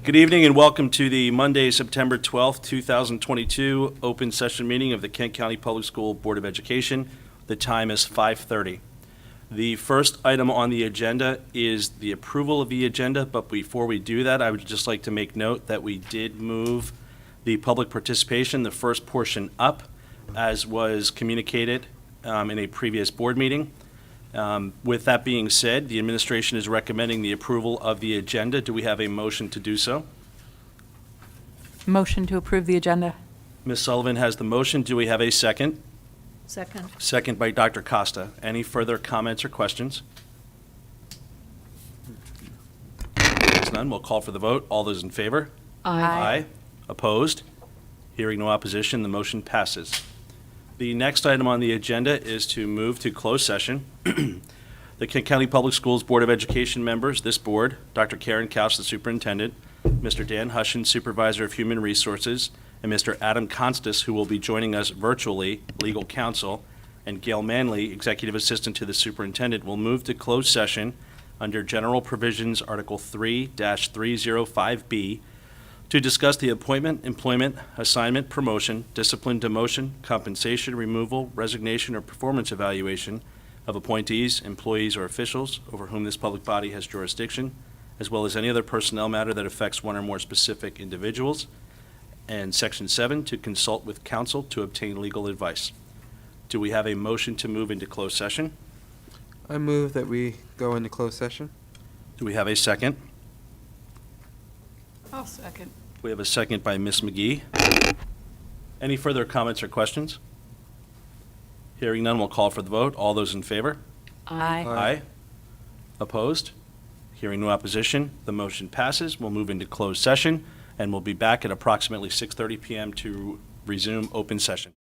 Good evening and welcome to the Monday, September 12th, 2022 open session meeting of the Kent County Public School Board of Education. The time is 5:30. The first item on the agenda is the approval of the agenda, but before we do that, I would just like to make note that we did move the public participation, the first portion up, as was communicated in a previous board meeting. With that being said, the administration is recommending the approval of the agenda. Do we have a motion to do so? Motion to approve the agenda. Ms. Sullivan has the motion. Do we have a second? Second. Second by Dr. Costa. Any further comments or questions? There's none. We'll call for the vote. All those in favor? Aye. Opposed? Hearing no opposition, the motion passes. The next item on the agenda is to move to closed session. The Kent County Public Schools Board of Education members, this board, Dr. Karen Kchs, the superintendent, Mr. Dan Hushin, supervisor of human resources, and Mr. Adam Constas, who will be joining us virtually, legal counsel, and Gail Manley, executive assistant to the superintendent, will move to closed session under General Provisions Article 3-305B to discuss the appointment, employment, assignment, promotion, discipline, demotion, compensation, removal, resignation, or performance evaluation of appointees, employees, or officials over whom this public body has jurisdiction, as well as any other personnel matter that affects one or more specific individuals. And Section 7, to consult with counsel to obtain legal advice. Do we have a motion to move into closed session? I move that we go into closed session. Do we have a second? I'll second. We have a second by Ms. McGee. Any further comments or questions? Hearing none, we'll call for the vote. All those in favor? Aye. Aye. Opposed? Hearing no opposition, the motion passes. We'll move into closed session, and we'll be back at approximately 6:30 p.m. to resume open session.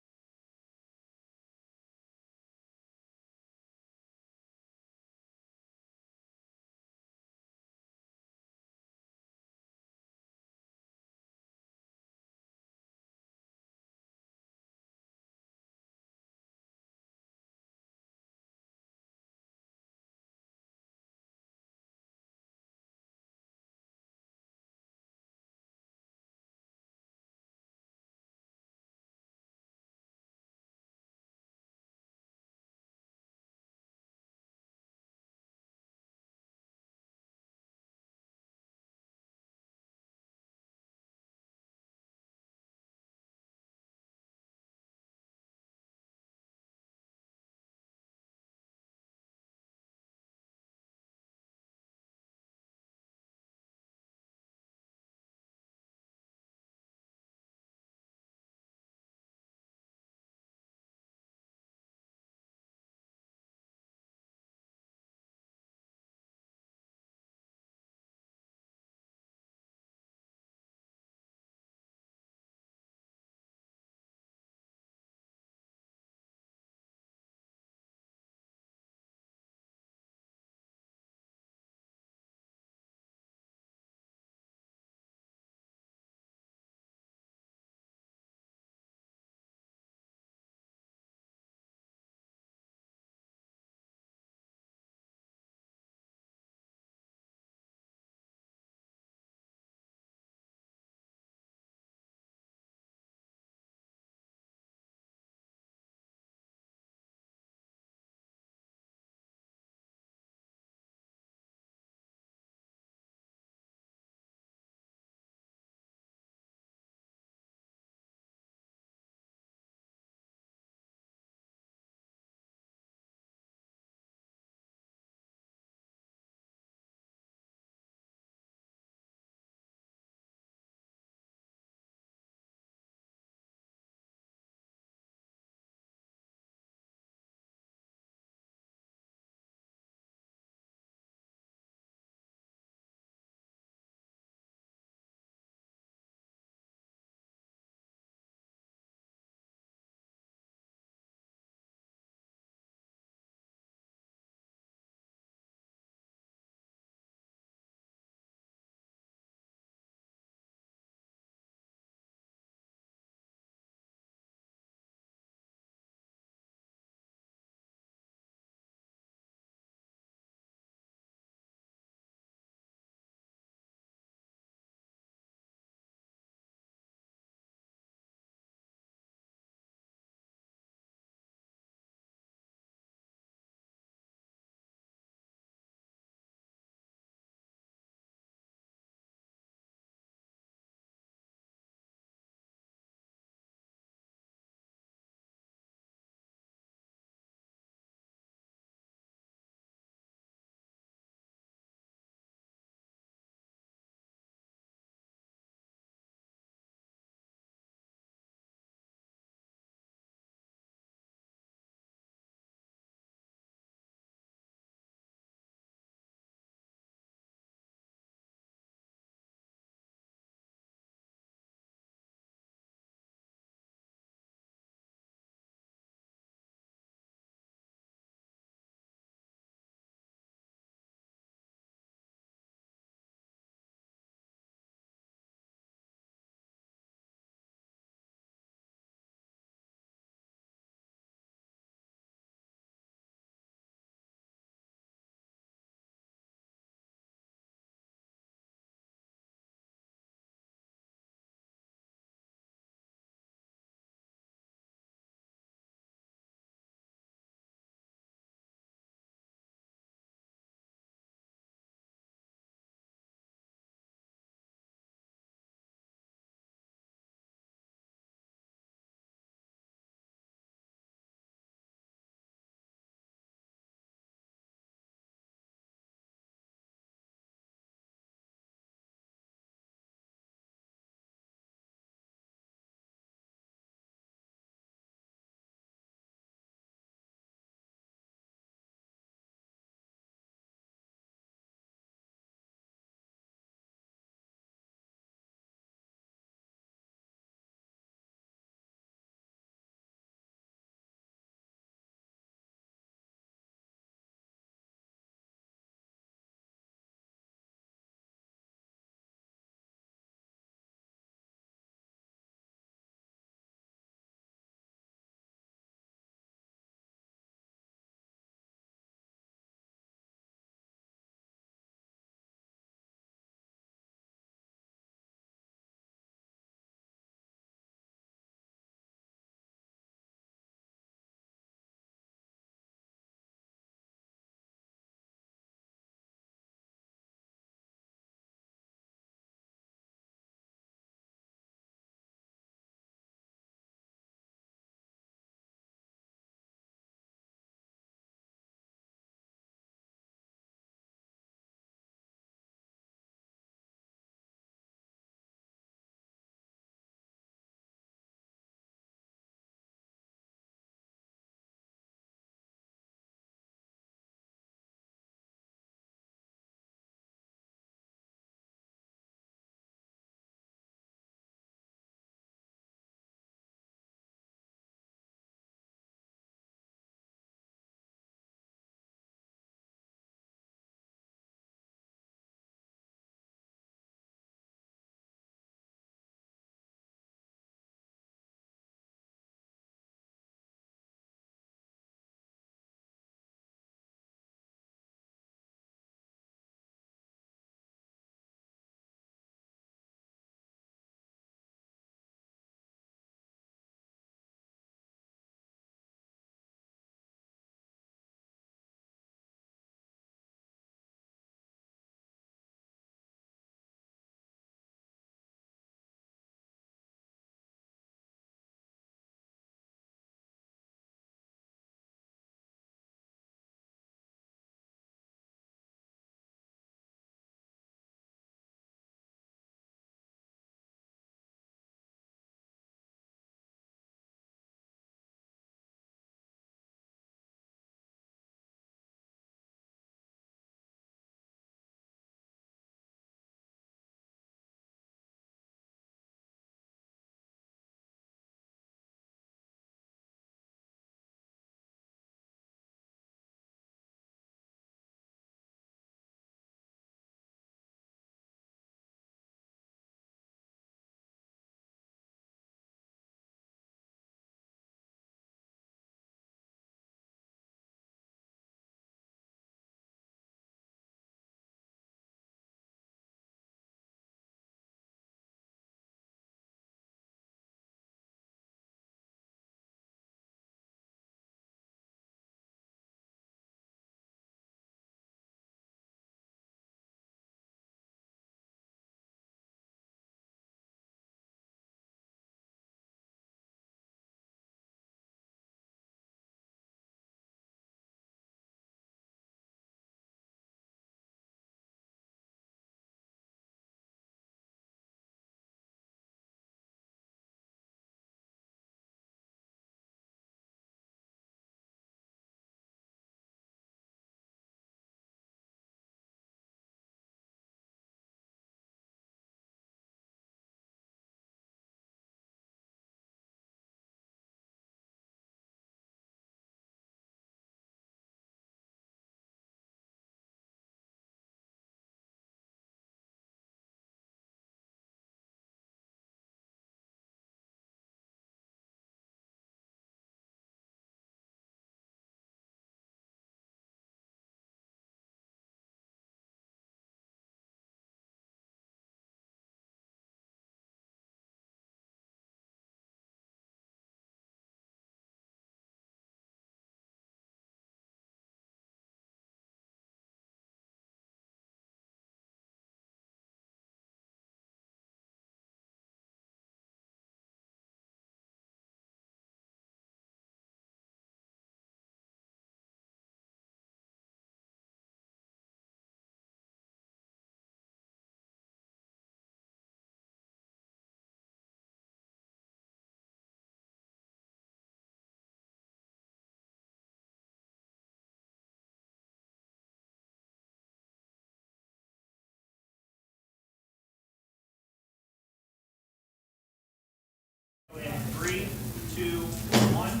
3, 2, 1.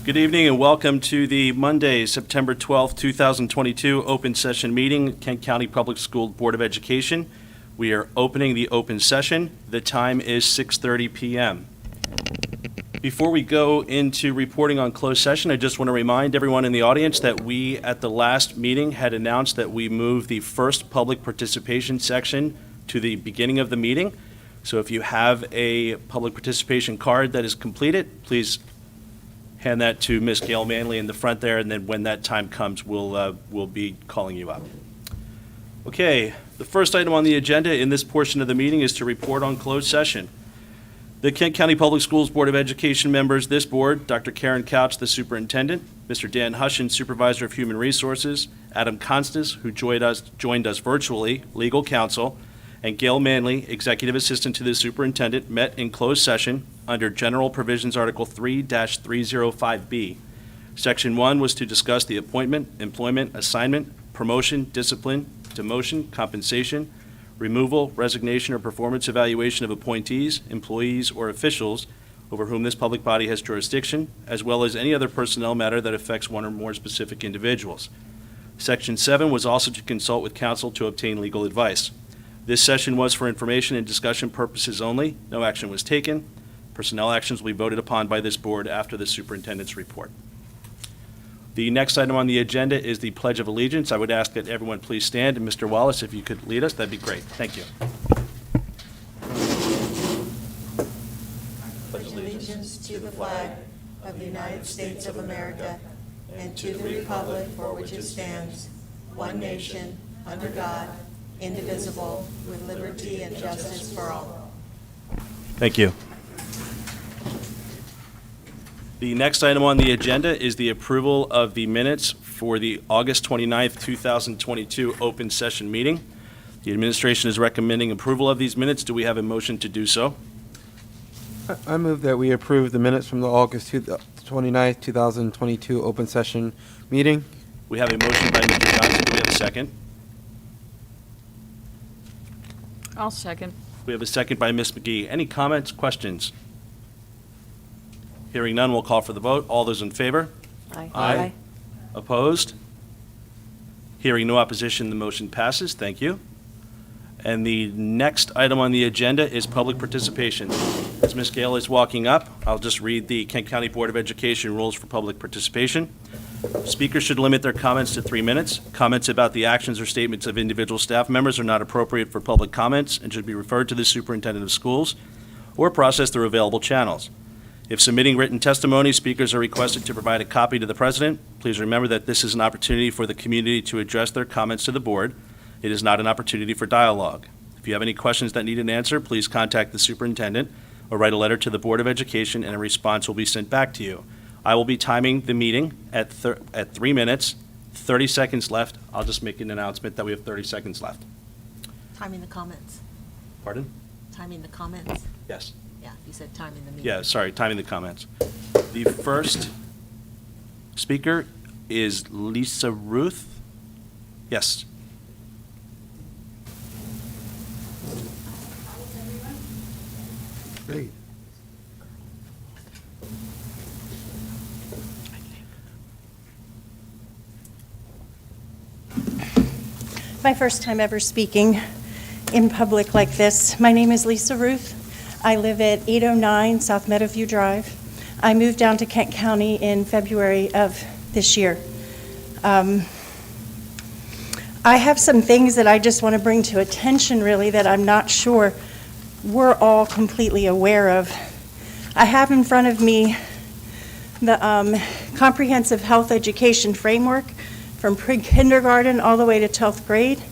Good evening and welcome to the Monday, September 12th, 2022 open session meeting, Kent County Public School Board of Education. We are opening the open session. The time is 6:30 p.m. Before we go into reporting on closed session, I just want to remind everyone in the audience that we, at the last meeting, had announced that we moved the first public participation section to the beginning of the meeting. So if you have a public participation card that is completed, please hand that to Ms. Gail Manley in the front there, and then when that time comes, we'll be calling you up. Okay, the first item on the agenda in this portion of the meeting is to report on closed session. The Kent County Public Schools Board of Education members, this board, Dr. Karen Kchs, the superintendent, Mr. Dan Hushin, supervisor of human resources, Adam Constas, who joined us virtually, legal counsel, and Gail Manley, executive assistant to the superintendent, met in closed session under General Provisions Article 3-305B. Section 1 was to discuss the appointment, employment, assignment, promotion, discipline, demotion, compensation, removal, resignation, or performance evaluation of appointees, employees, or officials over whom this public body has jurisdiction, as well as any other personnel matter that affects one or more specific individuals. Section 7 was also to consult with counsel to obtain legal advice. This session was for information and discussion purposes only. No action was taken. Personnel actions will be voted upon by this board after the superintendent's report. The next item on the agenda is the Pledge of Allegiance. I would ask that everyone please stand, and Mr. Wallace, if you could lead us, that'd be great. Thank you. Pledge allegiance to the flag of the United States of America and to the republic for which it stands, one nation, under God, indivisible, with liberty and justice for all. Thank you. The next item on the agenda is the approval of the minutes for the August 29th, 2022 open session meeting. The administration is recommending approval of these minutes. Do we have a motion to do so? I move that we approve the minutes from the August 29th, 2022 open session meeting. We have a motion by Mr. Johnson. Do we have a second? I'll second. We have a second by Ms. McGee. Any comments, questions? Hearing none, we'll call for the vote. All those in favor? Aye. Opposed? Hearing no opposition, the motion passes. Thank you. And the next item on the agenda is public participation. As Ms. Gale is walking up, I'll just read the Kent County Board of Education rules for public participation. Speakers should limit their comments to 3 minutes. Comments about the actions or statements of individual staff members are not appropriate for public comments and should be referred to the superintendent of schools or processed through available channels. If submitting written testimony, speakers are requested to provide a copy to the president. Please remember that this is an opportunity for the community to address their comments to the board. It is not an opportunity for dialogue. If you have any questions that need an answer, please contact the superintendent or write a letter to the Board of Education and a response will be sent back to you. I will be timing the meeting at 3 minutes, 30 seconds left. I'll just make an announcement that we have 30 seconds left. Timing the comments. Pardon? Timing the comments. Yes. Yeah, you said timing the meeting. Yeah, sorry, timing the comments. The first speaker is Lisa Ruth. Yes. Great. My first time ever speaking in public like this. My name is Lisa Ruth. I live at 809 South Meadowview Drive. I moved down to Kent County in February of this year. I have some things that I just want to bring to attention, really, that I'm not sure we're all completely aware of. I have in front of me the Comprehensive Health Education Framework from pre-kindergarten all the way to 12th grade.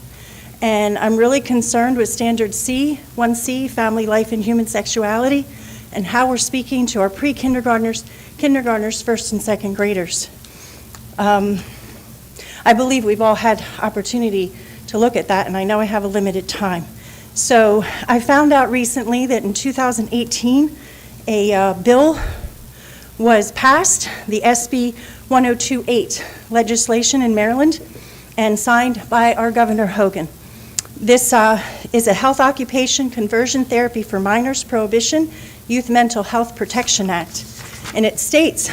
And I'm really concerned with Standard C, 1C, Family Life and Human Sexuality, and how we're speaking to our pre-kindergartners, kindergartners, first and second graders. I believe we've all had opportunity to look at that, and I know I have a limited time. So I found out recently that in 2018, a bill was passed, the SB 1028 legislation in Maryland, and signed by our Governor Hogan. This is a health occupation conversion therapy for minors prohibition Youth Mental Health Protection Act. And it states,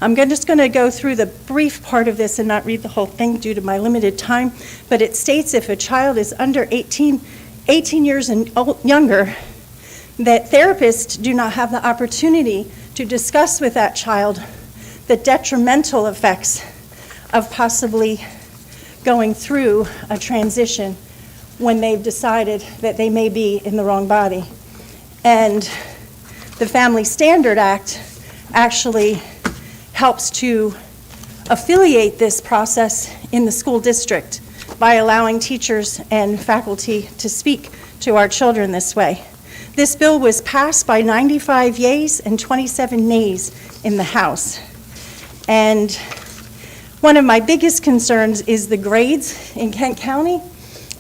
just going to go through the brief part of this and not read the whole thing due to my limited time, but it states if a child is under 18 years and younger, that therapists do not have the opportunity to discuss with that child the detrimental effects of possibly going through a transition when they've decided that they may be in the wrong body. And the Family Standard Act actually helps to affiliate this process in the school district by allowing teachers and faculty to speak to our children this way. This bill was passed by 95 yeas and 27 nays in the House. And one of my biggest concerns is the grades in Kent County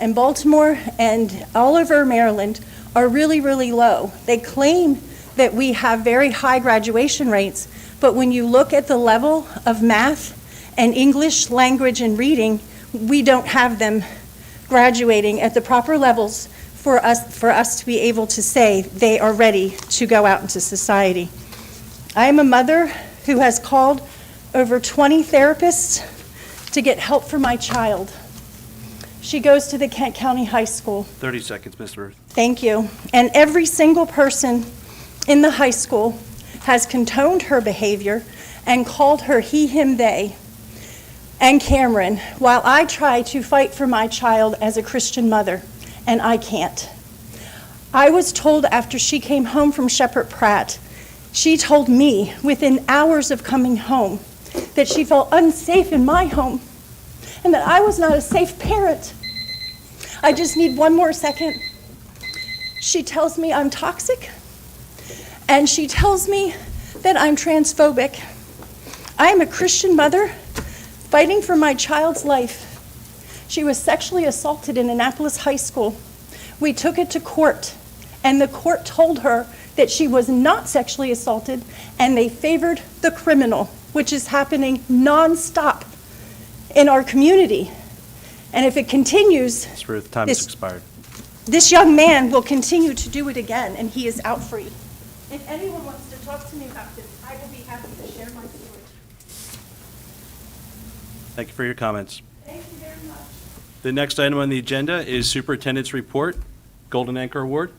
and Baltimore and all over Maryland are really, really low. They claim that we have very high graduation rates, but when you look at the level of math and English language and reading, we don't have them graduating at the proper levels for us to be able to say they are ready to go out into society. I am a mother who has called over 20 therapists to get help for my child. She goes to the Kent County High School. 30 seconds, Ms. Ruth. Thank you. And every single person in the high school has condoned her behavior and called her he, him, they, and Cameron, while I try to fight for my child as a Christian mother, and I can't. I was told after she came home from Shepherd Pratt, she told me within hours of coming home that she felt unsafe in my home and that I was not a safe parent. I just need one more second. She tells me I'm toxic, and she tells me that I'm transphobic. I am a Christian mother fighting for my child's life. She was sexually assaulted in Indianapolis High School. We took it to court, and the court told her that she was not sexually assaulted, and they favored the criminal, which is happening nonstop in our community. And if it continues, Ms. Ruth, time has expired. this young man will continue to do it again, and he is out free. If anyone wants to talk to me about this, I will be happy to share my story. Thank you for your comments. Thank you very much. The next item on the agenda is Superintendent's Report, Golden Anchor Award.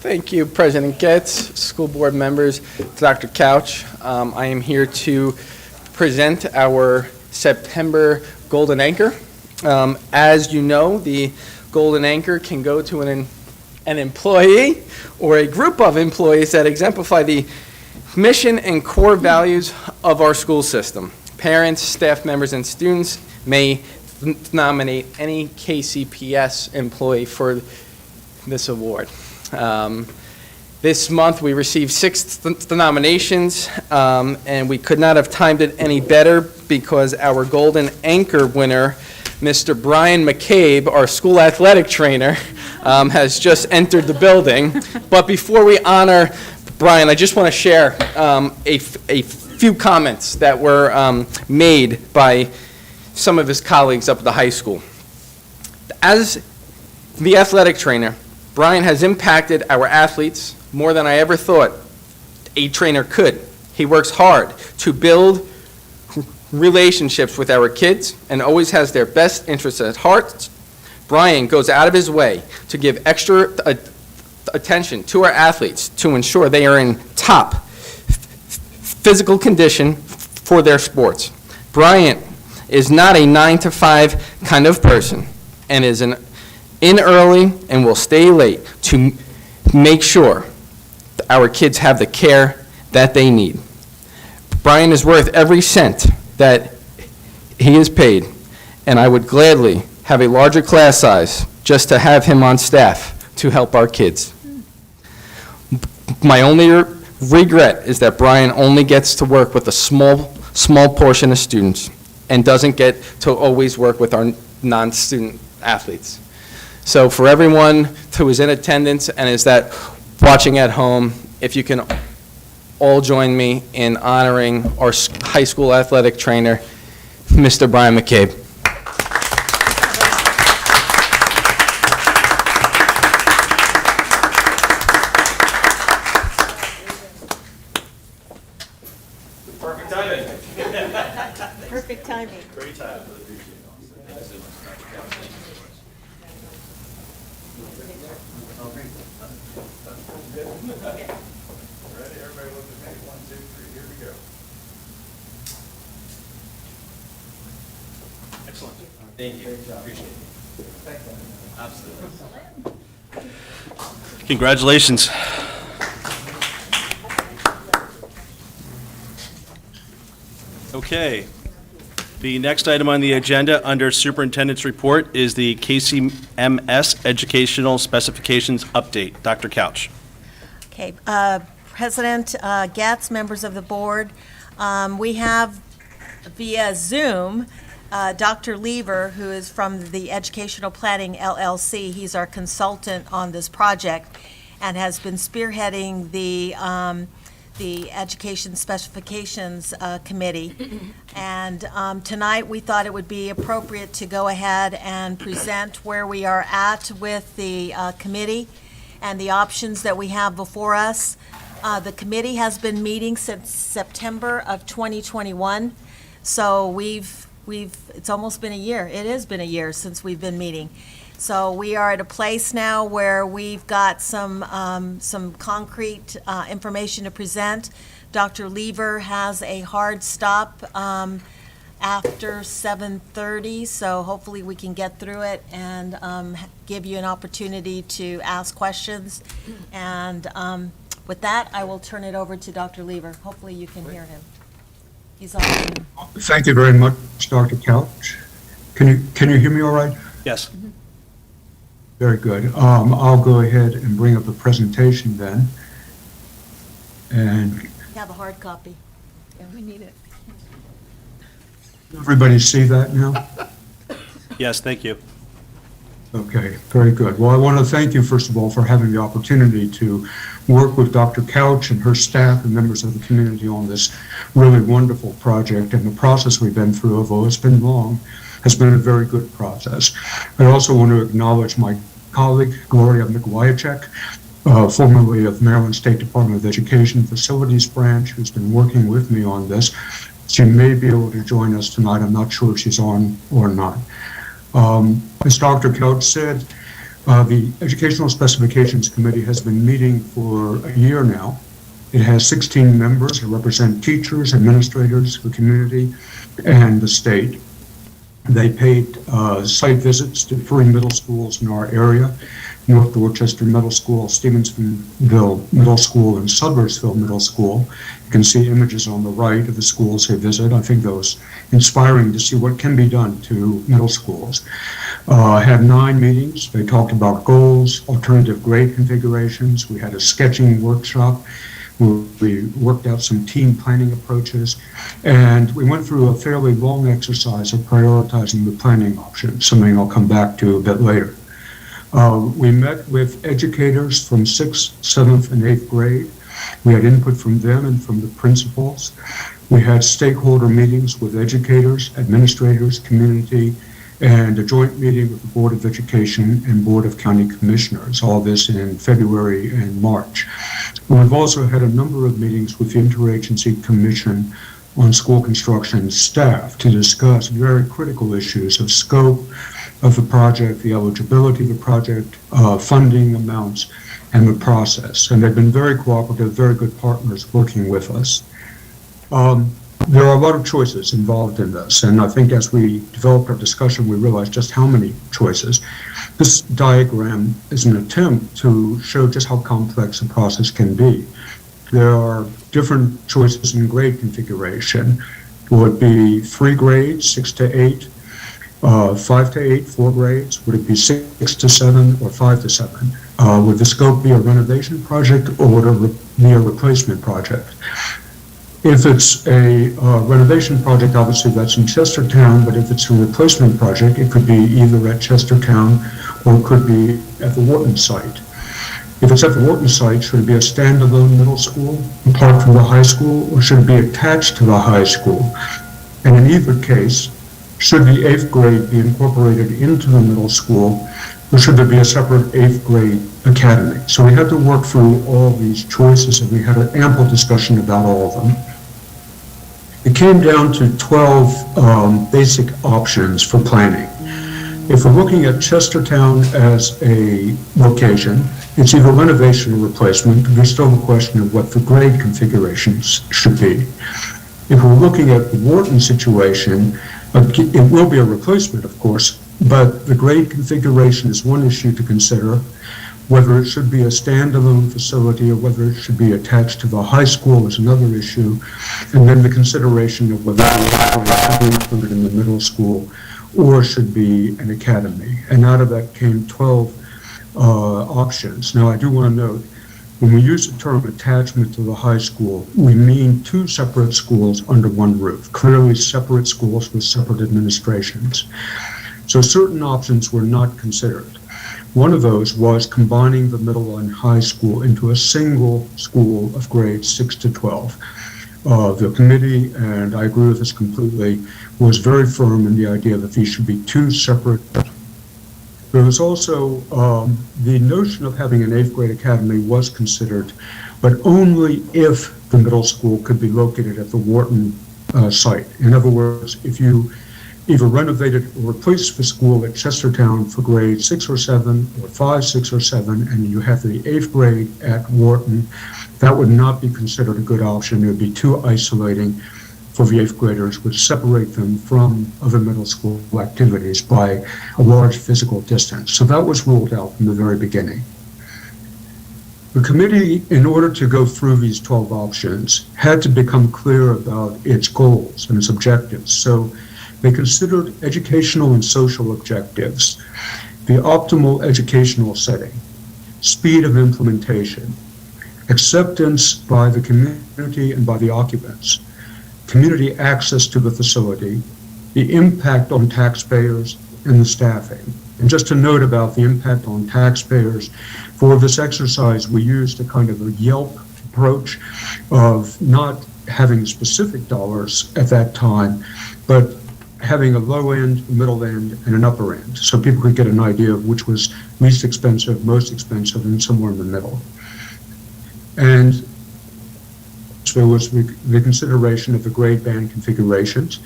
Thank you, President Getz, school board members, Dr. Couch. I am here to present our September Golden Anchor. As you know, the Golden Anchor can go to an employee or a group of employees that exemplify the mission and core values of our school system. Parents, staff members, and students may nominate any Kcps employee for this award. This month we received 6 nominations, and we could not have timed it any better because our Golden Anchor winner, Mr. Brian McCabe, our school athletic trainer, has just entered the building. But before we honor Brian, I just want to share a few comments that were made by some of his colleagues up at the high school. As the athletic trainer, Brian has impacted our athletes more than I ever thought a trainer could. He works hard to build relationships with our kids and always has their best interests at heart. Brian goes out of his way to give extra attention to our athletes to ensure they are in top physical condition for their sports. Brian is not a 9-to-5 kind of person and is in early and will stay late to make sure that our kids have the care that they need. Brian is worth every cent that he is paid, and I would gladly have a larger class size just to have him on staff to help our kids. My only regret is that Brian only gets to work with a small portion of students and doesn't get to always work with our non-student athletes. So for everyone who is in attendance and is that watching at home, if you can all join me in honoring our high school athletic trainer, Mr. Brian McCabe. Perfect timing. Perfect timing. Great time. Ready? Everybody look at me. 1, 2, 3. Here we go. Excellent. Thank you. Appreciate it. Absolutely. Congratulations. Okay. The next item on the agenda under Superintendent's Report is the KCMS Educational Specifications Update. Dr. Couch. Okay, President Getz, members of the board, we have via Zoom Dr. Lever, who is from the Educational Planning LLC. He's our consultant on this project and has been spearheading the Education Specifications Committee. And tonight, we thought it would be appropriate to go ahead and present where we are at with the committee and the options that we have before us. The committee has been meeting since September of 2021, so it's almost been a year. It has been a year since we've been meeting. So we are at a place now where we've got some concrete information to present. Dr. Lever has a hard stop after 7:30, so hopefully we can get through it and give you an opportunity to ask questions. And with that, I will turn it over to Dr. Lever. Hopefully you can hear him. He's on Zoom. Thank you very much, Dr. Couch. Can you hear me all right? Yes. Very good. I'll go ahead and bring up the presentation then. And You have a hard copy. Yeah, we need it. everybody see that now? Yes, thank you. Okay, very good. Well, I want to thank you, first of all, for having the opportunity to work with Dr. Couch and her staff and members of the community on this really wonderful project. And the process we've been through, although it's been long, has been a very good process. I also want to acknowledge my colleague, Gloria McGuiachek, formerly of Maryland State Department of Education Facilities Branch, who's been working with me on this. She may be able to join us tonight. I'm not sure if she's on or not. As Dr. Couch said, the Educational Specifications Committee has been meeting for a year now. It has 16 members who represent teachers, administrators, the community, and the state. They paid site visits to 3 middle schools in our area: North Dorchester Middle School, Stevensville Middle School, and Sudlersville Middle School. You can see images on the right of the schools they visit. I think those inspiring to see what can be done to middle schools. Had 9 meetings. They talked about goals, alternative grade configurations. We had a sketching workshop. We worked out some team planning approaches, and we went through a fairly long exercise of prioritizing the planning options, something I'll come back to a bit later. We met with educators from 6th, 7th, and 8th grade. We had input from them and from the principals. We had stakeholder meetings with educators, administrators, community, and a joint meeting with the Board of Education and Board of County Commissioners, all this in February and March. We've also had a number of meetings with the Interagency Commission on School Construction staff to discuss very critical issues of scope of the project, the eligibility of the project, funding amounts, and the process. And they've been very cooperative, very good partners working with us. There are a lot of choices involved in this, and I think as we developed our discussion, we realized just how many choices. This diagram is an attempt to show just how complex a process can be. There are different choices in grade configuration. Would it be 3 grades, 6 to 8, 5 to 8, 4 grades? Would it be 6 to 7 or 5 to 7? Would the scope be a renovation project or would it be a replacement project? If it's a renovation project, obviously that's in Chestertown, but if it's a replacement project, it could be either at Chestertown or it could be at the Wharton site. If it's at the Wharton site, should it be a standalone middle school apart from the high school, or should it be attached to the high school? And in either case, should the 8th grade be incorporated into the middle school, or should there be a separate 8th grade academy? So we had to work through all these choices, and we had an ample discussion about all of them. it came down to 12 basic options for planning. If we're looking at Chestertown as a location, it's either renovation or replacement. There's still a question of what the grade configurations should be. If we're looking at the Wharton situation, it will be a replacement, of course, but the grade configuration is one issue to consider. Whether it should be a standalone facility or whether it should be attached to the high school is another issue. And then the consideration of whether it should be included in the middle school or should be an academy. And out of that came 12 options. Now, I do want to note, when we use the term attachment to the high school, we mean two separate schools under one roof, clearly separate schools with separate administrations. So certain options were not considered. One of those was combining the middle and high school into a single school of grades 6 to 12. The committee, and I agree with this completely, was very firm in the idea that these should be two separate. There was also the notion of having an 8th grade academy was considered, but only if the middle school could be located at the Wharton site. In other words, if you either renovated or replaced the school at Chestertown for grade 6 or 7, or 5, 6 or 7, and you have the 8th grade at Wharton, that would not be considered a good option. It would be too isolating for the 8th graders, would separate them from other middle school activities by a large physical distance. So that was ruled out from the very beginning. The committee, in order to go through these 12 options, had to become clear about its goals and its objectives. So they considered educational and social objectives, the optimal educational setting, speed of implementation, acceptance by the community and by the occupants, community access to the facility, the impact on taxpayers, and the staffing. And just to note about the impact on taxpayers, for this exercise, we used a kind of a Yelp approach of not having specific dollars at that time, but having a low end, middle end, and an upper end, so people could get an idea of which was least expensive, most expensive, and somewhere in the middle. And there was the consideration of the grade band configurations,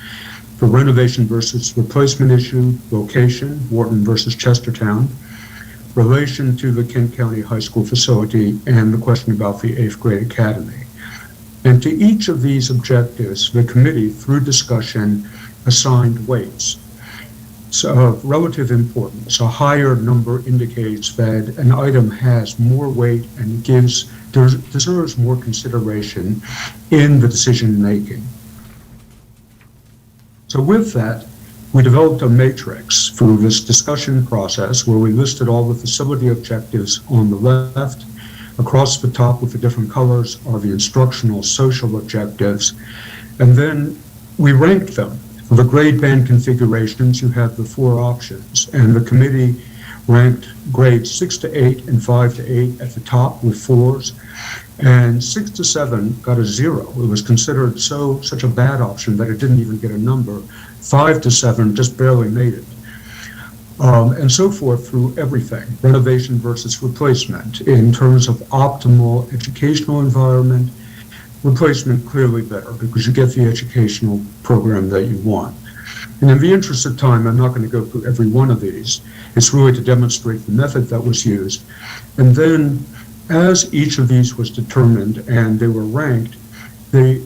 the renovation versus replacement issue, location, Wharton versus Chestertown, relation to the Kent County High School facility, and the question about the 8th grade academy. And to each of these objectives, the committee, through discussion, assigned weights. So of relative importance, a higher number indicates that an item has more weight and deserves more consideration in the decision making. So with that, we developed a matrix through this discussion process where we listed all the facility objectives on the left. Across the top with the different colors are the instructional social objectives. And then we ranked them. For the grade band configurations, you have the 4 options, and the committee ranked grades 6 to 8 and 5 to 8 at the top with 4s, and 6 to 7 got a 0. It was considered such a bad option that it didn't even get a number. 5 to 7 just barely made it. And so forth through everything, renovation versus replacement. In terms of optimal educational environment, replacement clearly better because you get the educational program that you want. And in the interest of time, I'm not going to go through every one of these. It's really to demonstrate the method that was used. And then as each of these was determined and they were ranked, the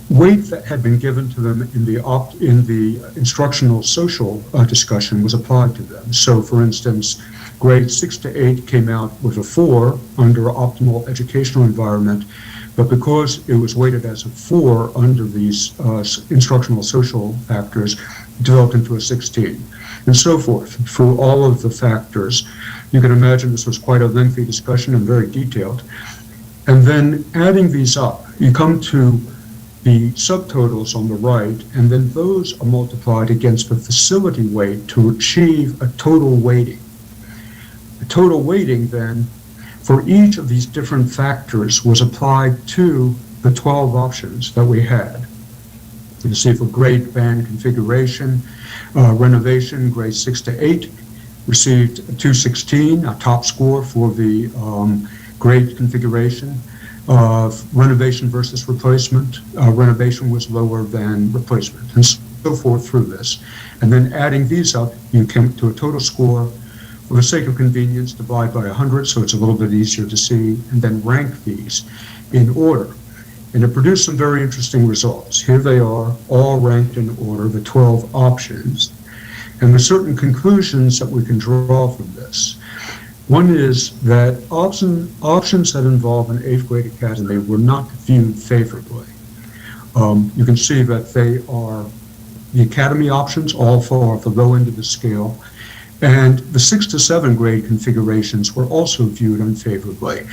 weight that had been given to them in the instructional social discussion was applied to them. So for instance, grades 6 to 8 came out with a 4 under optimal educational environment, but because it was weighted as a 4 under these instructional social factors, it developed into a 16, and so forth through all of the factors. You can imagine this was quite a lengthy discussion and very detailed. And then adding these up, you come to the subtotals on the right, and then those are multiplied against the facility weight to achieve a total weighting. The total weighting then for each of these different factors was applied to the 12 options that we had. You can see for grade band configuration, renovation, grade 6 to 8, received a 216, a top score for the grade configuration. renovation versus replacement. Renovation was lower than replacement, and so forth through this. And then adding these up, you come to a total score. For the sake of convenience, divide by 100, so it's a little bit easier to see, and then rank these in order. And it produced some very interesting results. Here they are, all ranked in order, the 12 options. And there's certain conclusions that we can draw from this. One is that options that involve an 8th grade academy were not viewed favorably. You can see that they are, the academy options all fall at the low end of the scale, and the 6th to 7th grade configurations were also viewed unfavorably.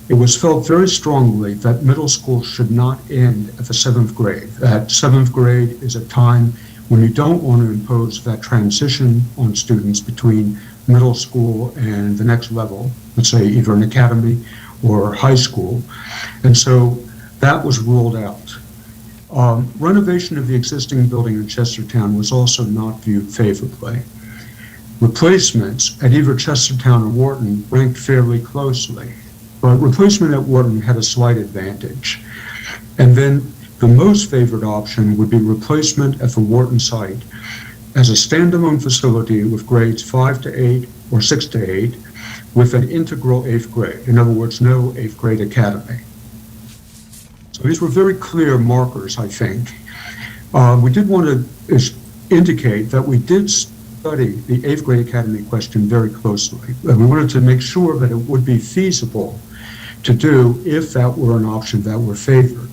It was felt very strongly that middle school should not end at the 7th grade. That 7th grade is a time when you don't want to impose that transition on students between middle school and the next level, let's say either an academy or high school. And so that was ruled out. Renovation of the existing building in Chestertown was also not viewed favorably. Replacements at either Chestertown or Wharton ranked fairly closely, but replacement at Wharton had a slight advantage. And then the most favored option would be replacement at the Wharton site as a standalone facility with grades 5 to 8 or 6 to 8 with an integral 8th grade. In other words, no 8th grade academy. So these were very clear markers, I think. We did want to indicate that we did study the 8th grade academy question very closely. And we wanted to make sure that it would be feasible to do if that were an option that were favored.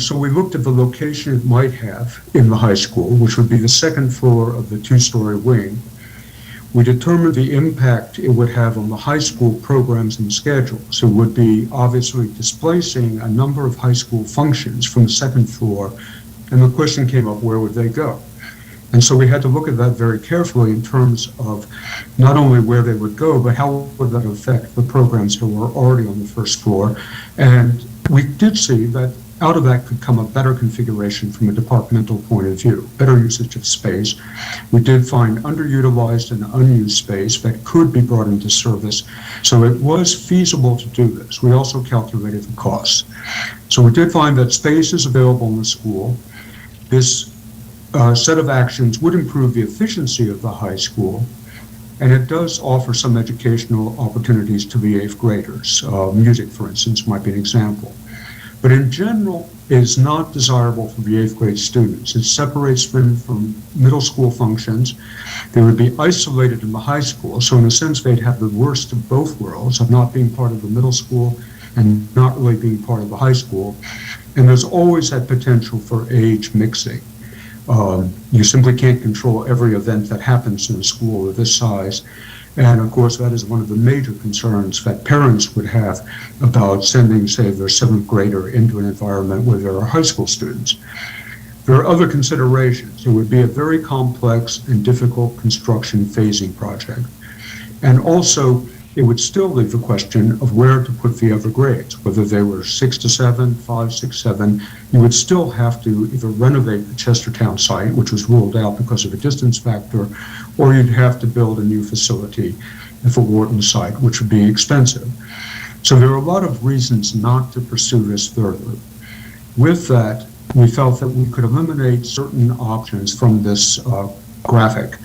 So we looked at the location it might have in the high school, which would be the 2nd floor of the 2-story wing. We determined the impact it would have on the high school programs and schedules. It would be obviously displacing a number of high school functions from the 2nd floor, and the question came up, where would they go? And so we had to look at that very carefully in terms of not only where they would go, but how would that affect the programs that were already on the 1st floor. And we did see that out of that could come a better configuration from a departmental point of view, better usage of space. We did find underutilized and unused space that could be brought into service. So it was feasible to do this. We also calculated the costs. So we did find that space is available in the school. This set of actions would improve the efficiency of the high school, and it does offer some educational opportunities to the 8th graders. Music, for instance, might be an example. But in general, it is not desirable for the 8th grade students. It separates them from middle school functions. They would be isolated in the high school, so in a sense they'd have the worst of both worlds, of not being part of the middle school and not really being part of the high school. And there's always that potential for age mixing. You simply can't control every event that happens in a school of this size. And of course, that is one of the major concerns that parents would have about sending, say, their 7th grader into an environment where there are high school students. There are other considerations. It would be a very complex and difficult construction phasing project. And also, it would still leave the question of where to put the other grades, whether they were 6 to 7, 5, 6, 7. You would still have to either renovate the Chestertown site, which was ruled out because of a distance factor, or you'd have to build a new facility at the Wharton site, which would be expensive. So there are a lot of reasons not to pursue this further. With that, we felt that we could eliminate certain options from this graphic.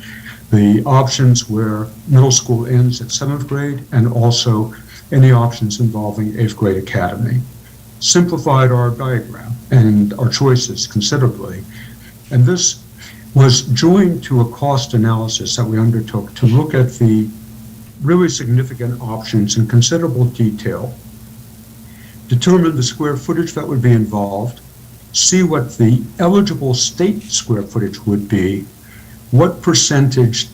The options where middle school ends at 7th grade, and also any options involving 8th grade academy. Simplified our diagram and our choices considerably. And this was joined to a cost analysis that we undertook to look at the really significant options in considerable detail, determine the square footage that would be involved, see what the eligible state square footage would be, what percentage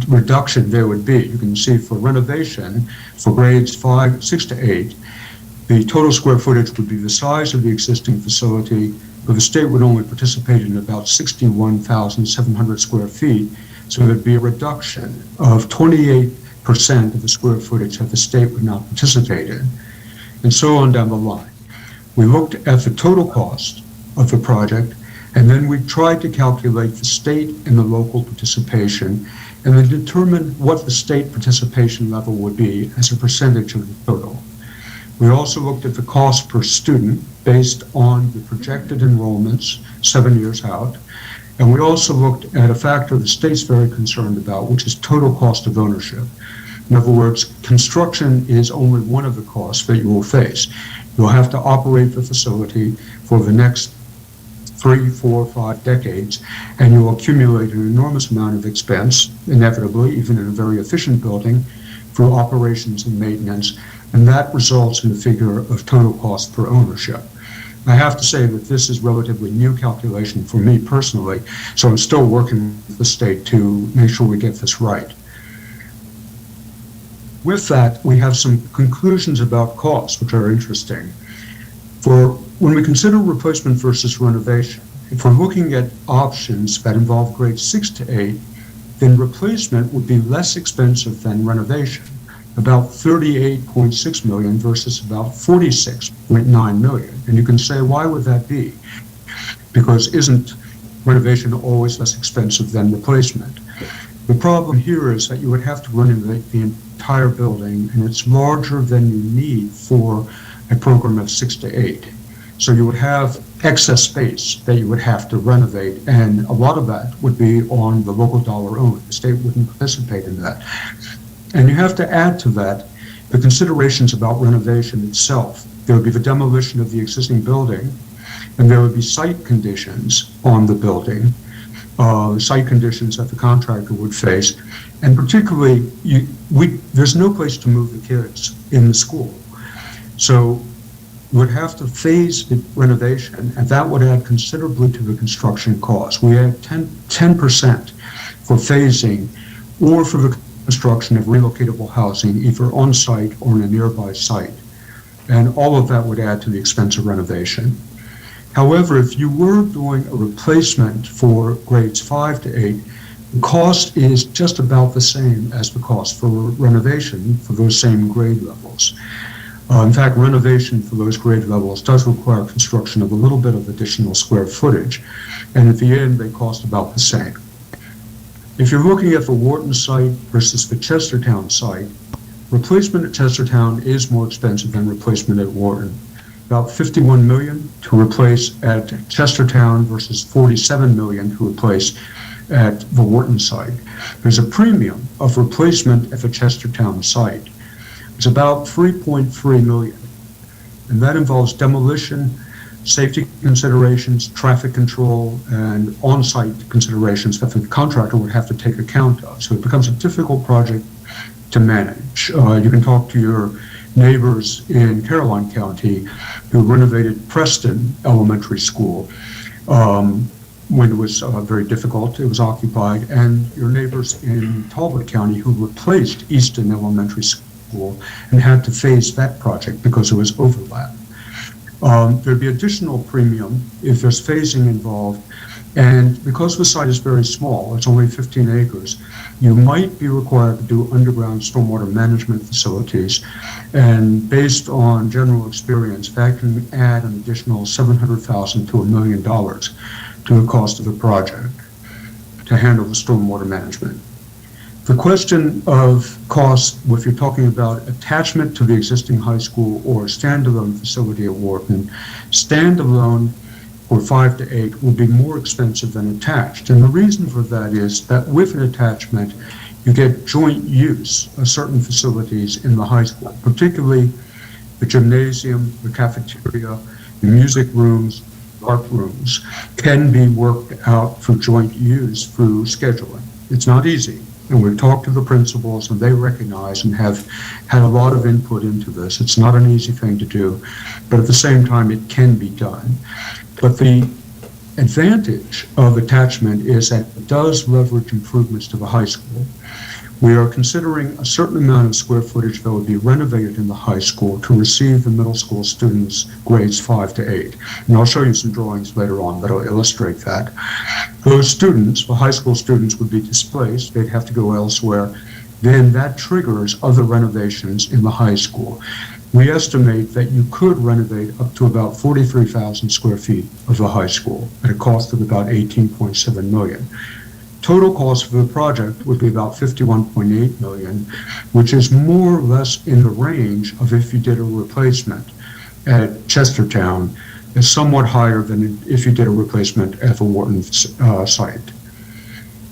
reduction there would be. You can see for renovation, for grades 5, 6 to 8, the total square footage would be the size of the existing facility, but the state would only participate in about 61,700 square feet. So there'd be a reduction of 28% of the square footage that the state would not participate in, and so on down the line. We looked at the total cost of the project, and then we tried to calculate the state and the local participation, and then determine what the state participation level would be as a percentage of the total. We also looked at the cost per student based on the projected enrollments 7 years out. And we also looked at a factor the state's very concerned about, which is total cost of ownership. In other words, construction is only one of the costs that you will face. You'll have to operate the facility for the next 3, 4, 5 decades, and you'll accumulate an enormous amount of expense, inevitably, even in a very efficient building, through operations and maintenance, and that results in a figure of total cost per ownership. I have to say that this is relatively new calculation for me personally, so I'm still working with the state to make sure we get this right. With that, we have some conclusions about costs, which are interesting. For when we consider replacement versus renovation, if we're looking at options that involve grades 6 to 8, then replacement would be less expensive than renovation, about $38.6 million versus about $46.9 million. And you can say, why would that be? Because isn't renovation always less expensive than replacement? The problem here is that you would have to renovate the entire building, and it's larger than you need for a program of 6 to 8. So you would have excess space that you would have to renovate, and a lot of that would be on the local dollar only. The state wouldn't participate in that. And you have to add to that the considerations about renovation itself. There would be the demolition of the existing building, and there would be site conditions on the building, site conditions that the contractor would face. And particularly, there's no place to move the kids in the school. So you would have to phase the renovation, and that would add considerably to the construction cost. We add 10% for phasing or for the construction of relocatable housing, either on-site or in a nearby site. And all of that would add to the expense of renovation. However, if you were doing a replacement for grades 5 to 8, the cost is just about the same as the cost for renovation for those same grade levels. In fact, renovation for those grade levels does require construction of a little bit of additional square footage, and at the end, they cost about the same. If you're looking at the Wharton site versus the Chestertown site, replacement at Chestertown is more expensive than replacement at Wharton. About $51 million to replace at Chestertown versus $47 million to replace at the Wharton site. There's a premium of replacement at the Chestertown site. It's about $3.3 million, and that involves demolition, safety considerations, traffic control, and on-site considerations that the contractor would have to take account of. So it becomes a difficult project to manage. You can talk to your neighbors in Caroline County who renovated Preston Elementary School when it was very difficult. It was occupied, and your neighbors in Talbot County who replaced Easton Elementary School and had to phase that project because there was overlap. There'd be additional premium if there's phasing involved, and because the site is very small, it's only 15 acres, you might be required to do underground stormwater management facilities, and based on general experience, that can add an additional $700,000 to $1 million to the cost of the project to handle the stormwater management. The question of cost, if you're talking about attachment to the existing high school or a standalone facility at Wharton, standalone for 5 to 8 will be more expensive than attached. And the reason for that is that with an attachment, you get joint use of certain facilities in the high school, particularly the gymnasium, the cafeteria, the music rooms, art rooms, can be worked out for joint use through scheduling. It's not easy. And we've talked to the principals, and they recognize and have had a lot of input into this. It's not an easy thing to do, but at the same time, it can be done. But the advantage of attachment is that it does leverage improvements to the high school. We are considering a certain amount of square footage that would be renovated in the high school to receive the middle school students grades 5 to 8. And I'll show you some drawings later on that will illustrate that. Those students, the high school students, would be displaced. They'd have to go elsewhere. Then that triggers other renovations in the high school. We estimate that you could renovate up to about 43,000 square feet of the high school at a cost of about $18.7 million. Total cost for the project would be about $51.8 million, which is more or less in the range of if you did a replacement at Chestertown. Is somewhat higher than if you did a replacement at the Wharton site.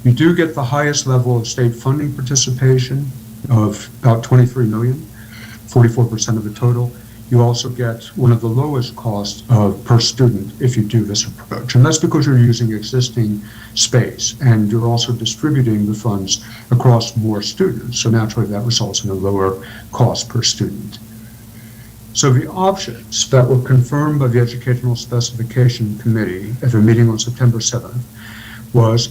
You do get the highest level of state funding participation of about $23 million, 44% of the total. You also get one of the lowest costs per student if you do this approach. And that's because you're using existing space and you're also distributing the funds across more students. So naturally that results in a lower cost per student. So the options that were confirmed by the Educational Specification Committee at their meeting on September 7th was,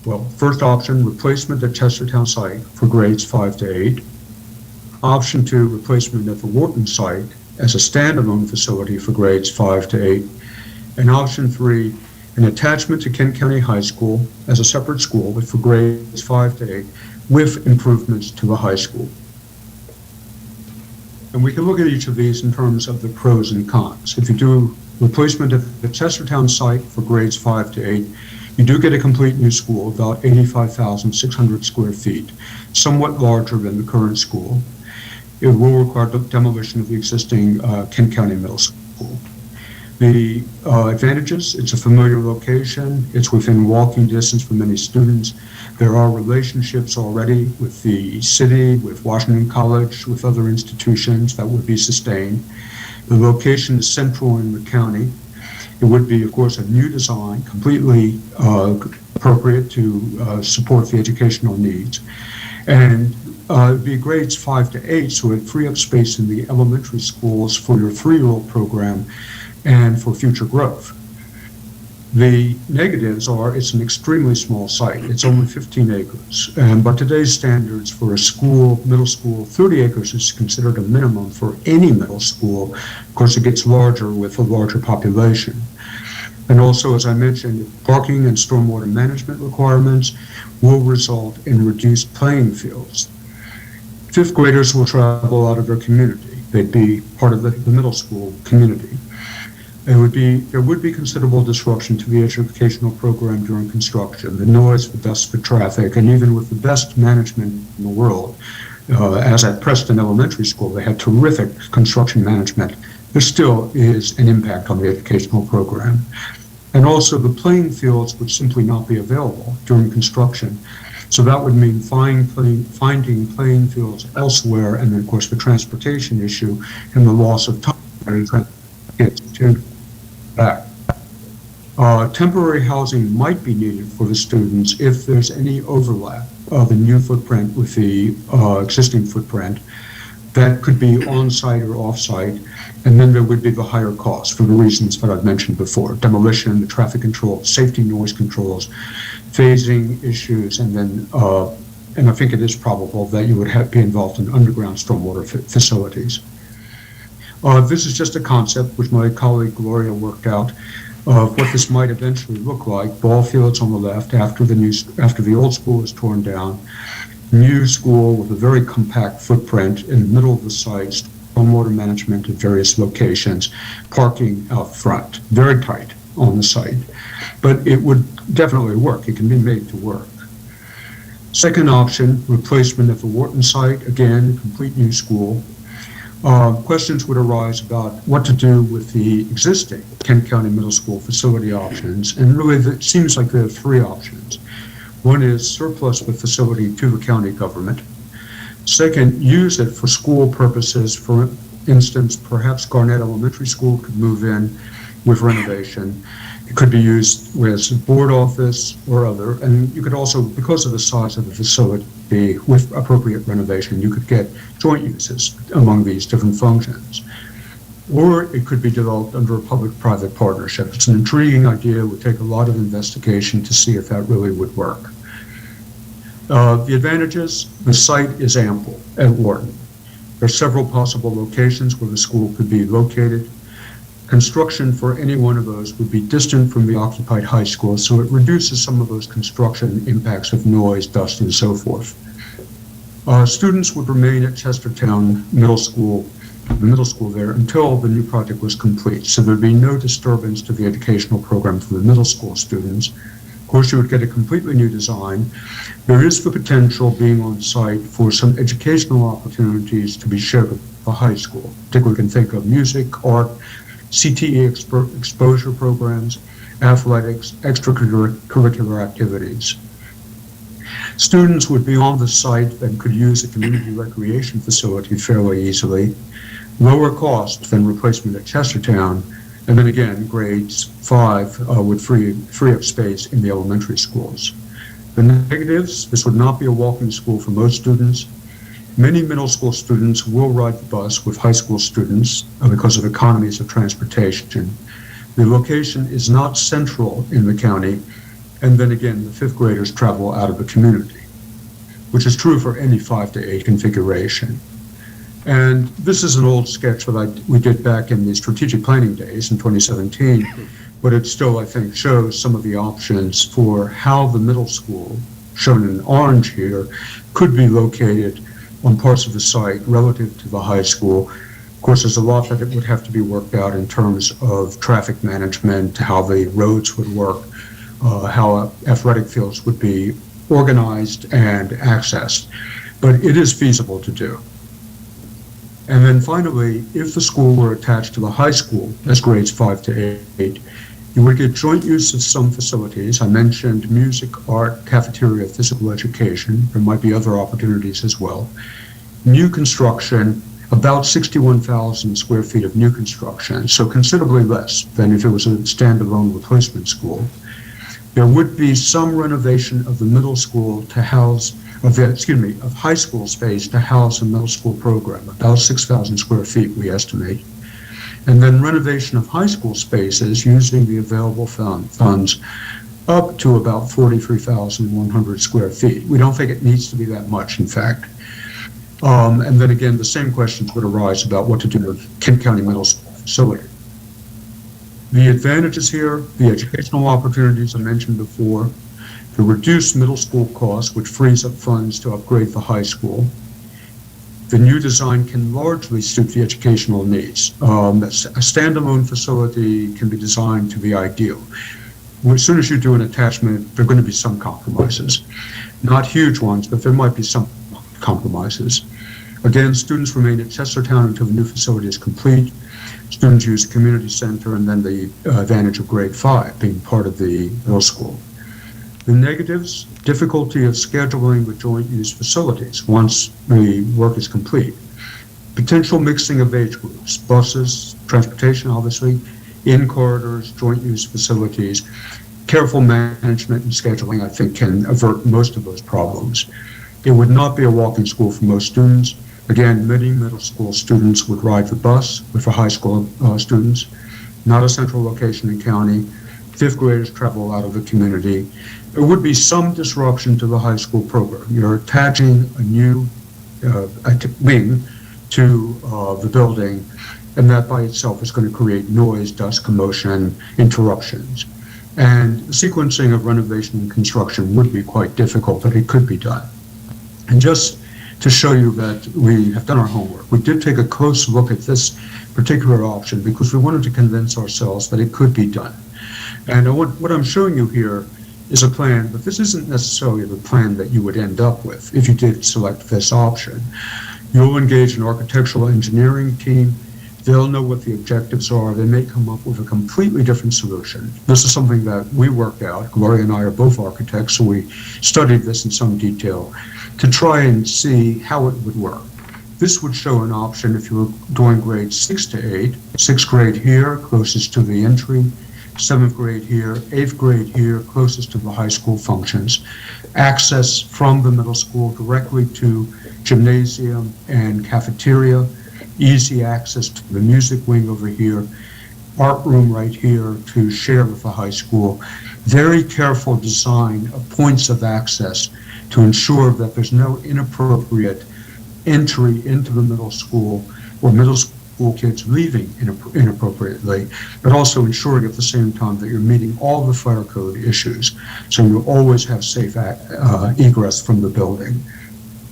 well, first option, replacement at Chestertown site for grades 5 to 8. Option 2, replacement at the Wharton site as a standalone facility for grades 5 to 8. And option 3, an attachment to Kent County High School as a separate school but for grades 5 to 8 with improvements to the high school. And we can look at each of these in terms of the pros and cons. If you do replacement at the Chestertown site for grades 5 to 8, you do get a complete new school, about 85,600 square feet, somewhat larger than the current school. It will require demolition of the existing Kent County Middle School. The advantages, it's a familiar location, it's within walking distance for many students. There are relationships already with the city, with Washington College, with other institutions that would be sustained. The location is central in the county. It would be, of course, a new design, completely appropriate to support the educational needs. And it'd be grades 5 to 8, so it'd free up space in the elementary schools for your 3-year-old program and for future growth. The negatives are it's an extremely small site. It's only 15 acres. And by today's standards for a school, middle school, 30 acres is considered a minimum for any middle school. Of course, it gets larger with a larger population. And also, as I mentioned, parking and stormwater management requirements will result in reduced playing fields. 5th graders will travel out of their community. They'd be part of the middle school community. There would be considerable disruption to the educational program during construction. The noise, the dust, the traffic, and even with the best management in the world, as at Preston Elementary School, they had terrific construction management. There still is an impact on the educational program. And also the playing fields would simply not be available during construction. So that would mean finding playing fields elsewhere, and then of course the transportation issue and the loss of time to back. Temporary housing might be needed for the students if there's any overlap of the new footprint with the existing footprint. That could be on-site or off-site, and then there would be the higher cost for the reasons that I've mentioned before: demolition, the traffic control, safety noise controls, phasing issues, and then, and I think it is probable that you would be involved in underground stormwater facilities. This is just a concept which my colleague Gloria worked out of what this might eventually look like. Ball fields on the left after the old school is torn down. New school with a very compact footprint in the middle of the site, stormwater management at various locations, parking out front, very tight on the site. But it would definitely work. It can be made to work. Second option, replacement at the Wharton site, again, complete new school. Questions would arise about what to do with the existing Kent County Middle School facility options, and really it seems like there are 3 options. One is surplus the facility to the county government. Second, use it for school purposes. For instance, perhaps Garnett Elementary School could move in with renovation. It could be used as a board office or other, and you could also, because of the size of the facility, with appropriate renovation, you could get joint uses among these different functions. Or it could be developed under a public-private partnership. It's an intriguing idea. It would take a lot of investigation to see if that really would work. The advantages: the site is ample at Wharton. There are several possible locations where the school could be located. Construction for any one of those would be distant from the occupied high school, so it reduces some of those construction impacts of noise, dust, and so forth. Students would remain at Chestertown Middle School, the middle school there, until the new project was complete, so there'd be no disturbance to the educational program for the middle school students. Of course, you would get a completely new design. There is the potential, being on site, for some educational opportunities to be shared with the high school. Particularly, we can think of music, art, CTE exposure programs, athletics, extracurricular activities. Students would be on the site and could use a community recreation facility fairly easily, lower cost than replacement at Chestertown, and then again, grades 5 would free up space in the elementary schools. The negatives: this would not be a walking school for most students. Many middle school students will ride the bus with high school students because of economies of transportation. The location is not central in the county, and then again, the 5th graders travel out of the community, which is true for any 5 to 8 configuration. And this is an old sketch that we did back in the strategic planning days in 2017, but it still, I think, shows some of the options for how the middle school, shown in orange here, could be located on parts of the site relative to the high school. Of course, there's a lot that it would have to be worked out in terms of traffic management, how the roads would work, how athletic fields would be organized and accessed, but it is feasible to do. And then finally, if the school were attached to the high school as grades 5 to 8, you would get joint use of some facilities. I mentioned music, art, cafeteria, physical education. There might be other opportunities as well. New construction, about 61,000 square feet of new construction, so considerably less than if it was a standalone replacement school. There would be some renovation of the middle school to house, of high school space to house a middle school program, about 6,000 square feet, we estimate. And then renovation of high school spaces using the available funds up to about 43,100 square feet. We don't think it needs to be that much, in fact. And then again, the same questions would arise about what to do with Kent County Middle School facility. The advantages here: the educational opportunities I mentioned before, the reduced middle school costs, which frees up funds to upgrade the high school. The new design can largely suit the educational needs. A standalone facility can be designed to be ideal. As soon as you do an attachment, there are going to be some compromises. Not huge ones, but there might be some compromises. Again, students remain at Chestertown until the new facility is complete. Students use the community center, and then the advantage of grade 5 being part of the middle school. The negatives: difficulty of scheduling the joint use facilities once the work is complete. Potential mixing of age groups, buses, transportation obviously, in corridors, joint use facilities. Careful management and scheduling, I think, can avert most of those problems. It would not be a walking school for most students. Again, many middle school students would ride the bus with the high school students. Not a central location in county. 5th graders travel out of the community. There would be some disruption to the high school program. You're attaching a new wing to the building, and that by itself is going to create noise, dust, commotion, interruptions. And the sequencing of renovation and construction would be quite difficult, but it could be done. And just to show you that we have done our homework, we did take a close look at this particular option because we wanted to convince ourselves that it could be done. And what I'm showing you here is a plan, but this isn't necessarily the plan that you would end up with if you did select this option. You'll engage an architectural engineering team. They'll know what the objectives are. They may come up with a completely different solution. This is something that we worked out. Gloria and I are both architects, so we studied this in some detail to try and see how it would work. This would show an option if you were doing grades 6 to 8, 6th grade here, closest to the entry, 7th grade here, 8th grade here, closest to the high school functions. Access from the middle school directly to gymnasium and cafeteria. Easy access to the music wing over here. Art room right here to share with the high school. Very careful design of points of access to ensure that there's no inappropriate entry into the middle school or middle school kids leaving inappropriately, but also ensuring at the same time that you're meeting all the fire code issues, so you always have safe egress from the building.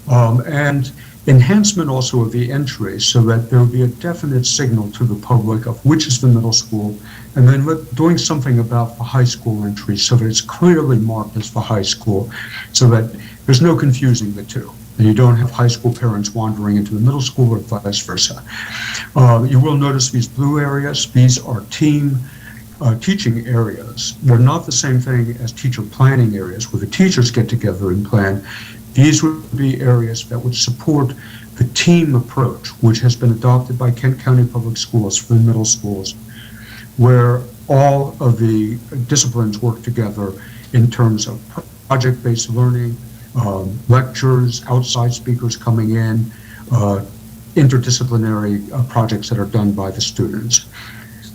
And enhancement also of the entry so that there will be a definite signal to the public of which is the middle school, and then doing something about the high school entry so that it's clearly marked as the high school, so that there's no confusing the two. And you don't have high school parents wandering into the middle school or vice versa. You will notice these blue areas. These are team teaching areas. They're not the same thing as teacher planning areas where the teachers get together and plan. These would be areas that would support the team approach, which has been adopted by Kent County Public Schools for the middle schools, where all of the disciplines work together in terms of project-based learning, lectures, outside speakers coming in, interdisciplinary projects that are done by the students.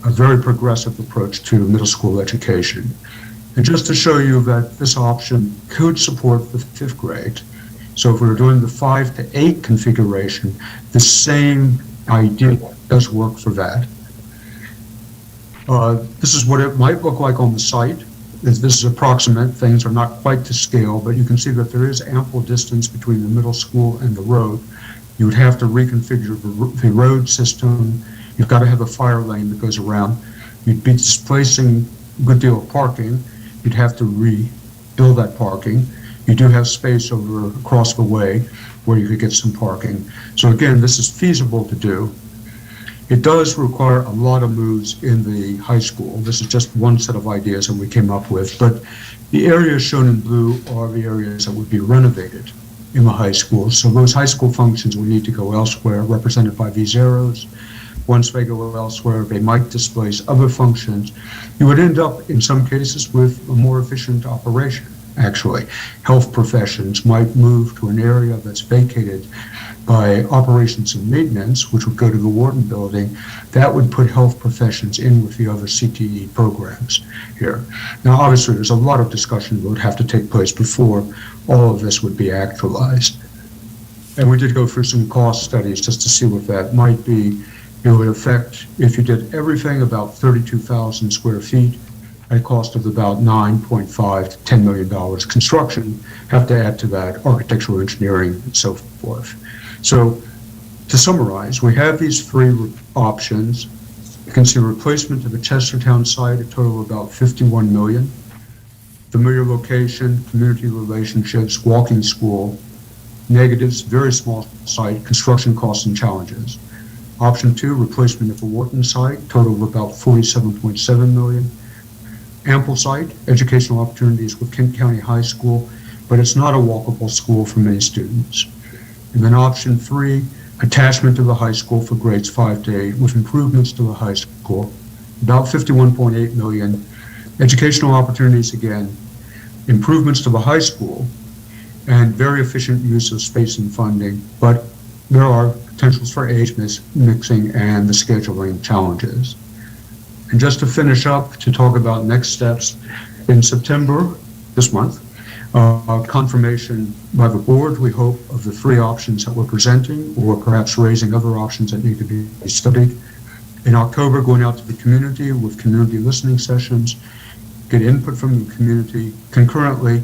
A very progressive approach to middle school education. And just to show you that this option could support the 5th grade, so if we were doing the 5 to 8 configuration, the same idea does work for that. This is what it might look like on the site. This is approximate. Things are not quite to scale, but you can see that there is ample distance between the middle school and the road. You would have to reconfigure the road system. You've got to have a fire lane that goes around. You'd be displacing a good deal of parking. You'd have to rebuild that parking. You do have space over across the way where you could get some parking. So again, this is feasible to do. It does require a lot of moves in the high school. This is just one set of ideas that we came up with, but the areas shown in blue are the areas that would be renovated in the high school. So those high school functions would need to go elsewhere, represented by these arrows. Once they go elsewhere, they might displace other functions. You would end up, in some cases, with a more efficient operation, actually. Health professions might move to an area that's vacated by operations and maintenance, which would go to the Wharton building. That would put health professions in with the other CTE programs here. Now, obviously, there's a lot of discussion that would have to take place before all of this would be actualized. And we did go through some cost studies just to see what that might be. It would affect, if you did everything, about 32,000 square feet at a cost of about $9.5 to $10 million. Construction, have to add to that architectural engineering and so forth. So to summarize, we have these 3 options. You can see replacement of the Chestertown site, a total of about $51 million. Familiar location, community relationships, walking school. Negatives, very small site, construction costs and challenges. Option 2, replacement of the Wharton site, total of about $47.7 million. Ample site, educational opportunities with Kent County High School, but it's not a walkable school for many students. And then option 3, attachment to the high school for grades 5 to 8 with improvements to the high school, about $51.8 million. Educational opportunities again, improvements to the high school, and very efficient use of space and funding, but there are potentials for age mixing and the scheduling challenges. And just to finish up, to talk about next steps, in September, this month, confirmation by the board, we hope, of the 3 options that we're presenting, or perhaps raising other options that need to be studied. In October, going out to the community with community listening sessions, get input from the community, concurrently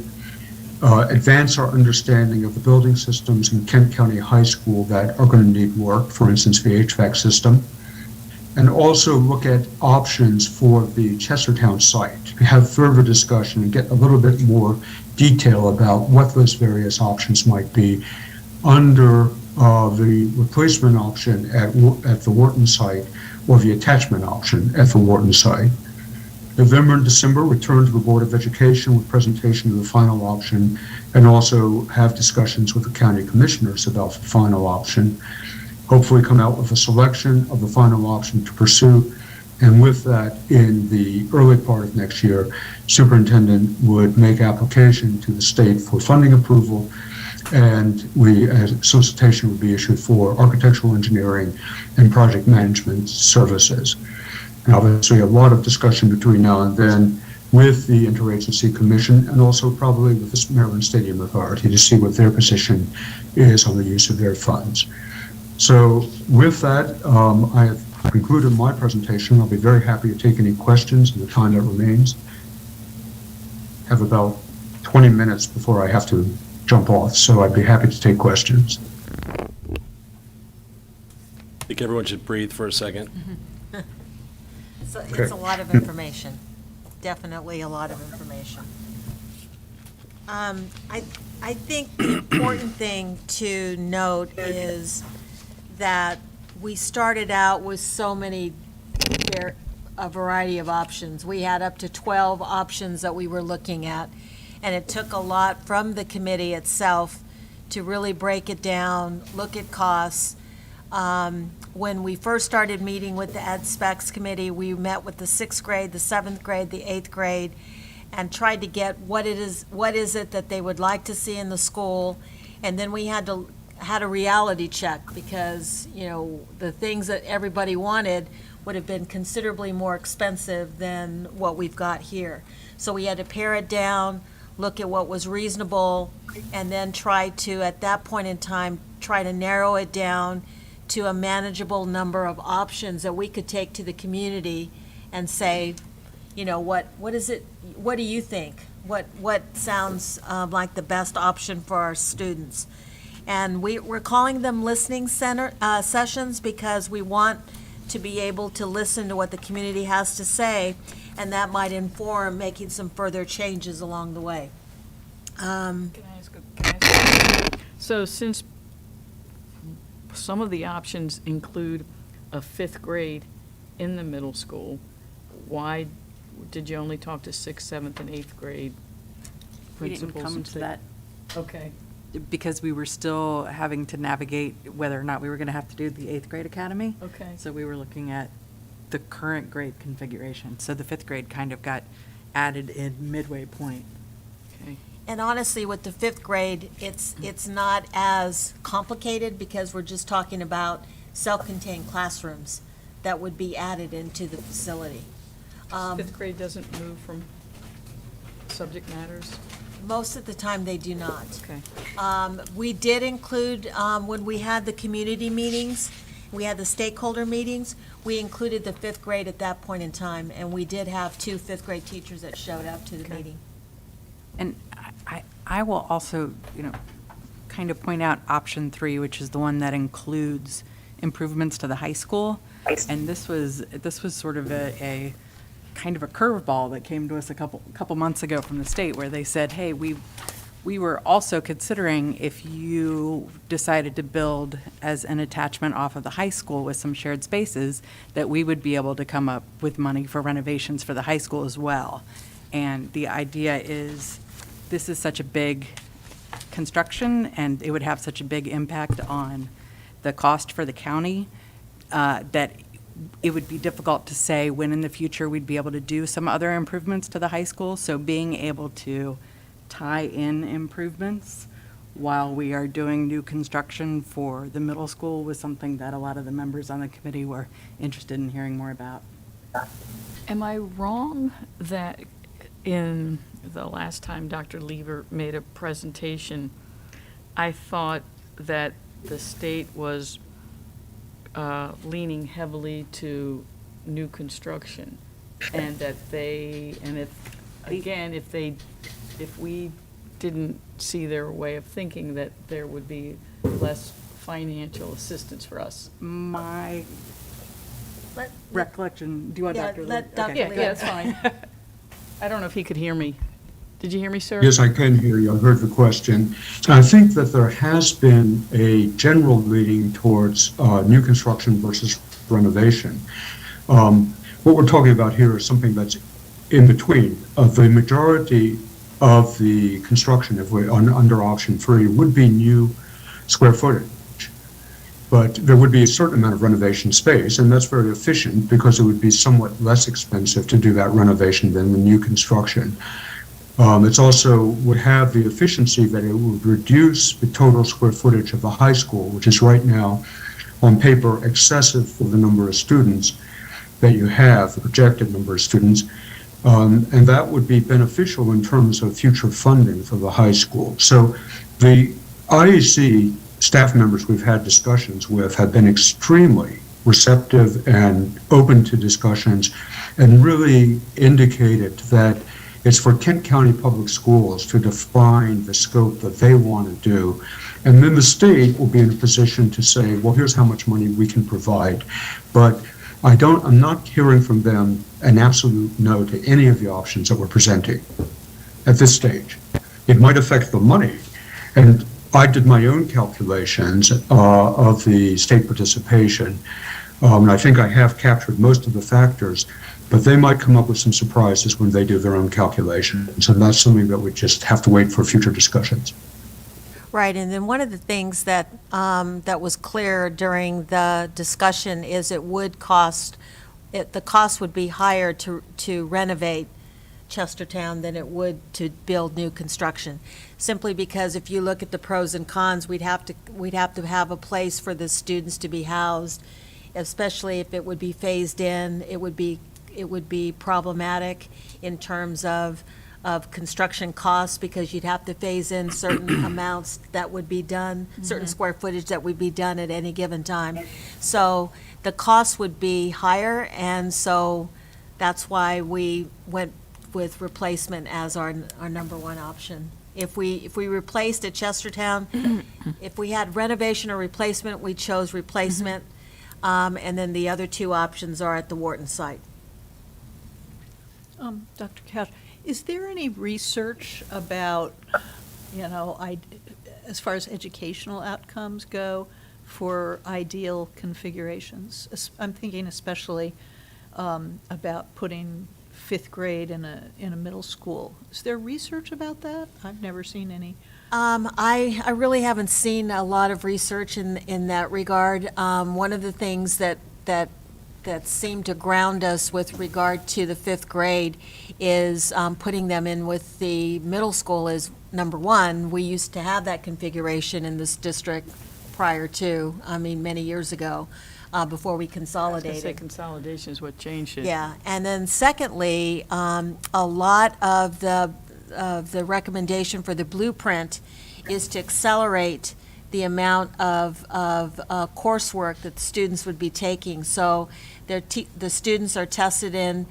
advance our understanding of the building systems in Kent County High School that are going to need work, for instance, the HVAC system, and also look at options for the Chestertown site, have further discussion and get a little bit more detail about what those various options might be under the replacement option at the Wharton site or the attachment option at the Wharton site. November and December, return to the Board of Education with presentation of the final option, and also have discussions with the county commissioners about the final option. Hopefully come out with a selection of the final option to pursue, and with that, in the early part of next year, Superintendent would make application to the state for funding approval, and solicitation would be issued for architectural engineering and project management services. And obviously, a lot of discussion between now and then with the Interagency Commission, and also probably with the Maryland Stadium Authority to see what their position is on the use of their funds. So with that, I have concluded my presentation. I'll be very happy to take any questions in the time that remains. Have about 20 minutes before I have to jump off, so I'd be happy to take questions. I think everyone should breathe for a second. So Okay. it's a lot of information, definitely a lot of information. I think the important thing to note is that we started out with so many, a variety of options. We had up to 12 options that we were looking at, and it took a lot from the committee itself to really break it down, look at costs. When we first started meeting with the Ed Specs Committee, we met with the 6th grade, the 7th grade, the 8th grade, and tried to get what is it that they would like to see in the school. And then we had a reality check, because, you know, the things that everybody wanted would have been considerably more expensive than what we've got here. So we had to pare it down, look at what was reasonable, and then try to, at that point in time, try to narrow it down to a manageable number of options that we could take to the community and say, you know, what is it, what do you think? What sounds like the best option for our students? And we're calling them listening sessions, because we want to be able to listen to what the community has to say, and that might inform making some further changes along the way. Can I ask so since some of the options include a 5th grade in the middle school, why did you only talk to 6th, 7th, and 8th grade We didn't principals? come and to say- that Okay, because we were still having to navigate whether or not we were going to have to do the 8th grade academy. okay. So we were looking at the current grade configuration. So the 5th grade kind of got added in midway point. Okay. And honestly, with the 5th grade, it's not as complicated, because we're just talking about self-contained classrooms that would be added into the facility. 5th grade doesn't move from subject matters? Most of the time, they do not. Okay. We did include, when we had the community meetings, we had the stakeholder meetings, we included the 5th grade at that point in time, and we did have 2 5th grade teachers that showed up to the Okay. meeting. And I will also, kind of point out option 3, which is the one that includes improvements to the high school. And this was sort of a kind of a curveball that came to us a couple months ago from the state, where they said, hey, we were also considering, if you decided to build as an attachment off of the high school with some shared spaces, that we would be able to come up with money for renovations for the high school as well. And the idea is, this is such a big construction, and it would have such a big impact on the cost for the county, that it would be difficult to say when in the future we'd be able to do some other improvements to the high school. So being able to tie in improvements while we are doing new construction for the middle school was something that a lot of the members on the committee were interested in hearing more about. Am I wrong that in the last time Dr. Lieber made a presentation, I thought that the state was leaning heavily to new construction, and that if we didn't see their way of thinking, that there would be less financial assistance for us? My Let- recollection, do you want Yeah, Dr. let Lieber? Dr. Okay. Yeah, Lieber. that's fine. I don't know if he could hear me. Did you hear me, sir? Yes, I can hear you. I heard the question. I think that there has been a general leaning towards new construction versus renovation. What we're talking about here is something that's in between. The majority of the construction, if we're under option 3, would be new square footage. But there would be a certain amount of renovation space, and that's very efficient, because it would be somewhat less expensive to do that renovation than the new construction. It's also would have the efficiency that it would reduce the total square footage of the high school, which is right now, on paper, excessive for the number of students that you have, the projected number of students. And that would be beneficial in terms of future funding for the high school. So the IEC staff members we've had discussions with have been extremely receptive and open to discussions, and really indicated that It's for Kent County Public Schools to define the scope that they want to do. And then the state will be in a position to say, well, here's how much money we can provide. But I'm not hearing from them an absolute no to any of the options that we're presenting at this stage. It might affect the money. And I did my own calculations of the state participation. And I think I have captured most of the factors, but they might come up with some surprises when they do their own calculations. And that's something that we just have to wait for future discussions. Right, and then one of the things that, that was clear during the discussion is it would cost, the cost would be higher to renovate Chestertown than it would to build new construction. Simply because if you look at the pros and cons, we'd have to have a place for the students to be housed, especially if it would be phased in. It would be problematic in terms of construction costs, because you'd have to phase in certain amounts that would be done, certain square footage that would be done at any given time. So the cost would be higher, and so that's why we went with replacement as our number one option. If we replaced at Chestertown, if we had renovation or replacement, we chose replacement, and then the other two options are at the Wharton site. Dr. Couch, is there any research about, as far as educational outcomes go for ideal configurations? I'm thinking especially about putting fifth grade in a middle school. Is there research about that? I've never seen any. I really haven't seen a lot of research in that regard. One of the things that seemed to ground us with regard to the fifth grade is putting them in with the middle school is, number one, we used to have that configuration in this district prior to, many years ago, before we I was consolidated. gonna say consolidation is what changed it. Yeah, and then secondly, a lot of the recommendation for the blueprint is to accelerate the amount of coursework that the students would be taking. So the students are tested in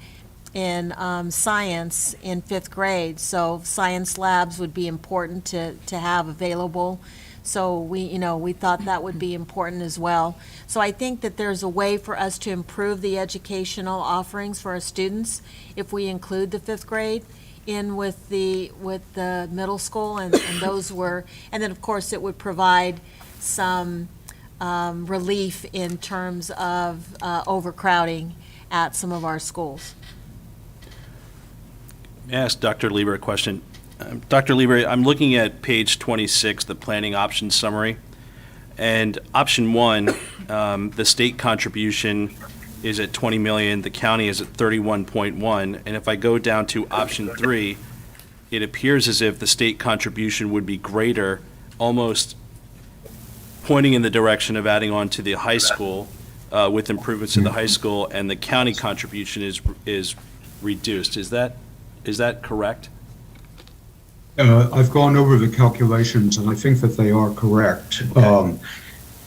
science in fifth grade, so science labs would be important to have available. So we thought that would be important as well. So I think that there's a way for us to improve the educational offerings for our students if we include the fifth grade in with the middle school, and those were, and then of course it would provide some relief in terms of overcrowding at some of our schools. May I ask Dr. Lieber a question? Dr. Lieber, I'm looking at page 26, the planning options summary, and option one, the state contribution is at 20 million, the county is at 31.1, and if I go down to option three, it appears as if the state contribution would be greater, almost pointing in the direction of adding on to the high school with improvements to the high school, and the county contribution is reduced. Is that correct? I've gone over the calculations, and I think that they are correct.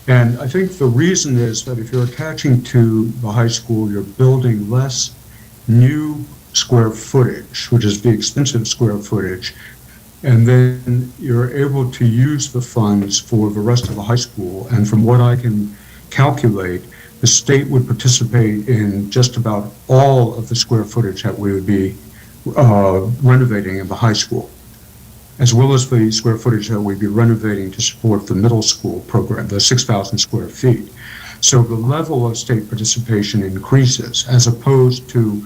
And I think the reason is that if you're attaching to the high school, you're building less new square footage, which is the expensive square footage, and then you're able to use the funds for the rest of the high school. And from what I can calculate, the state would participate in just about all of the square footage that we would be renovating in the high school, as well as the square footage that we'd be renovating to support the middle school program, the 6,000 square feet. So the level of state participation increases, as opposed to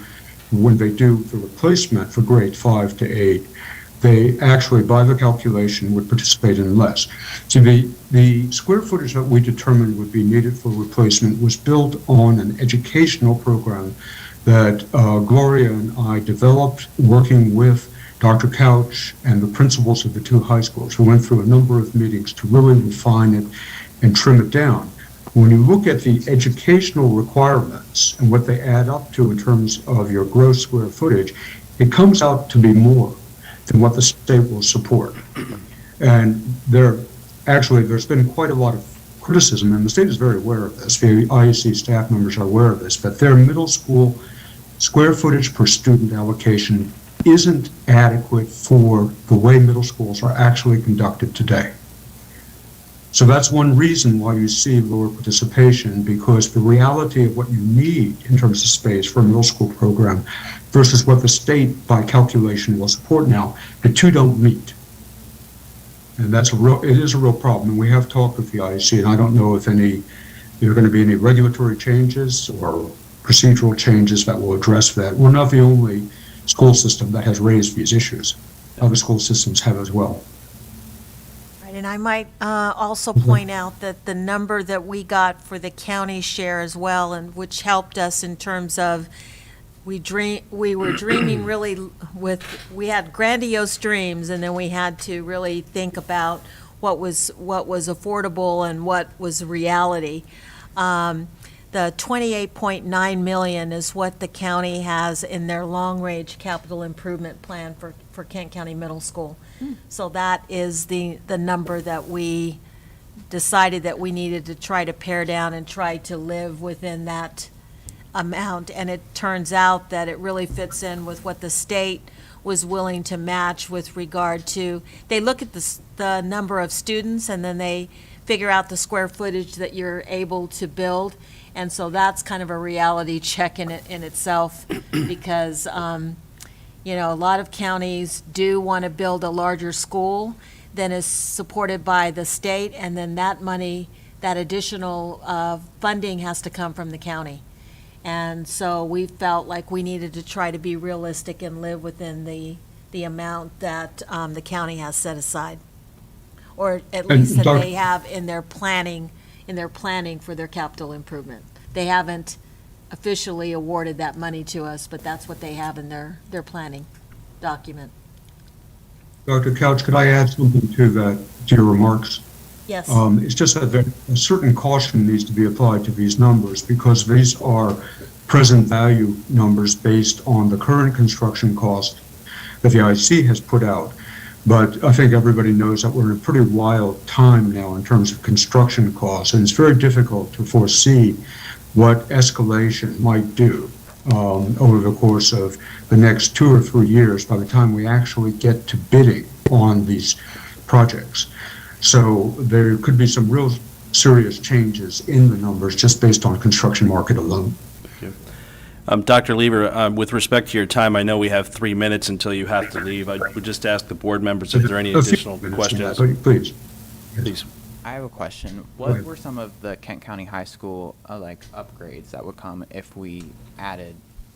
when they do the replacement for grade 5 to 8, they actually, by the calculation, would participate in less. So the square footage that we determined would be needed for replacement was built on an educational program that Gloria and I developed working with Dr. Couch and the principals of the two high schools. We went through a number of meetings to really refine it and trim it down. When you look at the educational requirements and what they add up to in terms of your gross square footage, it comes out to be more than what the state will support. And there's been quite a lot of criticism, and the state is very aware of this. The IEC staff members are aware of this, but their middle school square footage per student allocation isn't adequate for the way middle schools are actually conducted today. So that's one reason why you see lower participation, because the reality of what you need in terms of space for a middle school program versus what the state by calculation will support now, the two don't meet. And it is a real problem. And we have talked with the IEC, and I don't know if there are going to be any regulatory changes or procedural changes that will address that. We're not the only school system that has raised these issues. Other school systems have as well. Right, and I might also point out that the number that we got for the county share as well, and which helped us in terms of, we were dreaming really we had grandiose dreams, and then we had to really think about what was affordable and what was reality. The $28.9 million is what the county has in their long-range capital improvement plan for Kent County Middle School. So that is the number that we decided that we needed to try to pare down and try to live within that amount. And it turns out that it really fits in with what the state was willing to match with regard to, they look at the number of students, and then they figure out the square footage that you're able to build. And so that's kind of a reality check in itself, because, a lot of counties do want to build a larger school than is supported by the state, and then that money, that additional funding has to come from the county. And so we felt like we needed to try to be realistic and live within the amount that the county has set aside, or at least that they have in their planning for their capital improvement. They haven't officially awarded that money to us, but that's what they have in their planning document. Dr. Couch, could I add something to your remarks? Yes. It's just that a certain caution needs to be applied to these numbers, because these are present value numbers based on the current construction cost that the IC has put out. But I think everybody knows that we're in a pretty wild time now in terms of construction costs, and it's very difficult to foresee what escalation might do over the course of the next 2 or 3 years by the time we actually get to bidding on these projects. So there could be some real serious changes in the numbers just based on construction market alone. Dr. Lieber, with respect to your time, I know we have 3 minutes until you have to leave. I would just ask the board members if there are any additional questions. Please. Please. I have a question. What were some of the Kent County High School upgrades that would come if we added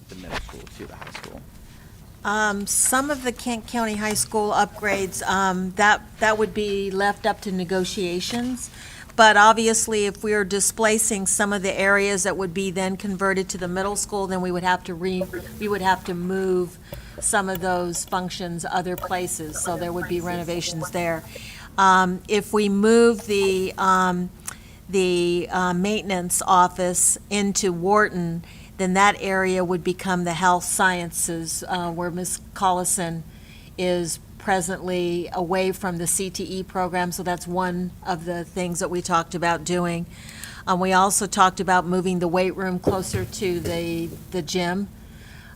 the middle school to the high school? Some of the Kent County High School upgrades, that would be left up to negotiations. But obviously, if we are displacing some of the areas that would be then converted to the middle school, then we would have to move some of those functions other places. So there would be renovations there. If we move the maintenance office into Wharton, then that area would become the health sciences, where Ms. Collison is presently away from the CTE program, so that's one of the things that we talked about doing. We also talked about moving the weight room closer to the gym.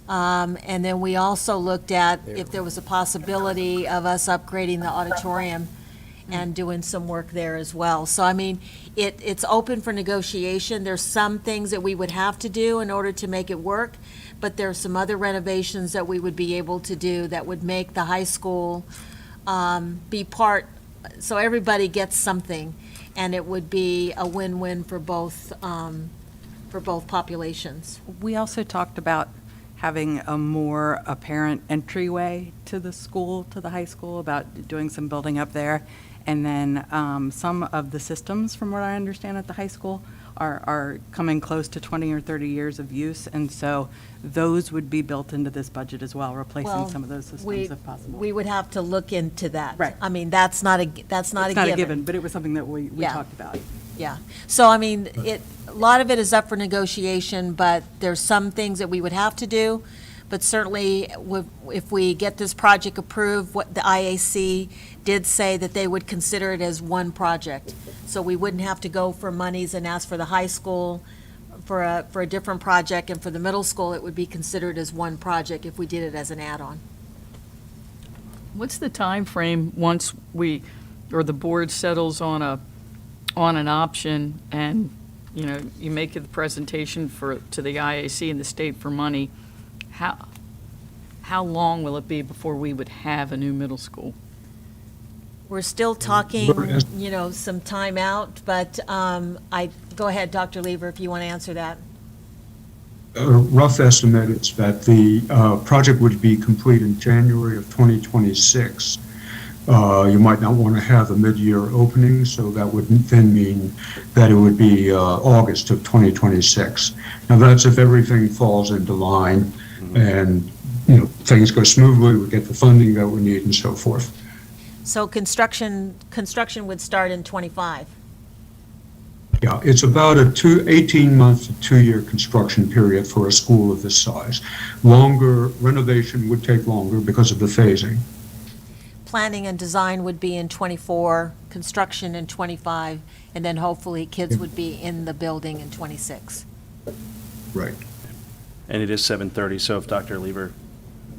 And then we also looked at if there was a possibility of us upgrading the auditorium and doing some work there as well. So, I mean, it's open for negotiation. There's some things that we would have to do in order to make it work, but there are some other renovations that we would be able to do that would make the high school be part, so everybody gets something, and it would be a win-win for both populations. We also talked about having a more apparent entryway to the school, to the high school, about doing some building up there. And then some of the systems, from what I understand at the high school, are coming close to 20 or 30 years of use, and so those would be built into this budget as well, replacing some of those systems if possible. We would have to look into that. Right. I mean, that's not a It's not a given, but it was something that we Yeah. talked about. Yeah. So, I mean, a lot of it is up for negotiation, but there's some things that we would have to do. But certainly, if we get this project approved, what the IAC did say that they would consider it as one project. So we wouldn't have to go for monies and ask for the high school for a different project, and for the middle school, it would be considered as one project if we did it as an add-on. What's the time frame once we, or the board settles on an option and, you know, you make the presentation to the IAC and the state for money? How long will it be before we would have a new middle school? We're still talking, you know, some time out, but go ahead, Dr. Lever, if you want to answer that. A rough estimate is that the project would be complete in January of 2026. You might not want to have a mid-year opening, so that would then mean that it would be August of 2026. Now, that's if everything falls into line and, you know, things go smoothly, we get the funding that we need and so forth. So construction would start in '25. Yeah, it's about a 18-month to 2-year construction period for a school of this size. Renovation would take longer because of the phasing. Planning and design would be in '24, construction in '25, and then hopefully kids would be in the building in '26. Right. And it is 7:30, so if Dr. Lever,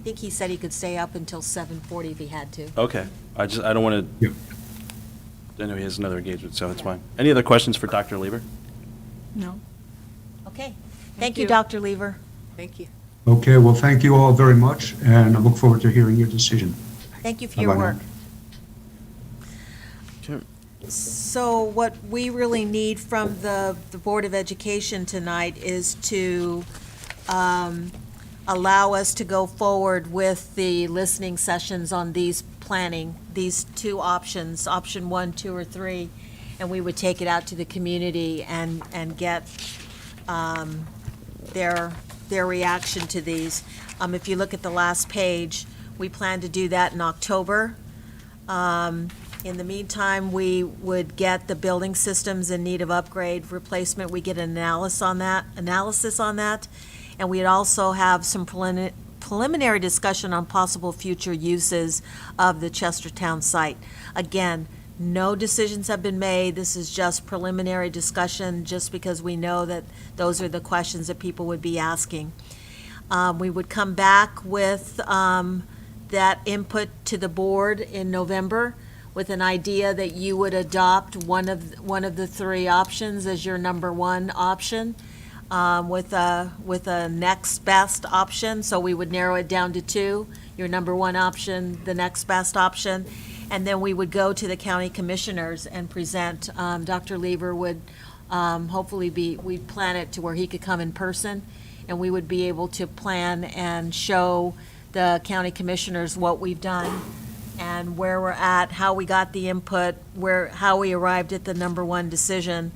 I think he said he could stay up until 7:40 if he had to. okay, I don't want to, Yep. I know he has another engagement, so it's fine. Any other questions for Dr. Lever? No? Okay. Thank you, you. Dr. Lever. Thank you. Okay, well, thank you all very much, and I look forward to hearing your decision. Thank you for your Bye-bye work. now. Okay. So what we really need from the Board of Education tonight is to allow us to go forward with the listening sessions on these two options, option 1, 2, or 3, and we would take it out to the community and get their reaction to these. If you look at the last page, we plan to do that in October. In the meantime, we would get the building systems in need of upgrade, replacement. We get an analysis on that, and we'd also have some preliminary discussion on possible future uses of the Chestertown site. Again, no decisions have been made. This is just preliminary discussion, just because we know that those are the questions that people would be asking. We would come back with that input to the board in November with an idea that you would adopt one of the 3 options as your number 1 option, with a next best option. So we would narrow it down to 2, your number 1 option, the next best option, and then we would go to the county commissioners and present. Dr. Lever would hopefully we'd plan it to where he could come in person, and we would be able to plan and show the county commissioners what we've done and where we're at, how we got the input, how we arrived at the number 1 decision.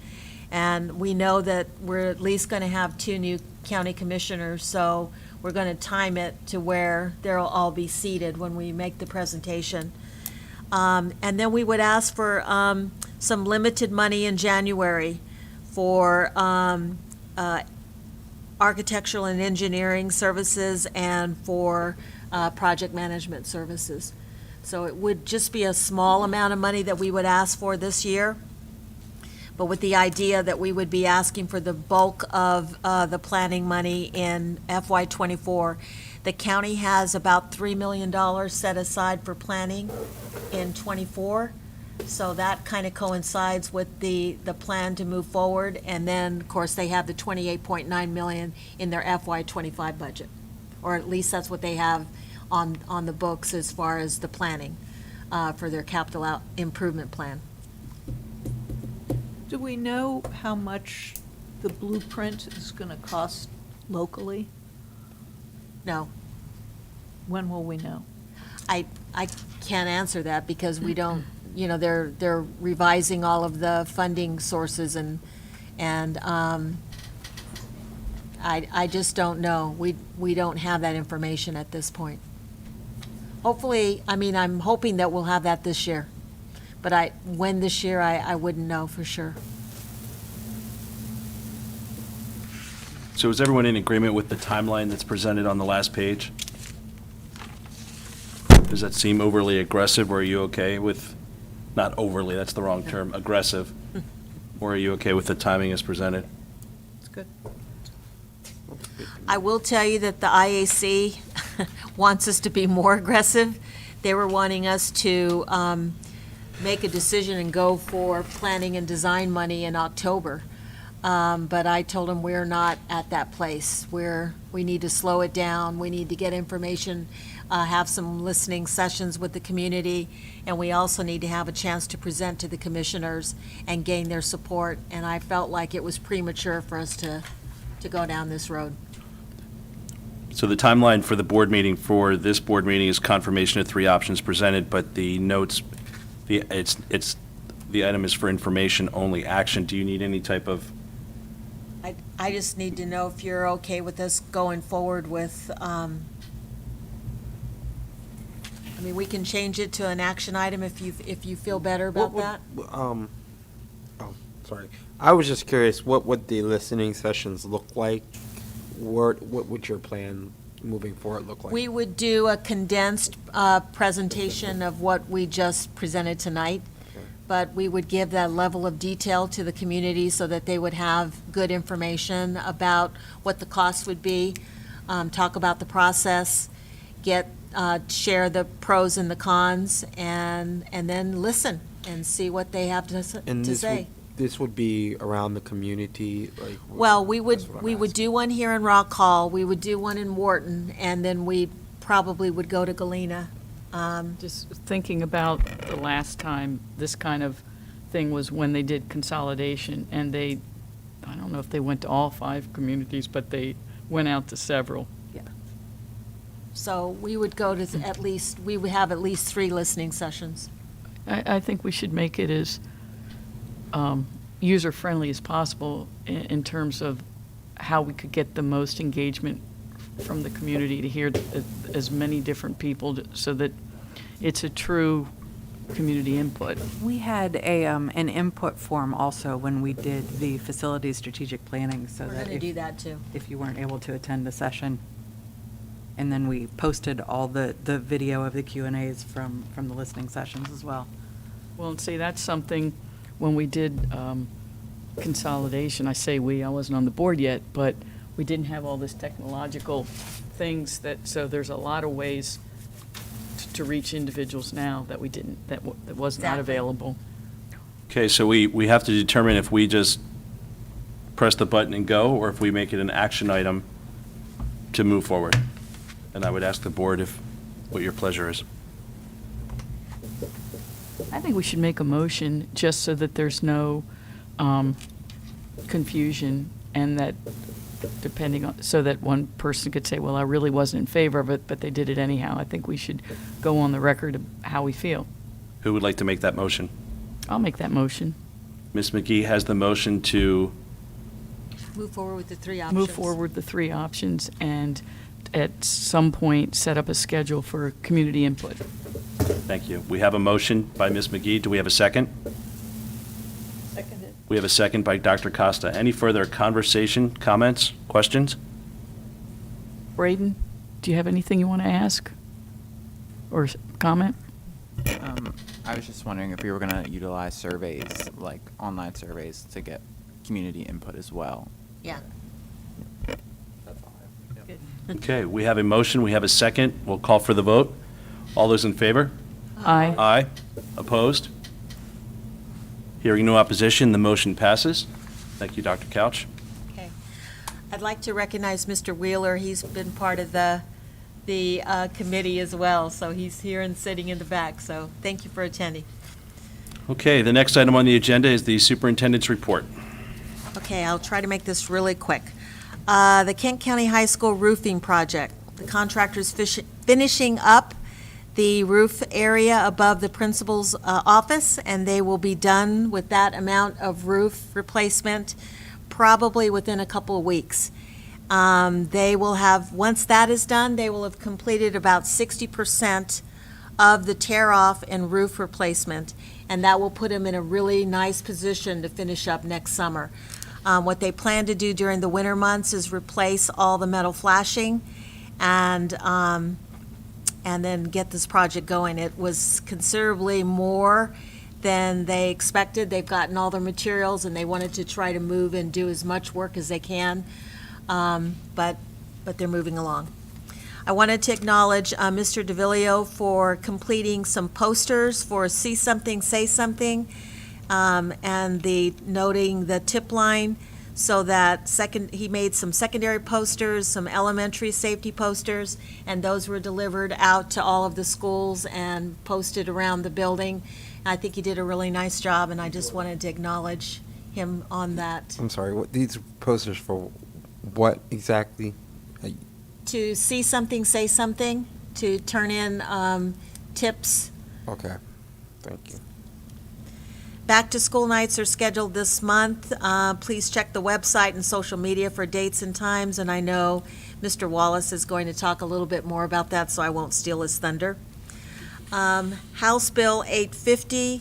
And we know that we're at least going to have 2 new county commissioners, so we're going to time it to where they'll all be seated when we make the presentation. And then we would ask for some limited money in January for architectural and engineering services and for project management services. So it would just be a small amount of money that we would ask for this year, but with the idea that we would be asking for the bulk of the planning money in FY '24. The county has about $3 million set aside for planning in '24, so that kind of coincides with the plan to move forward. And then, of course, they have the $28.9 million in their FY '25 budget, or at least that's what they have on the books as far as the planning for their capital improvement plan. Do we know how much the blueprint is going to cost locally? No, When will we know? I can't answer that because we don't, they're revising all of the funding sources and I just don't know. We don't have that information at this point. Hopefully, I'm hoping that we'll have that this year, but when this year, I wouldn't know for sure. So is everyone in agreement with the timeline that's presented on the last page? Does that seem overly aggressive, or are you okay with, not overly, that's the wrong term, aggressive? Or are you okay with the timing as presented? It's good. I will tell you that the IAC wants us to be more aggressive. They were wanting us to make a decision and go for planning and design money in October. But I told them we're not at that place. We need to slow it down. We need to get information, have some listening sessions with the community, and we also need to have a chance to present to the commissioners and gain their support. And I felt like it was premature for us to go down this road. So the timeline for the board meeting, for this board meeting, is confirmation of 3 options presented, but the notes, the item is for information only. Action, do you need any type of? I just need to know if you're okay with us going forward with, we can change it to an action item if you feel better about that. Sorry. I was just curious, what would the listening sessions look like? What would your plan moving forward look like? We would do a condensed presentation of what we just presented tonight, but we would give that level of detail to the community so that they would have good information about what the cost would be, talk about the process, share the pros and the cons, and then listen and see what they have to say. This would be around the community, like? Well, we that's what I'm would asking. do one here in Rock Hall, we would do one in Wharton, and then we probably would go to Galena. Just thinking about the last time this kind of thing was when they did consolidation, and I don't know if they went to all 5 communities, but they went out to several. So we would go to we would have at least 3 listening sessions. I think we should make it as user-friendly as possible in terms of how we could get the most engagement from the community to hear as many different people so that it's a true community input. We had an input form also when we did the facility strategic planning, so We're that going to do that too. if you weren't able to attend the session. And then we posted all the video of the Q&As from the listening sessions as well. Well, and see, that's something, when we did consolidation, I say we, I wasn't on the board yet, but we didn't have all this technological things so there's a lot of ways to reach individuals now that we didn't, that was not Exactly. available. Okay, so we have to determine if we just press the button and go, or if we make it an action item to move forward. And I would ask the board what your pleasure is. I think we should make a motion just so that there's no confusion, and that so that one person could say, well, I really wasn't in favor of it, but they did it anyhow. I think we should go on the record of how we feel. Who would like to make that motion? I'll make that motion. Ms. McGee has the motion to, Move forward with the 3 options. Move forward with the 3 options, and at some point, set up a schedule for community input. thank you. We have a motion by Ms. McGee. Do we have a second? Seconded. We have a second by Dr. Costa. Any further conversation, comments, questions? Braden, do you have anything you want to ask or comment? I was just wondering if we were going to utilize surveys, like online surveys, to get community input as well. Yeah. Okay, we have a motion, we have a second. We'll call for the vote. All those in favor? Aye. Aye. Opposed? Hearing no opposition, the motion passes. Thank you, Dr. Couch. Okay. I'd like to recognize Mr. Wheeler. He's been part of the committee as well, so he's here and sitting in the back, so thank you for attending. Okay, the next item on the agenda is the superintendent's report. Okay, I'll try to make this really quick. The Kent County High School roofing project. The contractor's finishing up the roof area above the principal's office, and they will be done with that amount of roof replacement probably within a couple of weeks. They will have, once that is done, they will have completed about 60% of the tear-off and roof replacement, and that will put them in a really nice position to finish up next summer. What they plan to do during the winter months is replace all the metal flashing and then get this project going. It was considerably more than they expected. They've gotten all their materials, and they wanted to try to move and do as much work as they can, but they're moving along. I wanted to acknowledge Mr. DeVillio for completing some posters for See Something, Say Something, and noting the tip line, so that he made some secondary posters, some elementary safety posters, and those were delivered out to all of the schools and posted around the building. I think he did a really nice job, and I just wanted to acknowledge him on that. I'm sorry, these posters for what exactly? To see something, say something, to turn in tips. Okay, thank you. Back-to-school nights are scheduled this month. Please check the website and social media for dates and times, and I know Mr. Wallace is going to talk a little bit more about that, so I won't steal his thunder. House Bill 850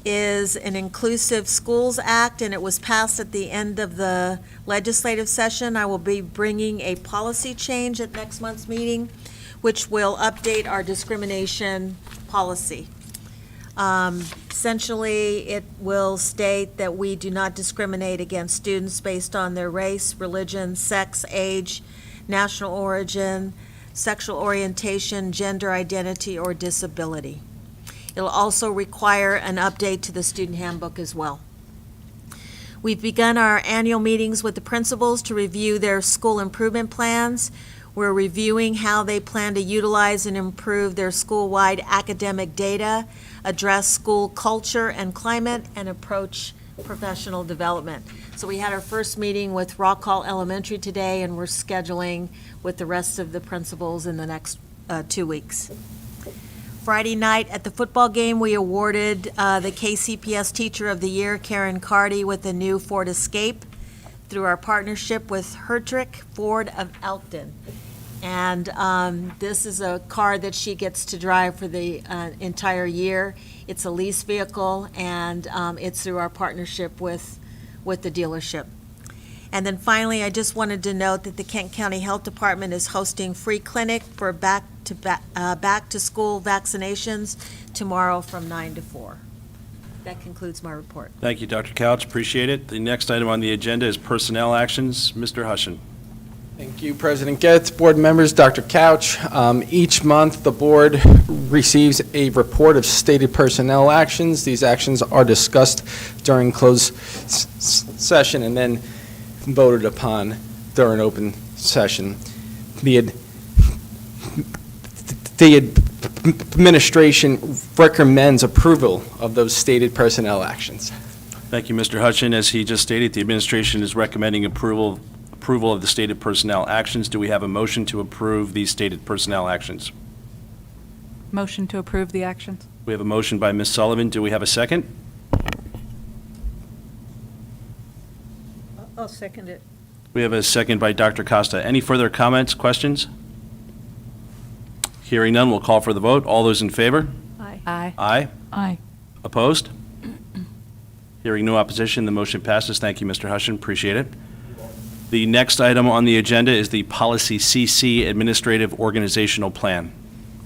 is an Inclusive Schools Act, and it was passed at the end of the legislative session. I will be bringing a policy change at next month's meeting, which will update our discrimination policy. Essentially, it will state that we do not discriminate against students based on their race, religion, sex, age, national origin, sexual orientation, gender identity, or disability. It'll also require an update to the student handbook as well. We've begun our annual meetings with the principals to review their school improvement plans. We're reviewing how they plan to utilize and improve their school-wide academic data, address school culture and climate, and approach professional development. So we had our first meeting with Rock Hall Elementary today, and we're scheduling with the rest of the principals in the next 2 weeks. Friday night at the football game, we awarded the Kcps Teacher of the Year, Karen Carty, with a new Ford Escape through our partnership with Hertrick Ford of Elkton. And this is a car that she gets to drive for the entire year. It's a lease vehicle, and it's through our partnership with the dealership. And then finally, I just wanted to note that the Kent County Health Department is hosting free clinic for back-to-school vaccinations tomorrow from 9 to 4. That concludes my report. Thank you, Dr. Couch. Appreciate it. The next item on the agenda is personnel actions. Mr. Hushin. Thank you, President Getz, board members, Dr. Couch. Each month, the board receives a report of stated personnel actions. These actions are discussed during closed session and then voted upon during open session. The administration recommends approval of those stated personnel actions. Thank you, Mr. Hutchin. As he just stated, the administration is recommending approval of the stated personnel actions. Do we have a motion to approve these stated personnel actions? Motion to approve the actions? We have a motion by Ms. Sullivan. Do we have a second? I'll second it. We have a second by Dr. Costa. Any further comments, questions? Hearing none, we'll call for the vote. All those in favor? Aye. Aye. Aye. Aye. Opposed? Hearing no opposition, the motion passes. Thank you, Mr. Hushin. Appreciate it. The next item on the agenda is the Policy CC Administrative Organizational Plan.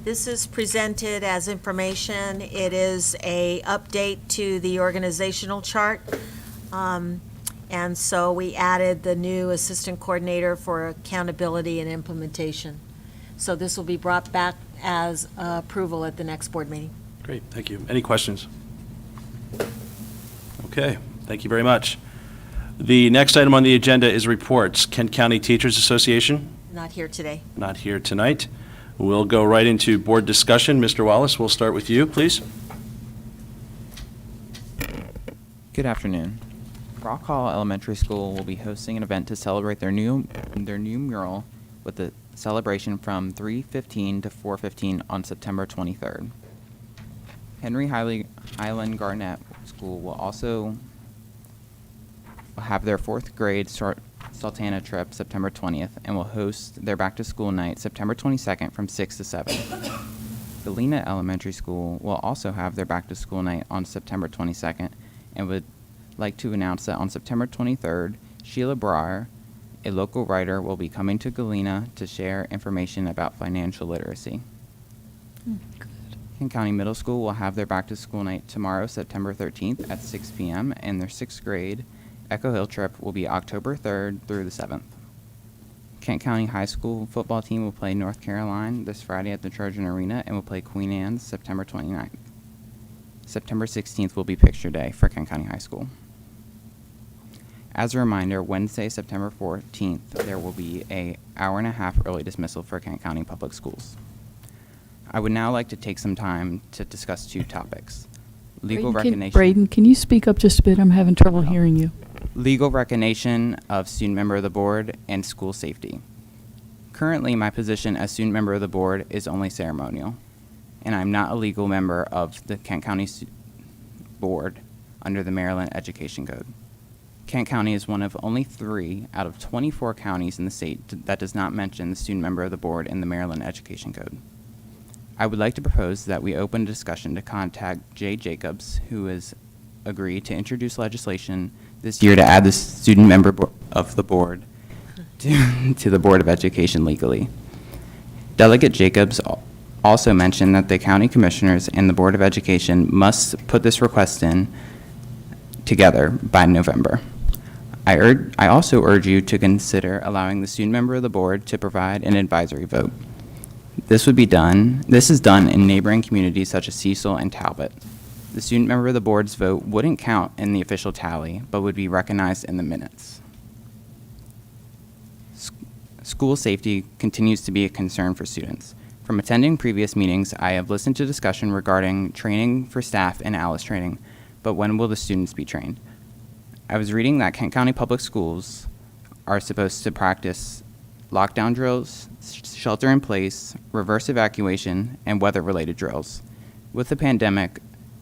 This is presented as information. It is a update to the organizational chart. And so we added the new assistant coordinator for accountability and implementation. So this will be brought back as approval at the next board meeting. Great, thank you. Any questions? Okay, thank you very much. The next item on the agenda is reports. Kent County Teachers Association, Not here today. not here tonight. We'll go right into board discussion. Mr. Wallace, we'll start with you, please. Good afternoon. Rock Hall Elementary School will be hosting an event to celebrate their new mural with the celebration from 3:15 to 4:15 on September 23rd. Henry Highland Garnett School will also have their 4th grade Sultana trip September 20th and will host their back-to-school night September 22nd from 6 to 7. Galena Elementary School will also have their back-to-school night on September 22nd and would like to announce that on September 23rd, Sheila Breyer, a local writer, will be coming to Galena to share information about financial literacy. Kent County Middle School will have their back-to-school night tomorrow, September 13th at 6 p.m., and their 6th grade Echo Hill trip will be October 3rd through the 7th. Kent County High School football team will play North Carolina this Friday at the Trojan Arena and will play Queen Anne's September 29th. September 16th will be picture day for Kent County High School. As a reminder, Wednesday, September 14th, there will be an hour-and-a-half early dismissal for Kent County Public Schools. I would now like to take some time to discuss two topics. Legal recognition. Braden, can you speak up just a bit? I'm having trouble hearing you. Legal recognition of student member of the board and school safety. Currently, my position as student member of the board is only ceremonial, and I'm not a legal member of the Kent County board under the Maryland Education Code. Kent County is one of only 3 out of 24 counties in the state that does not mention the student member of the board in the Maryland Education Code. I would like to propose that we open a discussion to contact Jay Jacobs, who has agreed to introduce legislation this year to add the student member of the board to the Board of Education legally. Delegate Jacobs also mentioned that the county commissioners and the Board of Education must put this request in together by November. I also urge you to consider allowing the student member of the board to provide an advisory vote. This is done in neighboring communities such as Cecil and Talbot. The student member of the board's vote wouldn't count in the official tally, but would be recognized in the minutes. School safety continues to be a concern for students. From attending previous meetings, I have listened to discussion regarding training for staff and ALICE training, but when will the students be trained? I was reading that Kent County Public Schools are supposed to practice lockdown drills, shelter in place, reverse evacuation, and weather-related drills. With the pandemic,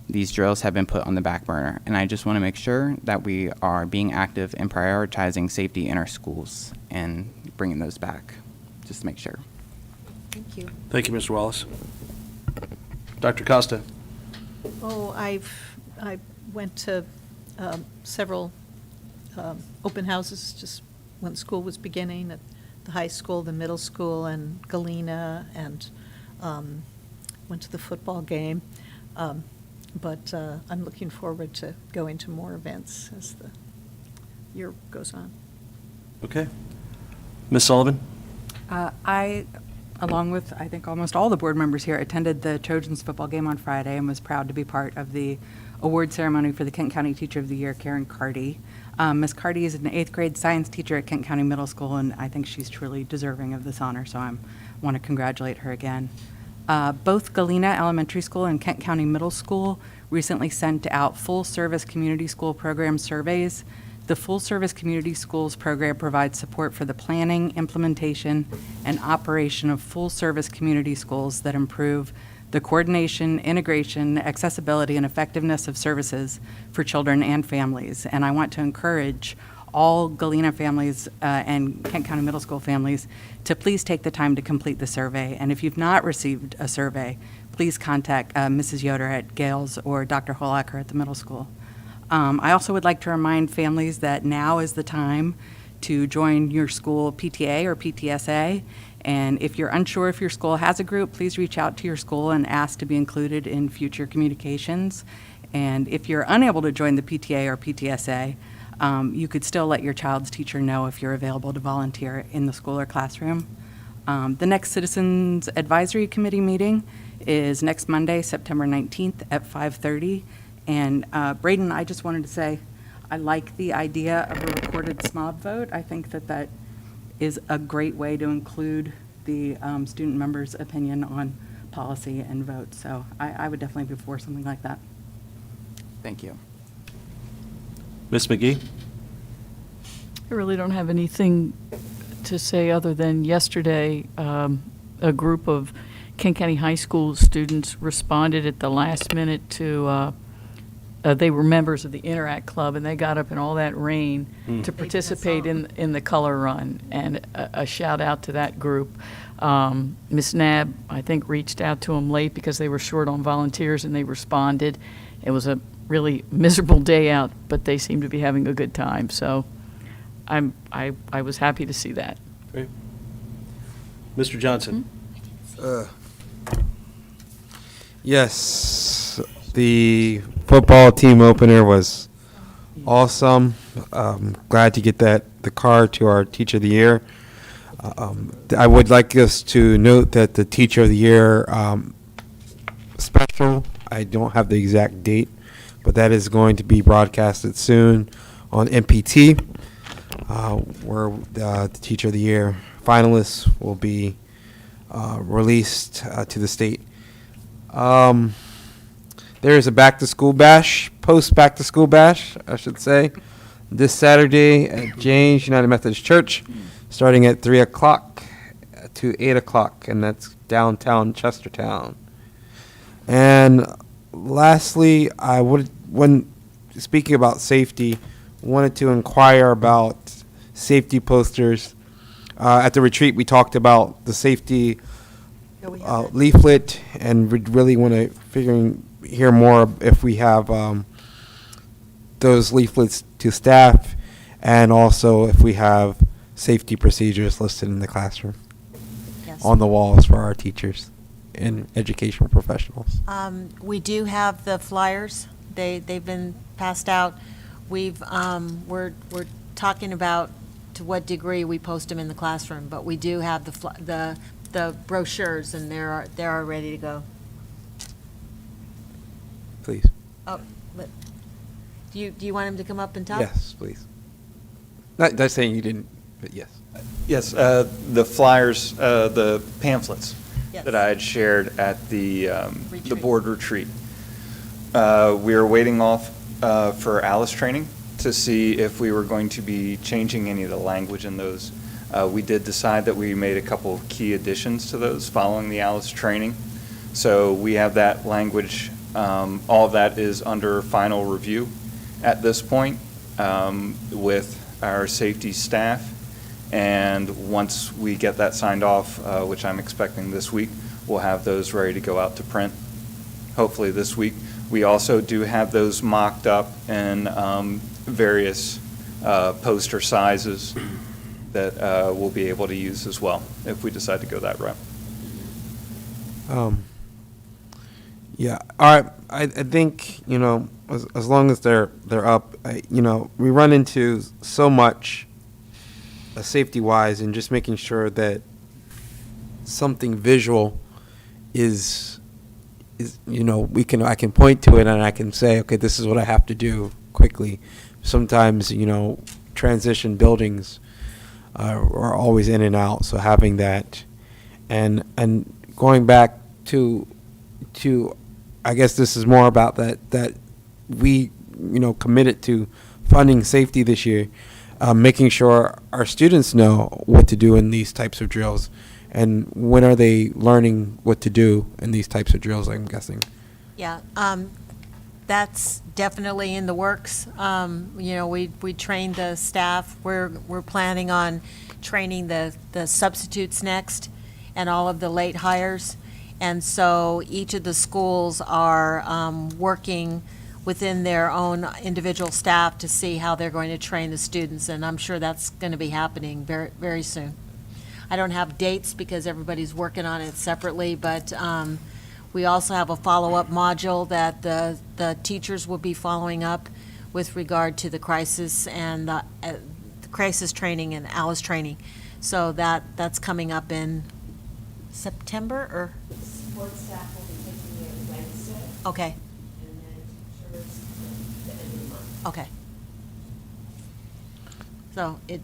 these drills have been put on the back burner, and I just want to make sure that we are being active in prioritizing safety in our schools and bringing those back, just to make sure. Thank you. Thank you, Mr. Wallace. Dr. Costa. Oh, I went to several open houses just when school was beginning at the high school, the middle school, and Galena, and went to the football game. But I'm looking forward to going to more events as the year goes on. Okay. Ms. Sullivan? I, along with, I think, almost all the board members here, attended the Trojans football game on Friday and was proud to be part of the award ceremony for the Kent County Teacher of the Year, Karen Carty. Ms. Carty is an 8th grade science teacher at Kent County Middle School, and I think she's truly deserving of this honor, so I want to congratulate her again. Both Galena Elementary School and Kent County Middle School recently sent out full-service community school program surveys. The full-service community schools program provides support for the planning, implementation, and operation of full-service community schools that improve the coordination, integration, accessibility, and effectiveness of services for children and families. And I want to encourage all Galena families and Kent County Middle School families to please take the time to complete the survey. And if you've not received a survey, please contact Mrs. Yoder at Gales or Dr. Holacker at the middle school. I also would like to remind families that now is the time to join your school PTA or PTSA. And if you're unsure if your school has a group, please reach out to your school and ask to be included in future communications. And if you're unable to join the PTA or PTSA, you could still let your child's teacher know if you're available to volunteer in the school or classroom. The next Citizens Advisory Committee meeting is next Monday, September 19th at 5:30. And Braden, I just wanted to say, I like the idea of a recorded SMOB vote. I think that that is a great way to include the student members' opinion on policy and vote. So I would definitely be for something like that. Thank you. Ms. McGee? I really don't have anything to say other than yesterday, a group of Kent County High School students responded at the last minute to, they were members of the Interact Club, and they got up in all that rain to participate in the color run. And a shout out to that group. Ms. Nab, I think, reached out to them late because they were short on volunteers, and they responded. It was a really miserable day out, but they seemed to be having a good time. So I was happy to see that. Great. Mr. Johnson? Yes, the football team opener was awesome. Glad to get the car to our Teacher of the Year. I would like us to note that the Teacher of the Year special, I don't have the exact date, but that is going to be broadcasted soon on MPT, where the Teacher of the Year finalists will be released to the state. There is a back-to-school bash, post-back-to-school bash, I should say, this Saturday at James United Methodist Church, starting at 3 o'clock to 8 o'clock, and that's downtown Chestertown. And lastly, when speaking about safety, wanted to inquire about safety posters. At the retreat, we talked about the safety leaflet, and we'd really want to hear more if we have those leaflets to staff, and also if we have safety procedures listed in the classroom Yes. on the walls for our teachers and educational professionals. We do have the flyers. They've been passed out. We're talking about to what degree we post them in the classroom, but we do have the brochures, and they're ready to go. Please. Oh, do you want him to come up and talk? Yes, please. Not saying you didn't, but yes. Yes, the flyers, the pamphlets Yes. that I had shared at the Retreat. board retreat. We are waiting off for Alice training to see if we were going to be changing any of the language in those. We did decide that we made a couple of key additions to those following the Alice training. So we have that language, all of that is under final review at this point with our safety staff. And once we get that signed off, which I'm expecting this week, we'll have those ready to go out to print, hopefully this week. We also do have those mocked up in various poster sizes that we'll be able to use as well if we decide to go that route. Yeah, all right. I think, as long as they're up, we run into so much safety-wise, and just making sure that something visual is I can point to it and I can say, okay, this is what I have to do quickly. Sometimes, transition buildings are always in and out, so having that, and going back to I guess this is more about that we committed to funding safety this year, making sure our students know what to do in these types of drills, and when are they learning what to do in these types of drills, I'm guessing. Yeah, that's definitely in the works. We trained the staff. We're planning on training the substitutes next, and all of the late hires. And so each of the schools are working within their own individual staff to see how they're going to train the students, and I'm sure that's going to be happening very, very soon. I don't have dates because everybody's working on it separately, but we also have a follow-up module that the teachers will be following up with regard to the crisis and the crisis training and ALICE training. So that's coming up in September, or? Support staff will be taking it Wednesday, Okay, and then teachers the end of the month. okay. So it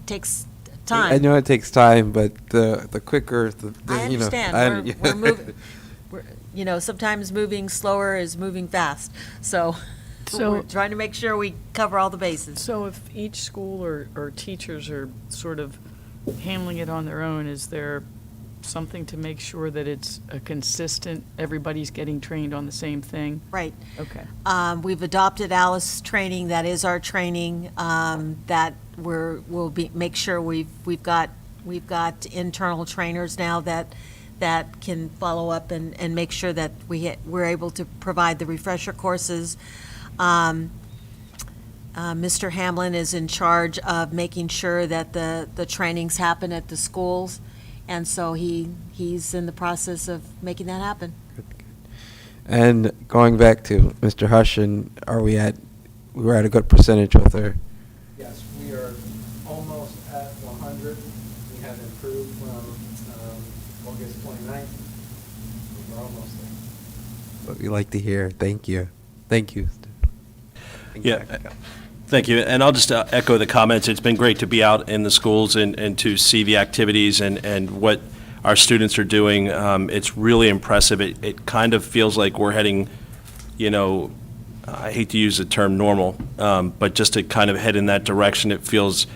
takes time. I know it takes time, but the quicker the I understand. We're moving. Sometimes moving slower is moving fast. So we're trying to make sure we cover all the bases. So if each school or teachers are sort of handling it on their own, is there something to make sure that it's a consistent, everybody's getting trained on the same thing? Right. Okay. We've adopted ALICE training. That is our training. That we'll make sure we've got internal trainers now that can follow up and make sure that we're able to provide the refresher courses. Mr. Hamlin is in charge of making sure that the trainings happen at the schools, and so he's in the process of making that happen. And going back to Mr. Hush, and we're at a good percentage with her. Yes, we are almost at 100. We have improved What we like to hear. Thank you. Thank you. Yeah, thank you. And I'll just echo the comments. It's been great to be out in the schools and to see the activities and what our students are doing. It's really impressive. It kind of feels like we're heading, I hate to use the term normal, but just to kind of head in that direction, it feels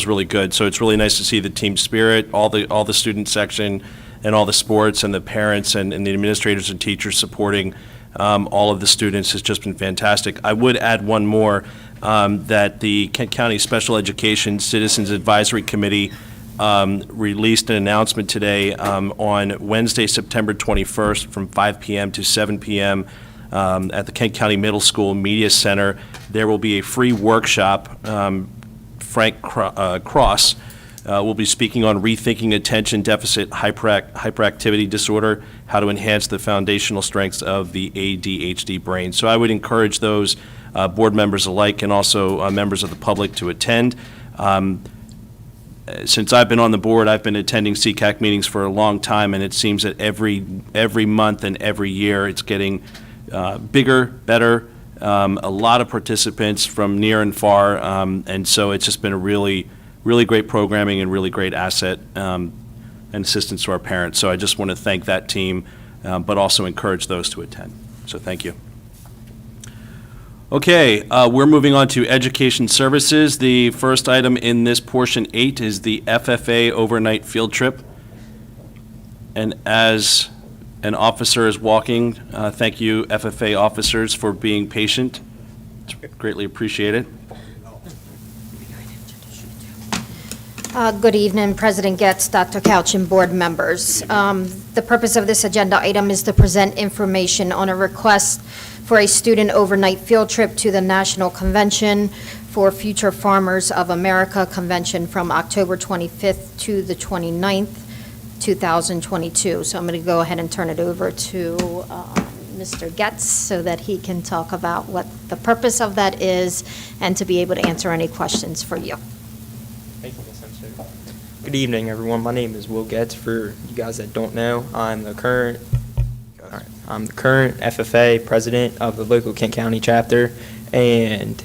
really good. So it's really nice to see the team spirit, all the student section, and all the sports and the parents and the administrators and teachers supporting all of the students has just been fantastic. I would add one more, that the Kent County Special Education Citizens Advisory Committee released an announcement today on Wednesday, September 21st from 5 p.m. to 7 p.m. At the Kent County Middle School Media Center. There will be a free workshop. Frank Cross will be speaking on rethinking attention deficit hyperactivity disorder, how to enhance the foundational strengths of the ADHD brain. So I would encourage those board members alike and also members of the public to attend. Since I've been on the board, I've been attending CCAC meetings for a long time, and it seems that every month and every year it's getting bigger, better, a lot of participants from near and far, and so it's just been a really great programming and really great asset and assistance to our parents. So I just want to thank that team, but also encourage those to attend. So thank you. Okay, we're moving on to Education Services. The first item in this portion 8 is the FFA overnight field trip. And as an officer is walking, thank you, FFA officers, for being patient. It's greatly appreciated. Good evening, President Getz, Dr. Couch, and board members. The purpose of this agenda item is to present information on a request for a student overnight field trip to the National Convention for Future Farmers of America Convention from October 25th to the 29th, 2022. So I'm going to go ahead and turn it over to Mr. Getz so that he can talk about what the purpose of that is and to be able to answer any questions for you. Thank you, Ms. Hempstead. Good evening, everyone. My name is Will Getz. For you guys that don't know, I'm the current FFA president of the local Kent County chapter, and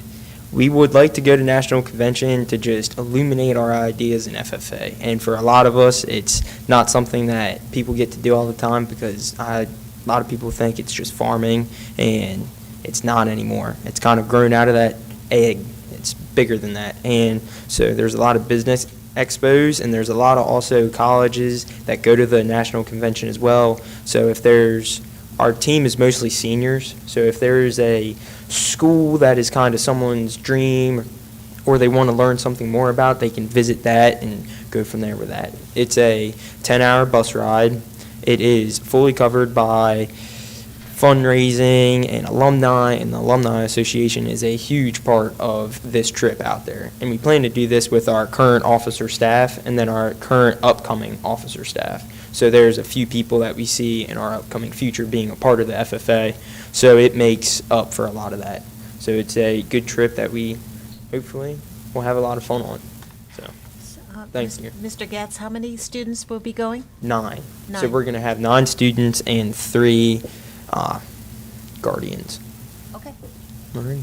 we would like to go to National Convention to just illuminate our ideas in FFA. And for a lot of us, it's not something that people get to do all the time because a lot of people think it's just farming, and it's not anymore. It's kind of grown out of that egg. It's bigger than that. And so there's a lot of business expos, and there's a lot of also colleges that go to the National Convention as well. So if our team is mostly seniors, so if there's a school that is kind of someone's dream or they want to learn something more about, they can visit that and go from there with that. It's a 10-hour bus ride. It is fully covered by fundraising and alumni, and the Alumni Association is a huge part of this trip out there. And we plan to do this with our current officer staff and then our current upcoming officer staff. So there's a few people that we see in our upcoming future being a part of the FFA, so it makes up for a lot of that. So it's a good trip that we hopefully will have a lot of fun on. So, thank you. Mr. Getz, how many students will be going? 9. So 9. we're going to have 9 students and 3 guardians. Okay. All right.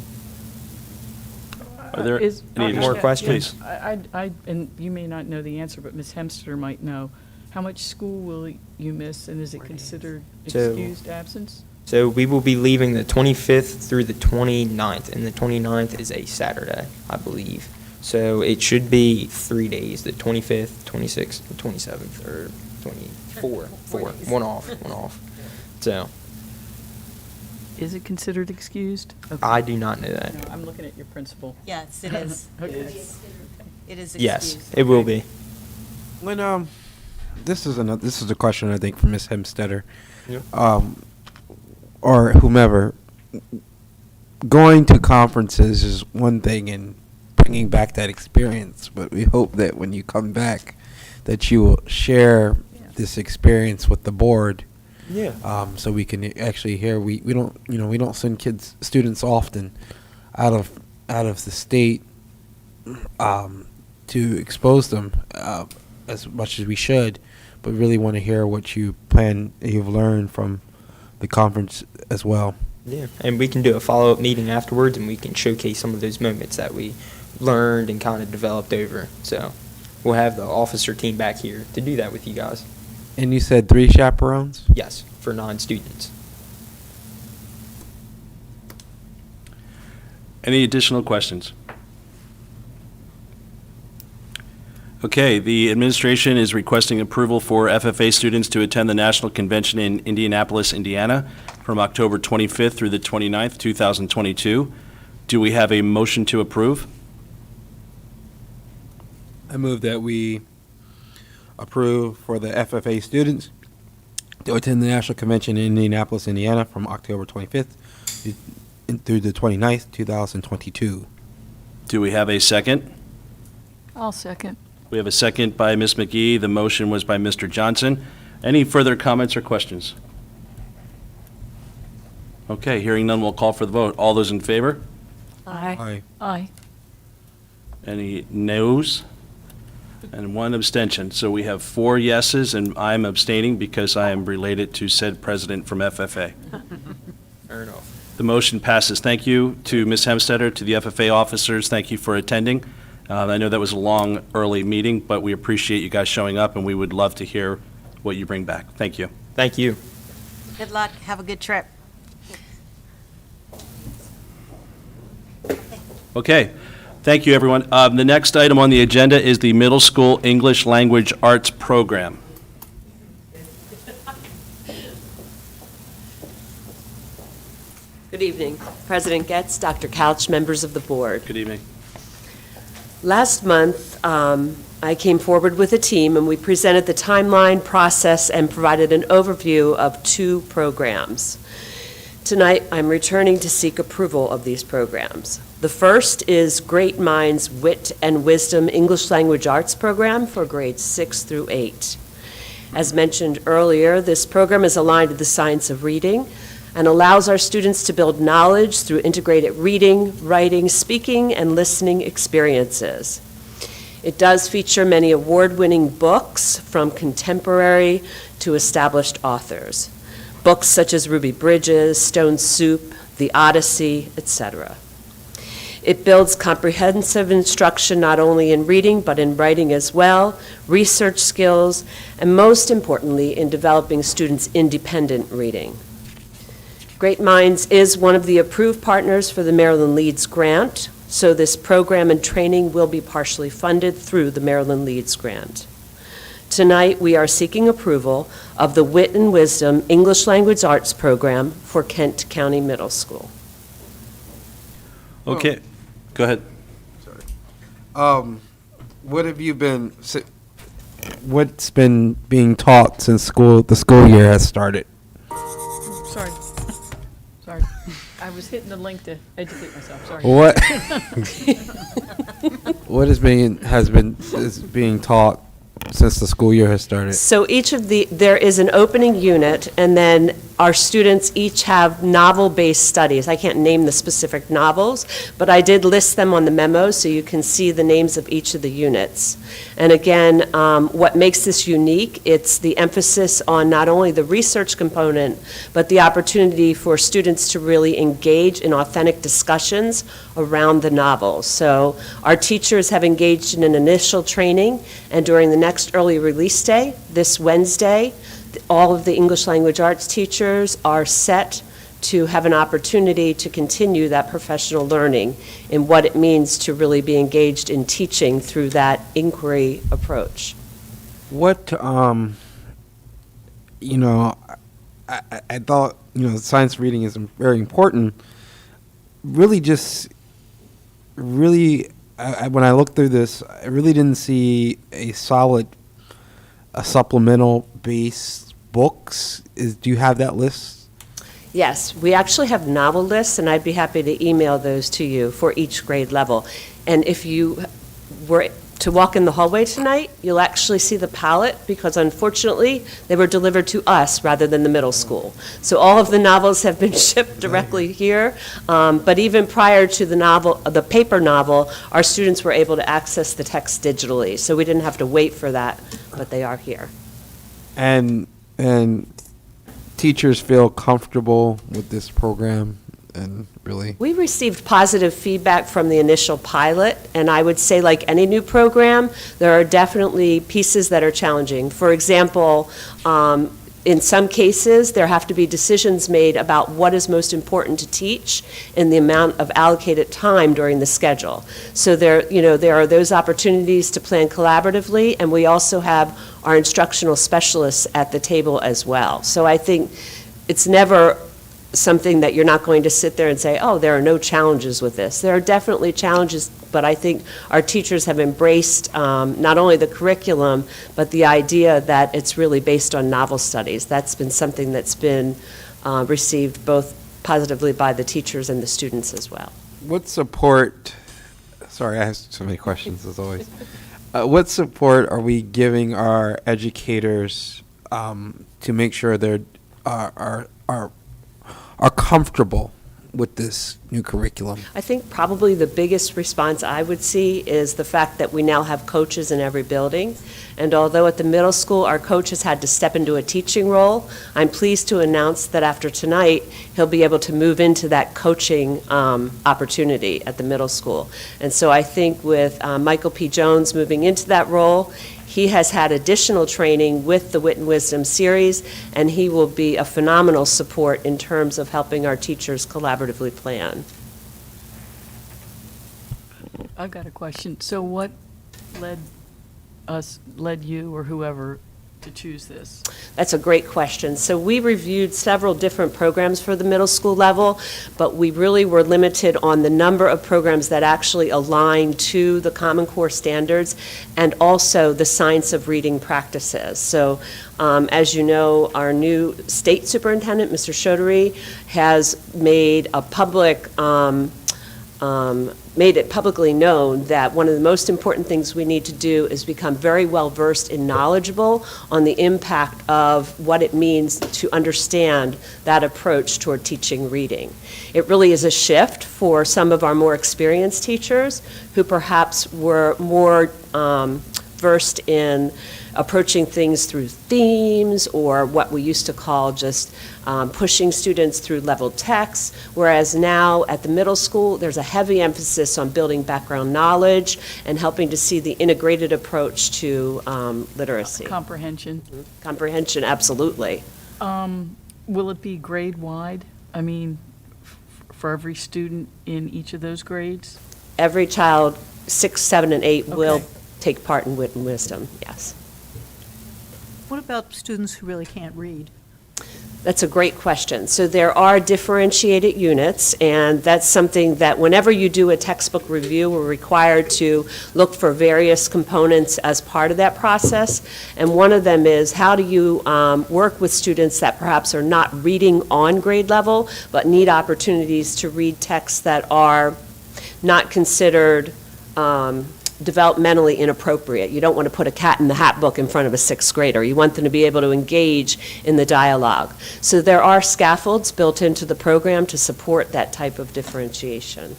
Are there Is- any more additional- questions? Please. And you may not know the answer, but Ms. Hemster might know. How much school will you miss, and is it considered So- excused absence? So we will be leaving the 25th through the 29th, and the 29th is a Saturday, I believe. So it should be 3 days, the 25th, 26th, and 27th, or 24, 4, one off. So Is it considered excused? Okay. I do not know that. No, I'm looking at your principal. Yes, it is. Okay. It is excused. Yes, it will be. When this is a question I think for Ms. Hemstetter, Yep. or whomever. Going to conferences is one thing, and bringing back that experience. But we hope that when you come back, that you will share this experience with the board. Yeah. So we can actually hear. We don't send students often out of the state to expose them as much as we should. but really want to hear what you've learned from the conference as well. Yeah, and we can do a follow-up meeting afterwards, and we can showcase some of those moments that we learned and kind of developed over. So we'll have the officer team back here to do that with you guys. And you said 3 chaperones? Yes, for non-students. Any additional questions? Okay, the administration is requesting approval for FFA students to attend the National Convention in Indianapolis, Indiana, from October 25th through the 29th, 2022. Do we have a motion to approve? I move that we approve for the FFA students to attend the National Convention in Indianapolis, Indiana from October 25th through the 29th, 2022. Do we have a second? I'll second. We have a second by Ms. McGee. The motion was by Mr. Johnson. Any further comments or questions? Okay, hearing none, we'll call for the vote. All those in favor? Aye. Aye. Any noes? And 1 abstention. So we have 4 yeses, and I'm abstaining because I am related to said president from FFA. Fair enough. The motion passes. Thank you to Ms. Hemstetter, to the FFA officers. Thank you for attending. I know that was a long, early meeting, but we appreciate you guys showing up, and we would love to hear what you bring back. Thank you. Thank you. Good luck. Have a good trip. Okay. Thank you, everyone. The next item on the agenda is the Middle School English Language Arts Program. Good evening. President Getz, Dr. Couch, members of the board. Good evening. Last month, I came forward with a team, and we presented the timeline, process, and provided an overview of 2 programs. Tonight, I'm returning to seek approval of these programs. The first is Great Minds Wit and Wisdom English Language Arts Program for grades 6 through 8. As mentioned earlier, this program is aligned with the science of reading and allows our students to build knowledge through integrated reading, writing, speaking, and listening experiences. It does feature many award-winning books from contemporary to established authors. Books such as Ruby Bridges, Stone Soup, The Odyssey, etc. It builds comprehensive instruction not only in reading but in writing as well, research skills, and most importantly, in developing students' independent reading. Great Minds is one of the approved partners for the Maryland Leads Grant, so this program and training will be partially funded through the Maryland Leads Grant. Tonight, we are seeking approval of the Wit and Wisdom English Language Arts Program for Kent County Middle School. Okay. Go ahead. What have you been? What's been being taught since the school year has started? Sorry. I was hitting the link to educate myself, sorry. What? What is being taught since the school year has started? So there is an opening unit, and then our students each have novel-based studies. I can't name the specific novels, but I did list them on the memo so you can see the names of each of the units. And again, what makes this unique, it's the emphasis on not only the research component, but the opportunity for students to really engage in authentic discussions around the novels. So our teachers have engaged in an initial training, and during the next early release day, this Wednesday, all of the English language arts teachers are set to have an opportunity to continue that professional learning in what it means to really be engaged in teaching through that inquiry approach. What, I thought, science reading is very important. When I looked through this, I really didn't see a supplemental base books. Do you have that list? Yes, we actually have novel lists, and I'd be happy to email those to you for each grade level. And if you were to walk in the hallway tonight, you'll actually see the palette, because unfortunately, they were delivered to us rather than the middle school. So all of the novels have been shipped directly here, but even prior to the paper novel, our students were able to access the text digitally, so we didn't have to wait for that, but they are here. and teachers feel comfortable with this program and really. We received positive feedback from the initial pilot, and I would say, like any new program, there are definitely pieces that are challenging. For example, in some cases, there have to be decisions made about what is most important to teach and the amount of allocated time during the schedule. So there are those opportunities to plan collaboratively, and we also have our instructional specialists at the table as well. So I think it's never something that you're not going to sit there and say, oh, there are no challenges with this. There are definitely challenges, but I think our teachers have embraced not only the curriculum, but the idea that it's really based on novel studies. That's been something that's been received both positively by the teachers and the students as well. What support, sorry, I have so many questions as always. What support are we giving our educators to make sure they're are comfortable with this new curriculum? I think probably the biggest response I would see is the fact that we now have coaches in every building. And although at the middle school our coach has had to step into a teaching role, I'm pleased to announce that after tonight, he'll be able to move into that coaching opportunity at the middle school. And so I think with Michael P. Jones moving into that role, he has had additional training with the Wit and Wisdom series, and he will be a phenomenal support in terms of helping our teachers collaboratively plan. I've got a question. So what led you or whoever to choose this? That's a great question. So we reviewed several different programs for the middle school level, but we really were limited on the number of programs that actually align to the Common Core standards and also the science of reading practices. So as you know, our new state superintendent, Mr. Chaudhary, has made a public made it publicly known that one of the most important things we need to do is become very well versed and knowledgeable on the impact of what it means to understand that approach toward teaching reading. It really is a shift for some of our more experienced teachers who perhaps were more versed in approaching things through themes or what we used to call just pushing students through leveled texts, whereas now at the middle school, there's a heavy emphasis on building background knowledge and helping to see the integrated approach to literacy. Comprehension. Comprehension, absolutely. Will it be grade-wide? I mean, for every student in each of those grades? Every child, 6, 7, and 8 will Okay. take part in Wit and Wisdom, yes. What about students who really can't read? That's a great question. So there are differentiated units, and that's something that whenever you do a textbook review, we're required to look for various components as part of that process. And one of them is, how do you work with students that perhaps are not reading on grade level, but need opportunities to read texts that are not considered developmentally inappropriate. You don't want to put a Cat in the Hat book in front of a 6th grader. You want them to be able to engage in the dialogue. So there are scaffolds built into the program to support that type of differentiation.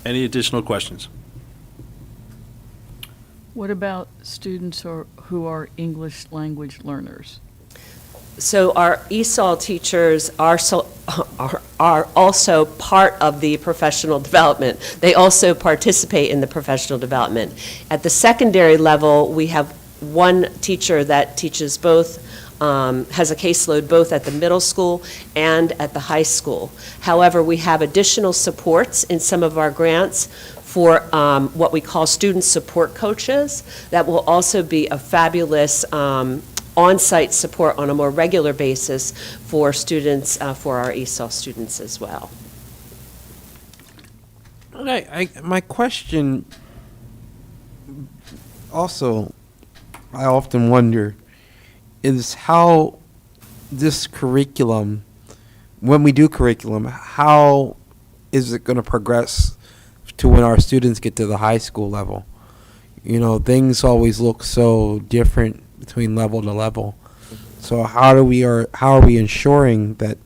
Any additional questions? What about students who are English language learners? So our ESOL teachers are also part of the professional development. They also participate in the professional development. At the secondary level, we have one teacher that teaches both, has a caseload both at the middle school and at the high school. However, we have additional supports in some of our grants for what we call student support coaches that will also be a fabulous on-site support on a more regular basis for students, for our ESOL students as well. My question also, I often wonder, is how this curriculum, when we do curriculum, how is it going to progress to when our students get to the high school level? You know, things always look so different between level to level. So how are we ensuring that,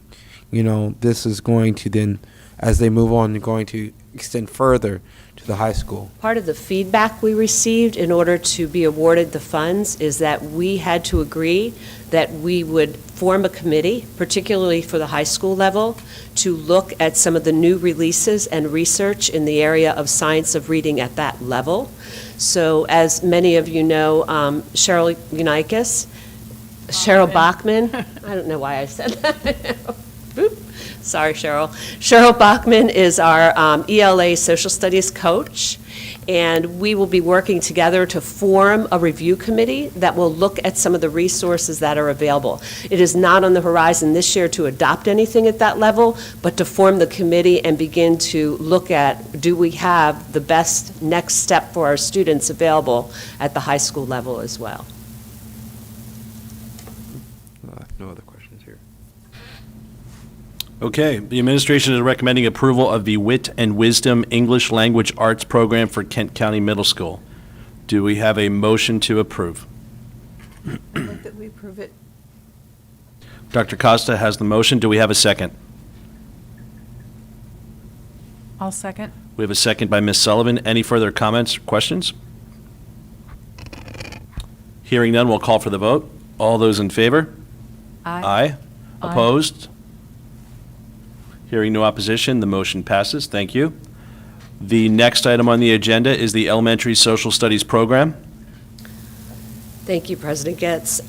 you know, this is going to then, as they move on, going to extend further to the high school? Part of the feedback we received in order to be awarded the funds is that we had to agree that we would form a committee, particularly for the high school level, to look at some of the new releases and research in the area of science of reading at that level. So as many of you know, Cheryl Bachman, I don't know why I said that. Boop. Sorry, Cheryl. Cheryl Bachman is our ELA social studies coach, and we will be working together to form a review committee that will look at some of the resources that are available. It is not on the horizon this year to adopt anything at that level, but to form the committee and begin to look at, do we have the best next step for our students available at the high school level as well? No other questions here. Okay, the administration is recommending approval of the Wit and Wisdom English Language Arts Program for Kent County Middle School. Do we have a motion to approve? I move that we approve it. Dr. Costa has the motion. Do we have a second? I'll second. We have a second by Ms. Sullivan. Any further comments or questions? Hearing none, we'll call for the vote. All those in favor? Aye. Opposed? Hearing no opposition, the motion passes. Thank you. The next item on the agenda is the Elementary Social Studies Program. Thank you, President Getz.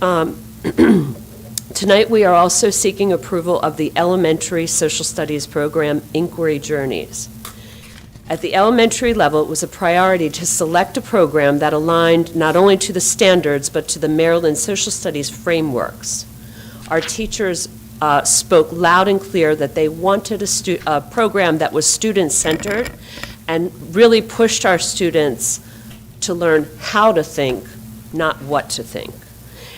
Tonight, we are also seeking approval of the Elementary Social Studies Program Inquiry Journeys. At the elementary level, it was a priority to select a program that aligned not only to the standards, but to the Maryland Social Studies frameworks. Our teachers spoke loud and clear that they wanted a program that was student-centered and really pushed our students to learn how to think, not what to think.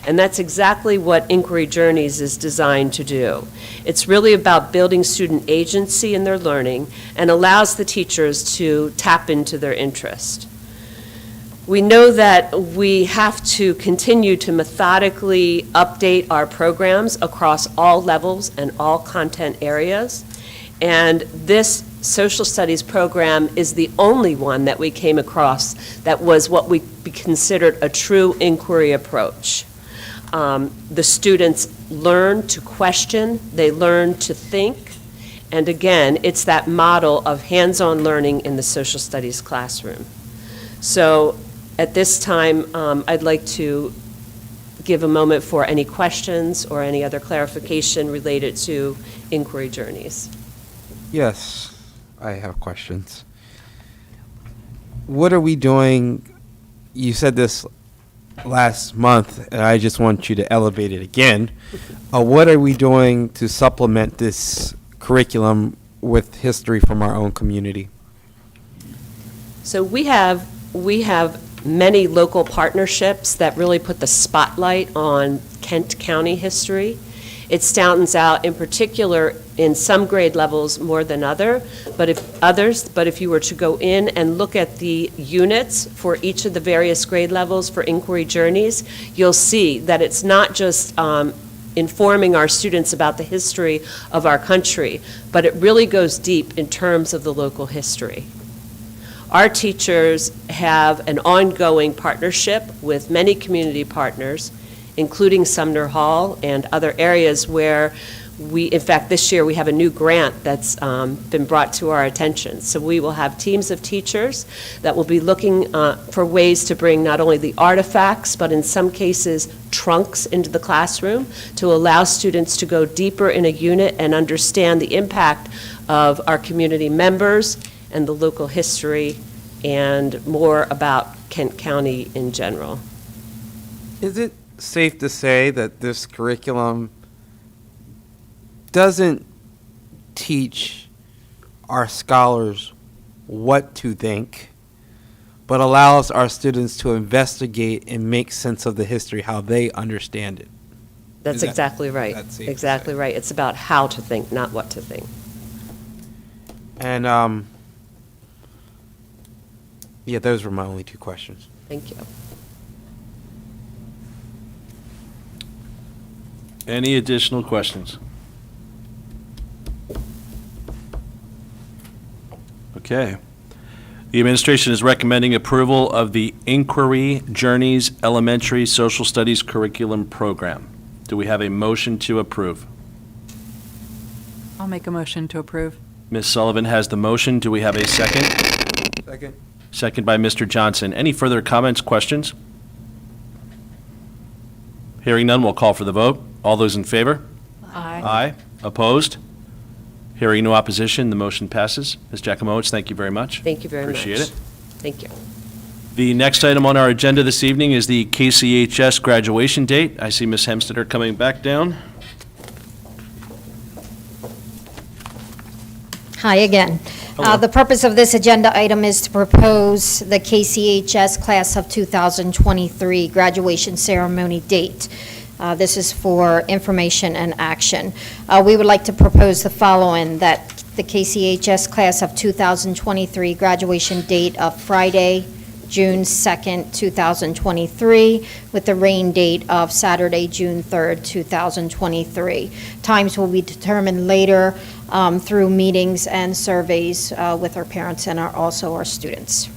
And that's exactly what Inquiry Journeys is designed to do. It's really about building student agency in their learning and allows the teachers to tap into their interest. We know that we have to continue to methodically update our programs across all levels and all content areas. And this social studies program is the only one that we came across that was what we considered a true inquiry approach. The students learn to question, they learn to think, and again, it's that model of hands-on learning in the social studies classroom. So at this time, I'd like to give a moment for any questions or any other clarification related to Inquiry Journeys. Yes, I have questions. What are we doing? You said this last month, and I just want you to elevate it again. What are we doing to supplement this curriculum with history from our own community? So we have many local partnerships that really put the spotlight on Kent County history. It stands out in particular in some grade levels more than others, but if you were to go in and look at the units for each of the various grade levels for Inquiry Journeys, you'll see that it's not just informing our students about the history of our country, but it really goes deep in terms of the local history. Our teachers have an ongoing partnership with many community partners, including Sumner Hall and other areas where in fact, this year we have a new grant that's been brought to our attention. So we will have teams of teachers that will be looking for ways to bring not only the artifacts, but in some cases, trunks into the classroom to allow students to go deeper in a unit and understand the impact of our community members and the local history and more about Kent County in general. Is it safe to say that this curriculum doesn't teach our scholars what to think, but allows our students to investigate and make sense of the history, how they understand it? That's exactly right. That's safe Exactly to say. right. It's about how to think, not what to think. And, yeah, those were my only two questions. Thank you. Any additional questions? Okay. The administration is recommending approval of the Inquiry Journeys Elementary Social Studies Curriculum Program. Do we have a motion to approve? I'll make a motion to approve. Ms. Sullivan has the motion. Do we have a second? Second. Second by Mr. Johnson. Any further comments, questions? Hearing none, we'll call for the vote. All those in favor? Aye. Opposed? Hearing no opposition, the motion passes. Ms. Jakumowicz, thank you very much. Thank you very much. Appreciate it. Thank you. The next item on our agenda this evening is the KCHS graduation date. I see Ms. Hemstetter coming back down. Hi again. Hello. The purpose of this agenda item is to propose the KCHS Class of 2023 graduation ceremony date. This is for information and action. We would like to propose the following, that the KCHS Class of 2023 graduation date of Friday, June 2nd, 2023, with the rain date of Saturday, June 3rd, 2023. Times will be determined later through meetings and surveys with our parents and also our students.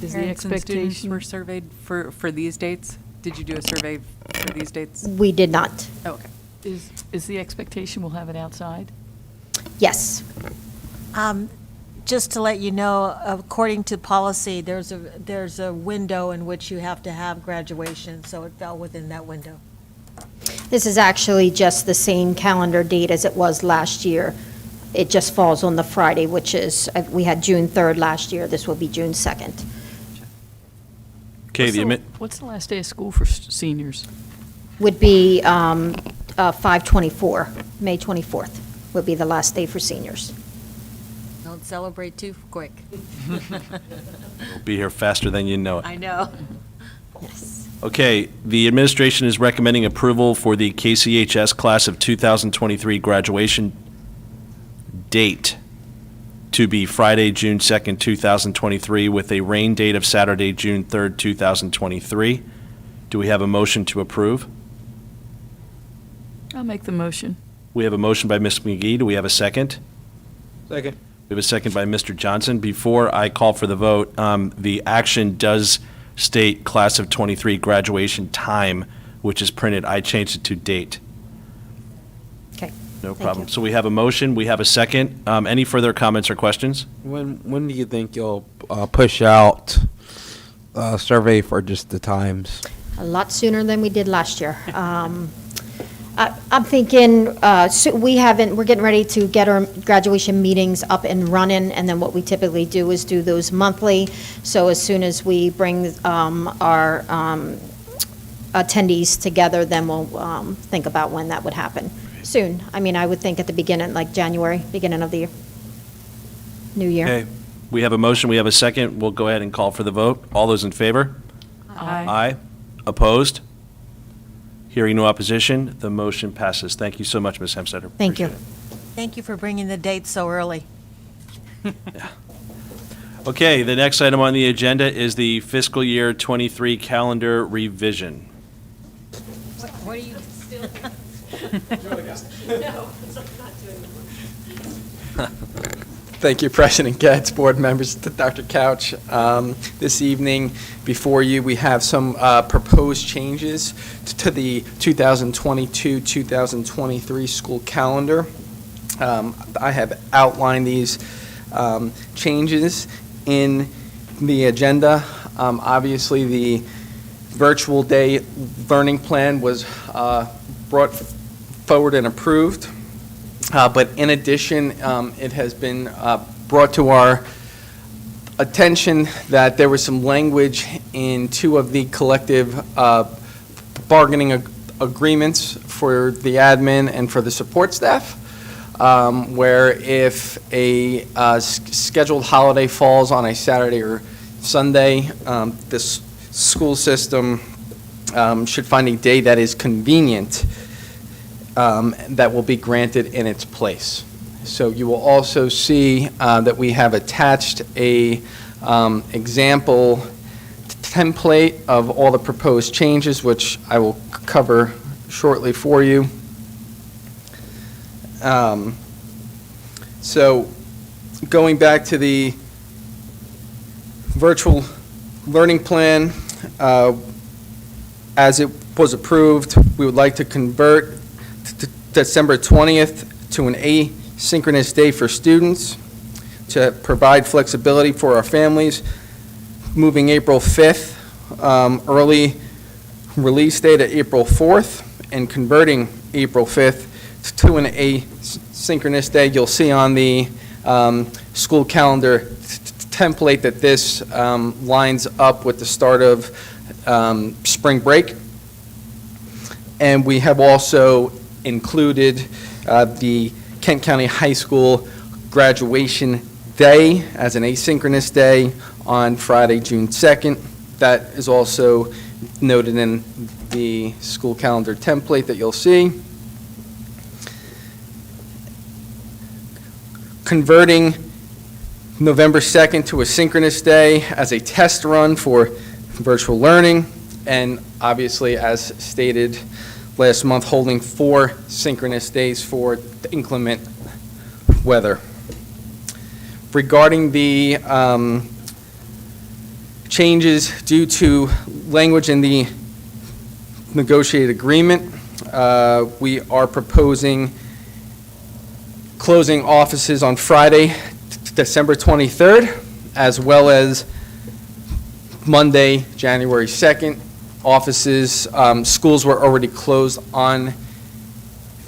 Is the Parents and students expectation? were surveyed for these dates? Did you do a survey for these dates? We did not. Oh, okay. Is the expectation we'll have it outside? Yes. Just to let you know, according to policy, there's a window in which you have to have graduation, so it fell within that window. This is actually just the same calendar date as it was last year. It just falls on the Friday, which is, we had June 3rd last year. This will be June 2nd. Okay, What's the last day of school for seniors? Would be 5/24, May 24th would be the last day for seniors. Don't celebrate too quick. We'll be here faster than you know it. I know. Yes. Okay, the administration is recommending approval for the KCHS Class of 2023 graduation date to be Friday, June 2nd, 2023, with a rain date of Saturday, June 3rd, 2023. Do we have a motion to approve? I'll make the motion. We have a motion by Ms. McGee. Do we have a second? Second. We have a second by Mr. Johnson. Before I call for the vote, the action does state Class of 23 graduation time, which is printed. I changed it to date. Okay. No Thank problem. you. So we have a motion, we have a second. Any further comments or questions? When do you think you'll push out a survey for just the times? A lot sooner than we did last year. I'm thinking, we're getting ready to get our graduation meetings up and running, and then what we typically do is do those monthly. So as soon as we bring our attendees together, then we'll think about when that would happen. Soon. I mean, I would think at the beginning, like January, beginning of the year. New year. Okay, we have a motion, we have a second. We'll go ahead and call for the vote. All those in favor? Aye. Opposed? Hearing no opposition, the motion passes. Thank you so much, Ms. Hemstetter. Thank you. Appreciate it. Thank you for bringing the date so early. Okay, the next item on the agenda is the fiscal year 23 calendar revision. What are you still? Thank you, President Getz, board members, Dr. Couch. This evening, before you, we have some proposed changes to the 2022-2023 school calendar. I have outlined these changes in the agenda. Obviously, the virtual day learning plan was brought forward and approved. But in addition, it has been brought to our attention that there was some language in two of the collective bargaining agreements for the admin and for the support staff, where if a scheduled holiday falls on a Saturday or Sunday, this school system should find a day that is convenient that will be granted in its place. So you will also see that we have attached a example template of all the proposed changes, which I will cover shortly for you. So going back to the virtual learning plan, as it was approved, we would like to convert December 20th to an asynchronous day for students to provide flexibility for our families, moving April 5th, early release date at April 4th, and converting April 5th to an asynchronous day. You'll see on the school calendar template that this lines up with the start of spring break. And we have also included the Kent County High School graduation day as an asynchronous day on Friday, June 2nd. That is also noted in the school calendar template that you'll see. Converting November 2nd to a synchronous day as a test run for virtual learning, and obviously, as stated last month, holding 4 synchronous days for the inclement weather. Regarding the changes due to language in the negotiated agreement, we are proposing closing offices on Friday, December 23rd, as well as Monday, January 2nd. Offices, schools were already closed on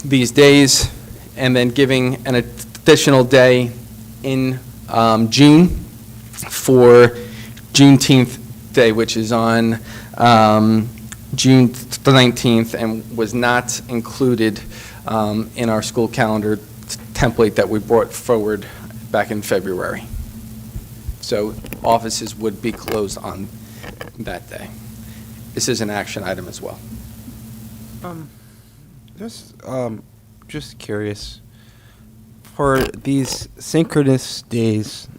these days, and then giving an additional day in June for Juneteenth Day, which is on June the 19th and was not included in our school calendar template that we brought forward back in February. So offices would be closed on that day. This is an action item as well. Just curious, for these synchronous days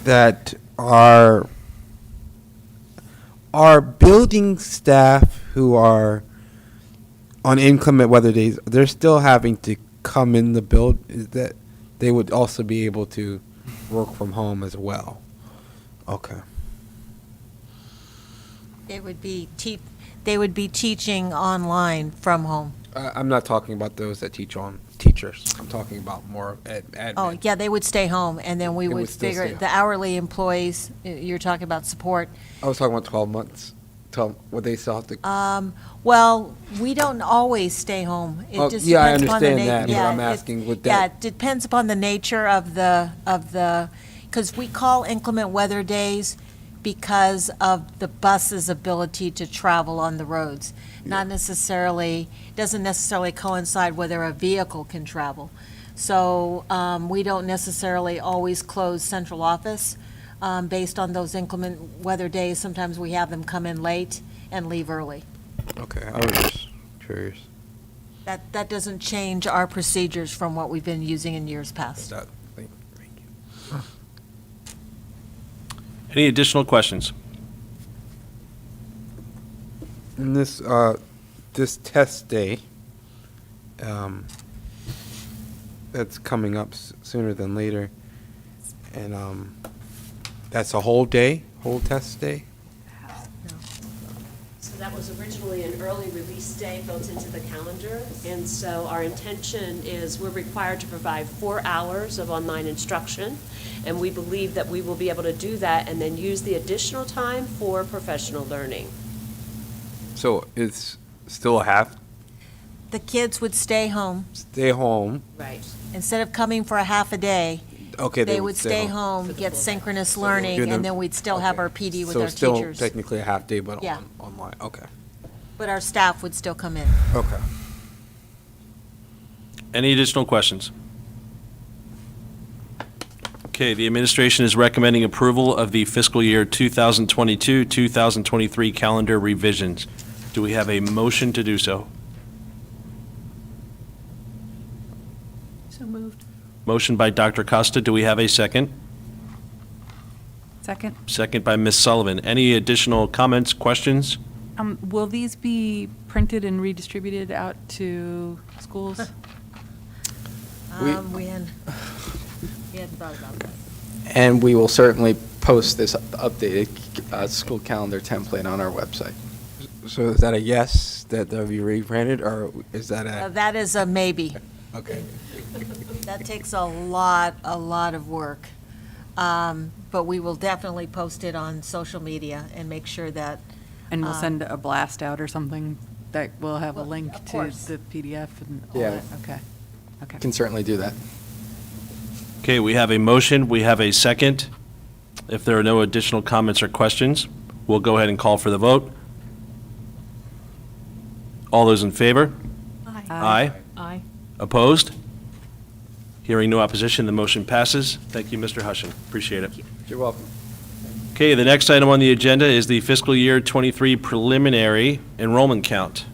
that are building staff who are on inclement weather days, they're still having to come in the build, is that they would also be able to work from home as well? Okay. They would be teaching online from home. I'm not talking about those that teach on teachers. I'm talking about more admin. Oh, yeah, they would stay home, and then we They would would still figure, stay the hourly employees, you're talking about support. I was talking about 12 months. Would they still have to? Well, we don't always stay home. It Oh, just yeah, I depends upon the understand that, but yeah, I'm it- asking, would Yeah, that- it depends upon the nature of the, because we call inclement weather days because of the bus's ability to travel on the roads. Not necessarily, doesn't necessarily coincide whether a vehicle can travel. So we don't necessarily always close central office based on those inclement weather days. Sometimes we have them come in late and leave early. Okay, I was just curious. That doesn't change our procedures from what we've been using in years past. Thank you. Any additional questions? And this test day, that's coming up sooner than later, and that's a whole day, whole test day? So that was originally an early release day built into the calendar, and so our intention is we're required to provide 4 hours of online instruction, and we believe that we will be able to do that and then use the additional time for professional learning. So it's still a half The kids would stay home. stay home? Right. Instead of coming for a half a day, Okay, they would stay home, get synchronous learning, Good and then enough. we'd still have our PD with So our it's still teachers. technically a half day, but Yeah. online, okay. But our staff would still come in. Okay. Any additional questions? Okay, the administration is recommending approval of the fiscal year 2022-2023 calendar revisions. Do we have a motion to do so? So moved. Motion by Dr. Costa. Do we have a second? Second. Second by Ms. Sullivan. Any additional comments, questions? Will these be printed and redistributed out to schools? We- We hadn't thought about that. And we will certainly post this updated school calendar template on our website. So is that a yes, that they'll be rebranded, or is that a, That is a maybe. okay? That takes a lot of work. But we will definitely post it on social media and make sure that, And we'll send a blast out or something that will have a link of to course. the PDF and all Yeah. that? Okay. Okay. Can certainly do that. Okay, we have a motion, we have a second. If there are no additional comments or questions, we'll go ahead and call for the vote. All those in favor? Aye. Aye. Opposed? Hearing no opposition, the motion passes. Thank you, Mr. Hushin. Appreciate it. You're welcome. Okay, the next item on the agenda is the fiscal year '23 preliminary enrollment count.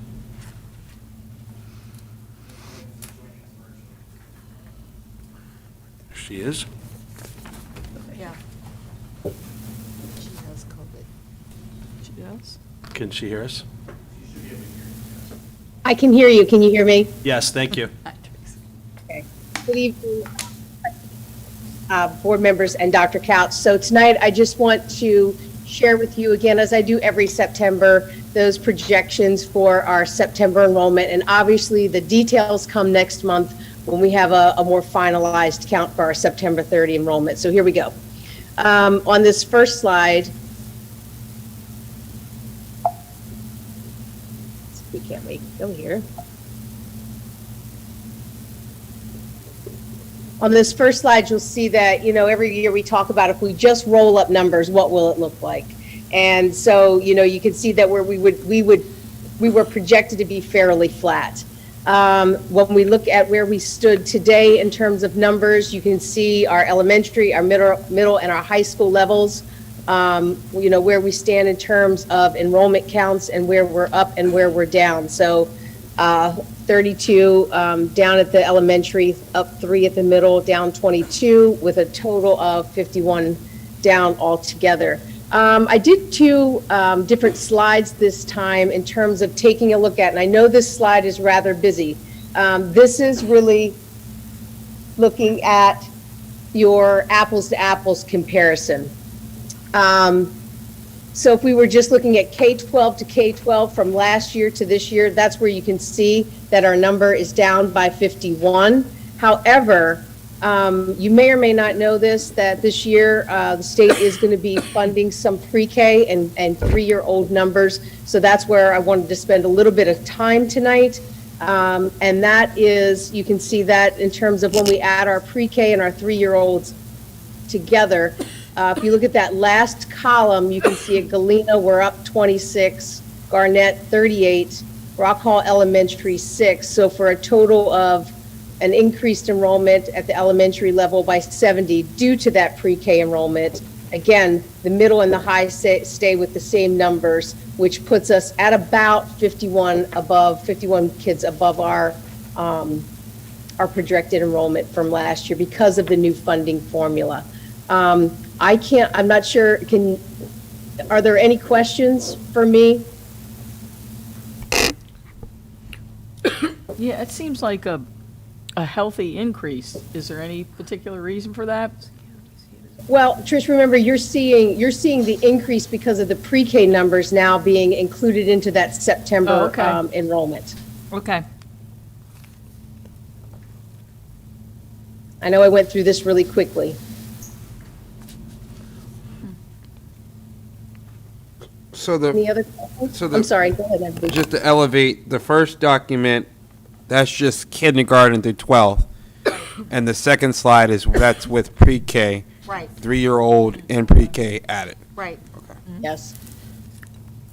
She is. yeah. She has COVID. She does? Can she hear us? I can hear you. Can you hear me? Yes, thank you. Good evening, board members and Dr. Couch. So tonight, I just want to share with you again, as I do every September, those projections for our September enrollment. And obviously, the details come next month when we have a more finalized count for our September 30 enrollment. So here we go. On this first slide, we can't wait. Go here. On this first slide, you'll see that, every year we talk about if we just roll up numbers, what will it look like? And so, you can see that where we were projected to be fairly flat. When we look at where we stood today in terms of numbers, you can see our elementary, our middle and our high school levels, where we stand in terms of enrollment counts and where we're up and where we're down. So 32 down at the elementary, up 3 at the middle, down 22, with a total of 51 down altogether. I did 2 different slides this time in terms of taking a look at, and I know this slide is rather busy. This is really looking at your apples to apples comparison. So if we were just looking at K12 to K12 from last year to this year, that's where you can see that our number is down by 51. However, you may or may not know this, that this year the state is going to be funding some pre-K and 3-year-old numbers. So that's where I wanted to spend a little bit of time tonight. And that is, you can see that in terms of when we add our pre-K and our 3-year-olds together. If you look at that last column, you can see at Galena, we're up 26, Garnett 38, Rock Hall Elementary 6. So for a total of an increased enrollment at the elementary level by 70 due to that pre-K enrollment. Again, the middle and the high stay with the same numbers, which puts us at about 51 kids above our projected enrollment from last year because of the new funding formula. I'm not sure, are there any questions for me? Yeah, it seems like a healthy increase. Is there any particular reason for that? Well, Trish, remember, you're seeing the increase because of the pre-K numbers now being included into that September enrollment. Okay. I know I went through this really quickly. So Any other questions? so I'm sorry, go ahead, Anthony. just to elevate, the first document, that's just kindergarten through 12th. And the second slide that's with pre-K, Right, 3-year-old and pre-K added. right. Yes.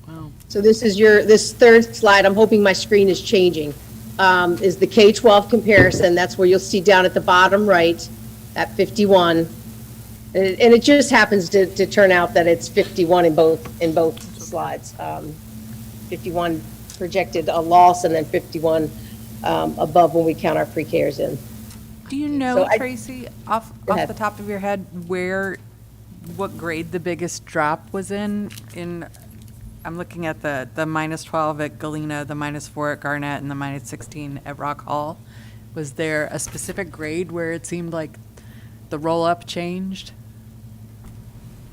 Wow. So this third slide, I'm hoping my screen is changing, is the K12 comparison. That's where you'll see down at the bottom right, at 51. And it just happens to turn out that it's 51 in both slides. 51 projected a loss and then 51 above when we count our pre-Kers in. Do you know, So Tracy, off ahead. the top of your head, what grade the biggest drop was in? I'm looking at the -12 at Galena, the -4 at Garnett, and the -16 at Rock Hall. Was there a specific grade where it seemed like the roll-up changed?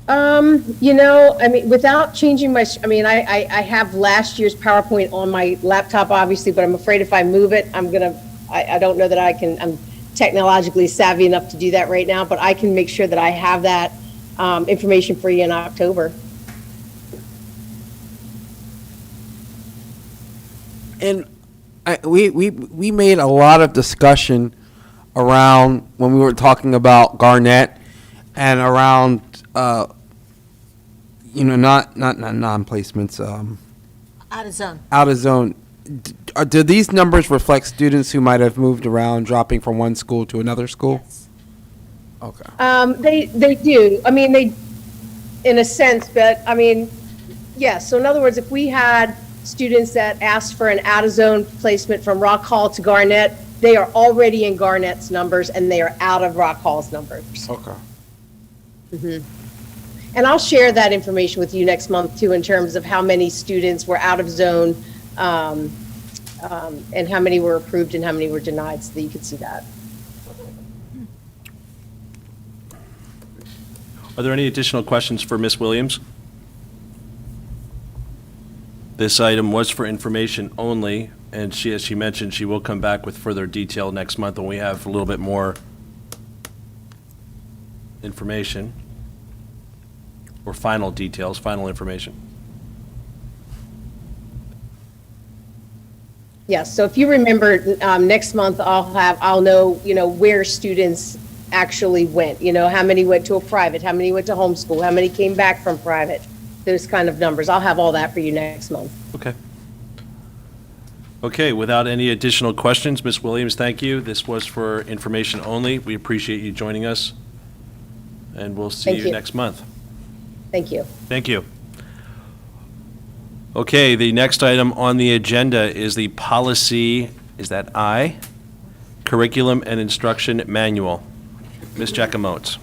I mean, without changing I have last year's PowerPoint on my laptop, obviously, but I'm afraid if I move it, I don't know that I'm technologically savvy enough to do that right now, but I can make sure that I have that information for you in October. And we made a lot of discussion around when we were talking about Garnett and around not non-placements, Out of zone. out of zone. Do these numbers reflect students who might have moved around, dropping from one school to another school? Yes. Okay. They do. I mean, they, in a sense, but I mean, yes. So in other words, if we had students that asked for an out-of-zone placement from Rock Hall to Garnett, they are already in Garnett's numbers and they are out of Rock Hall's numbers. Okay. And I'll share that information with you next month too, in terms of how many students were out of zone, and how many were approved and how many were denied, so that you could see that. Are there any additional questions for Ms. Williams? This item was for information only, and as she mentioned, she will come back with further detail next month when we have a little bit more information, or final details, final information. Yes, so if you remember, next month I'll know, where students actually went, how many went to a private, how many went to homeschool, how many came back from private, those kind of numbers. I'll have all that for you next month. Okay. Okay, without any additional questions, Ms. Williams, thank you. This was for information only. We appreciate you joining us, and we'll see Thank you you. next month. Thank you. Thank you. Okay, the next item on the agenda is the policy, is that I? Curriculum and Instruction Manual. Ms. Jackamotes.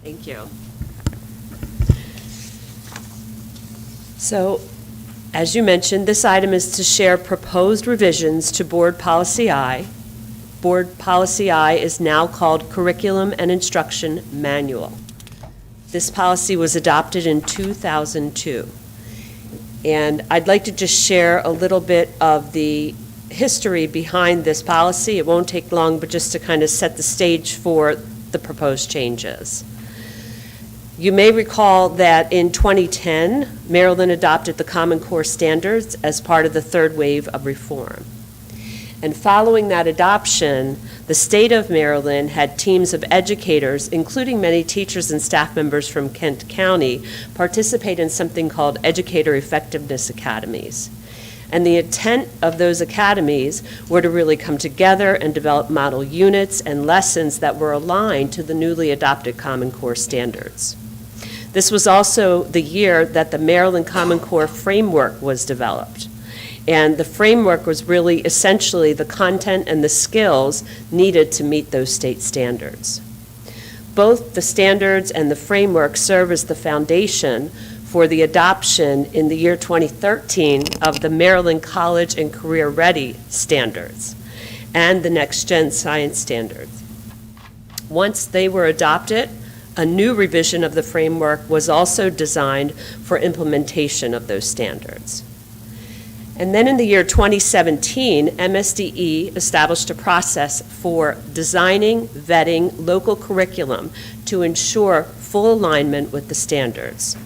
Thank you. So, as you mentioned, this item is to share proposed revisions to Board Policy I. Board Policy I is now called Curriculum and Instruction Manual. This policy was adopted in 2002. And I'd like to just share a little bit of the history behind this policy. It won't take long, but just to kind of set the stage for the proposed changes. You may recall that in 2010, Maryland adopted the Common Core standards as part of the third wave of reform. And following that adoption, the state of Maryland had teams of educators, including many teachers and staff members from Kent County, participate in something called Educator Effectiveness Academies. And the intent of those academies were to really come together and develop model units and lessons that were aligned to the newly adopted Common Core standards. This was also the year that the Maryland Common Core framework was developed. And the framework was really essentially the content and the skills needed to meet those state standards. Both the standards and the framework serve as the foundation for the adoption in the year 2013 of the Maryland College and Career Ready standards and the Next Gen Science standards. Once they were adopted, a new revision of the framework was also designed for implementation of those standards. And then in the year 2017, MSDE established a process for designing, vetting local curriculum to ensure full alignment with the standards.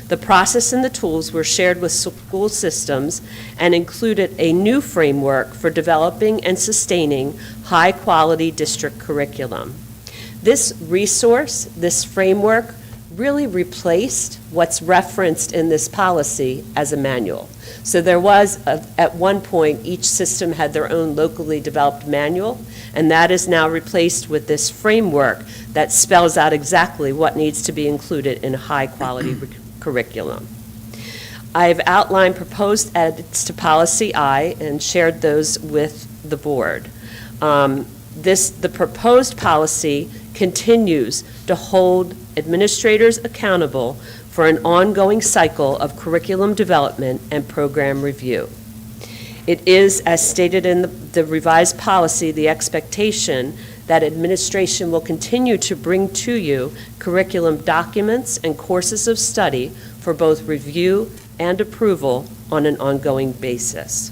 The process and the tools were shared with school systems and included a new framework for developing and sustaining high-quality district curriculum. This resource, this framework, really replaced what's referenced in this policy as a manual. So there was, at one point, each system had their own locally developed manual, and that is now replaced with this framework that spells out exactly what needs to be included in a high-quality curriculum. I've outlined proposed edits to Policy I and shared those with the board. The proposed policy continues to hold administrators accountable for an ongoing cycle of curriculum development and program review. It is, as stated in the revised policy, the expectation that administration will continue to bring to you curriculum documents and courses of study for both review and approval on an ongoing basis.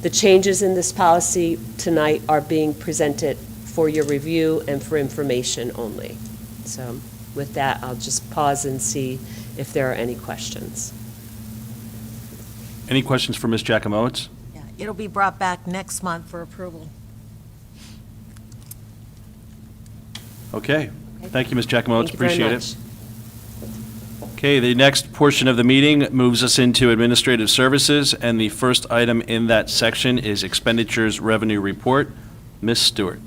The changes in this policy tonight are being presented for your review and for information only. So with that, I'll just pause and see if there are any questions. Any questions for Ms. Jacomowitz? Yeah, it'll be brought back next month for approval. Okay. Thank you, Ms. Jacomowitz. Thank you very Appreciate much. it. Okay, the next portion of the meeting moves us into administrative services, and the first item in that section is expenditures revenue report. Ms. Stewart.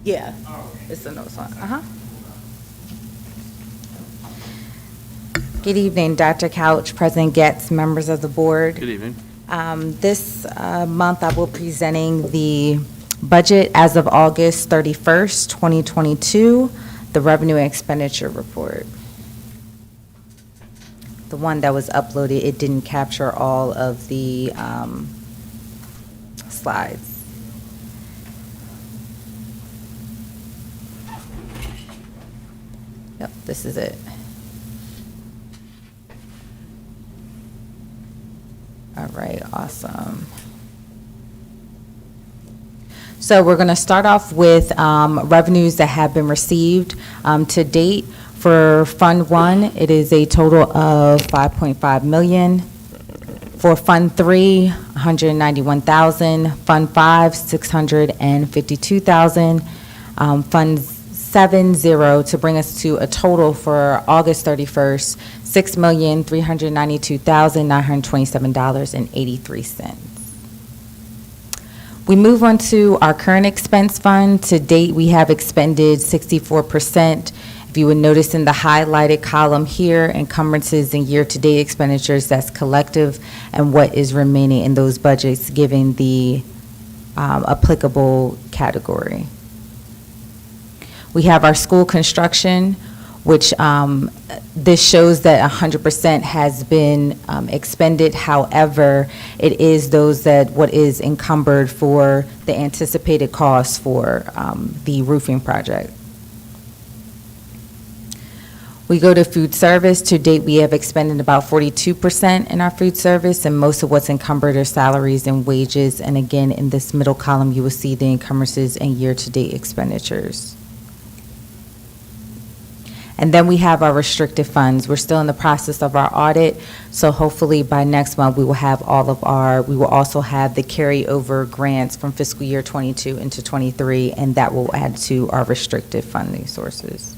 Yeah, it's the notes one. Good evening, Dr. Couch, President Getz, members of the board. Good evening. This month, I will be presenting the budget as of August 31st, 2022, the revenue and expenditure report. The one that was uploaded, it didn't capture all of the slides. Yep, this is it. All right, awesome. So we're going to start off with revenues that have been received to date. For Fund 1, it is a total of $5.5 million. For Fund 3, $191,000. Fund 5, $652,000. Fund 7, 0, to bring us to a total for August 31st, $6,392,927.83. We move on to our current expense fund. To date, we have expended 64%. If you would notice in the highlighted column here, encumbrances and year-to-date expenditures, that's collective, and what is remaining in those budgets given the applicable category. We have our school construction, which this shows that 100% has been expended. However, it is those that what is encumbered for the anticipated costs for the roofing project. We go to food service. To date, we have expended about 42% in our food service, and most of what's encumbered are salaries and wages. And again, in this middle column, you will see the encumbrances and year-to-date expenditures. And then we have our restricted funds. We're still in the process of our audit, so hopefully by next month we will have we will also have the carryover grants from fiscal year 22 into 23, and that will add to our restricted funding sources.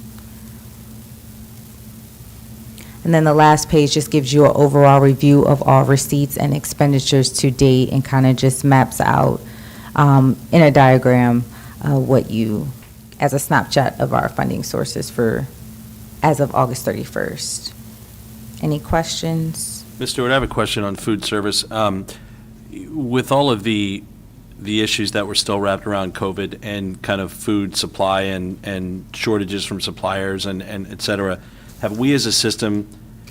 And then the last page just gives you an overall review of all receipts and expenditures to date, and kind of just maps out in a diagram as a snapshot of our funding sources for as of August 31st. Any questions? Ms. Stewart, I have a question on food service. With all of the issues that were still wrapped around COVID and kind of food supply and shortages from suppliers and et cetera, have we as a system,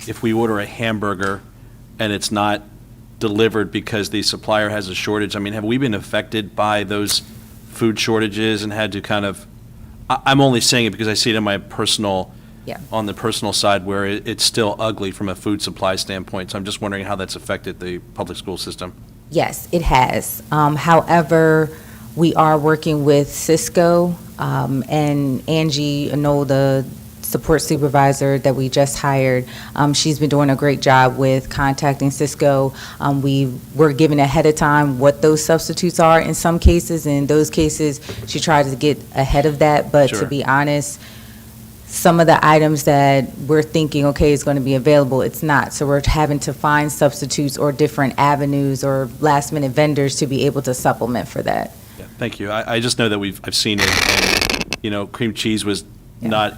if we order a hamburger and it's not delivered because the supplier has a shortage, I mean, have we been affected by those food shortages and had to kind of, I'm only saying it because I see it in my personal, on the personal side where it's still ugly from a food supply standpoint. So I'm just wondering how that's affected the public school system. Yes, it has. However, we are working with Fiscal, and Angie, the support supervisor that we just hired. She's been doing a great job with contacting Fiscal. We were given ahead of time what those substitutes are in some cases. In those cases, she tried to get ahead of that, but to be honest, some of the items that we're thinking, okay, is going to be available, it's not. So we're having to find substitutes or different avenues or last-minute vendors to be able to supplement for that. Yeah, thank you. I just know that I've seen it, and, cream cheese was not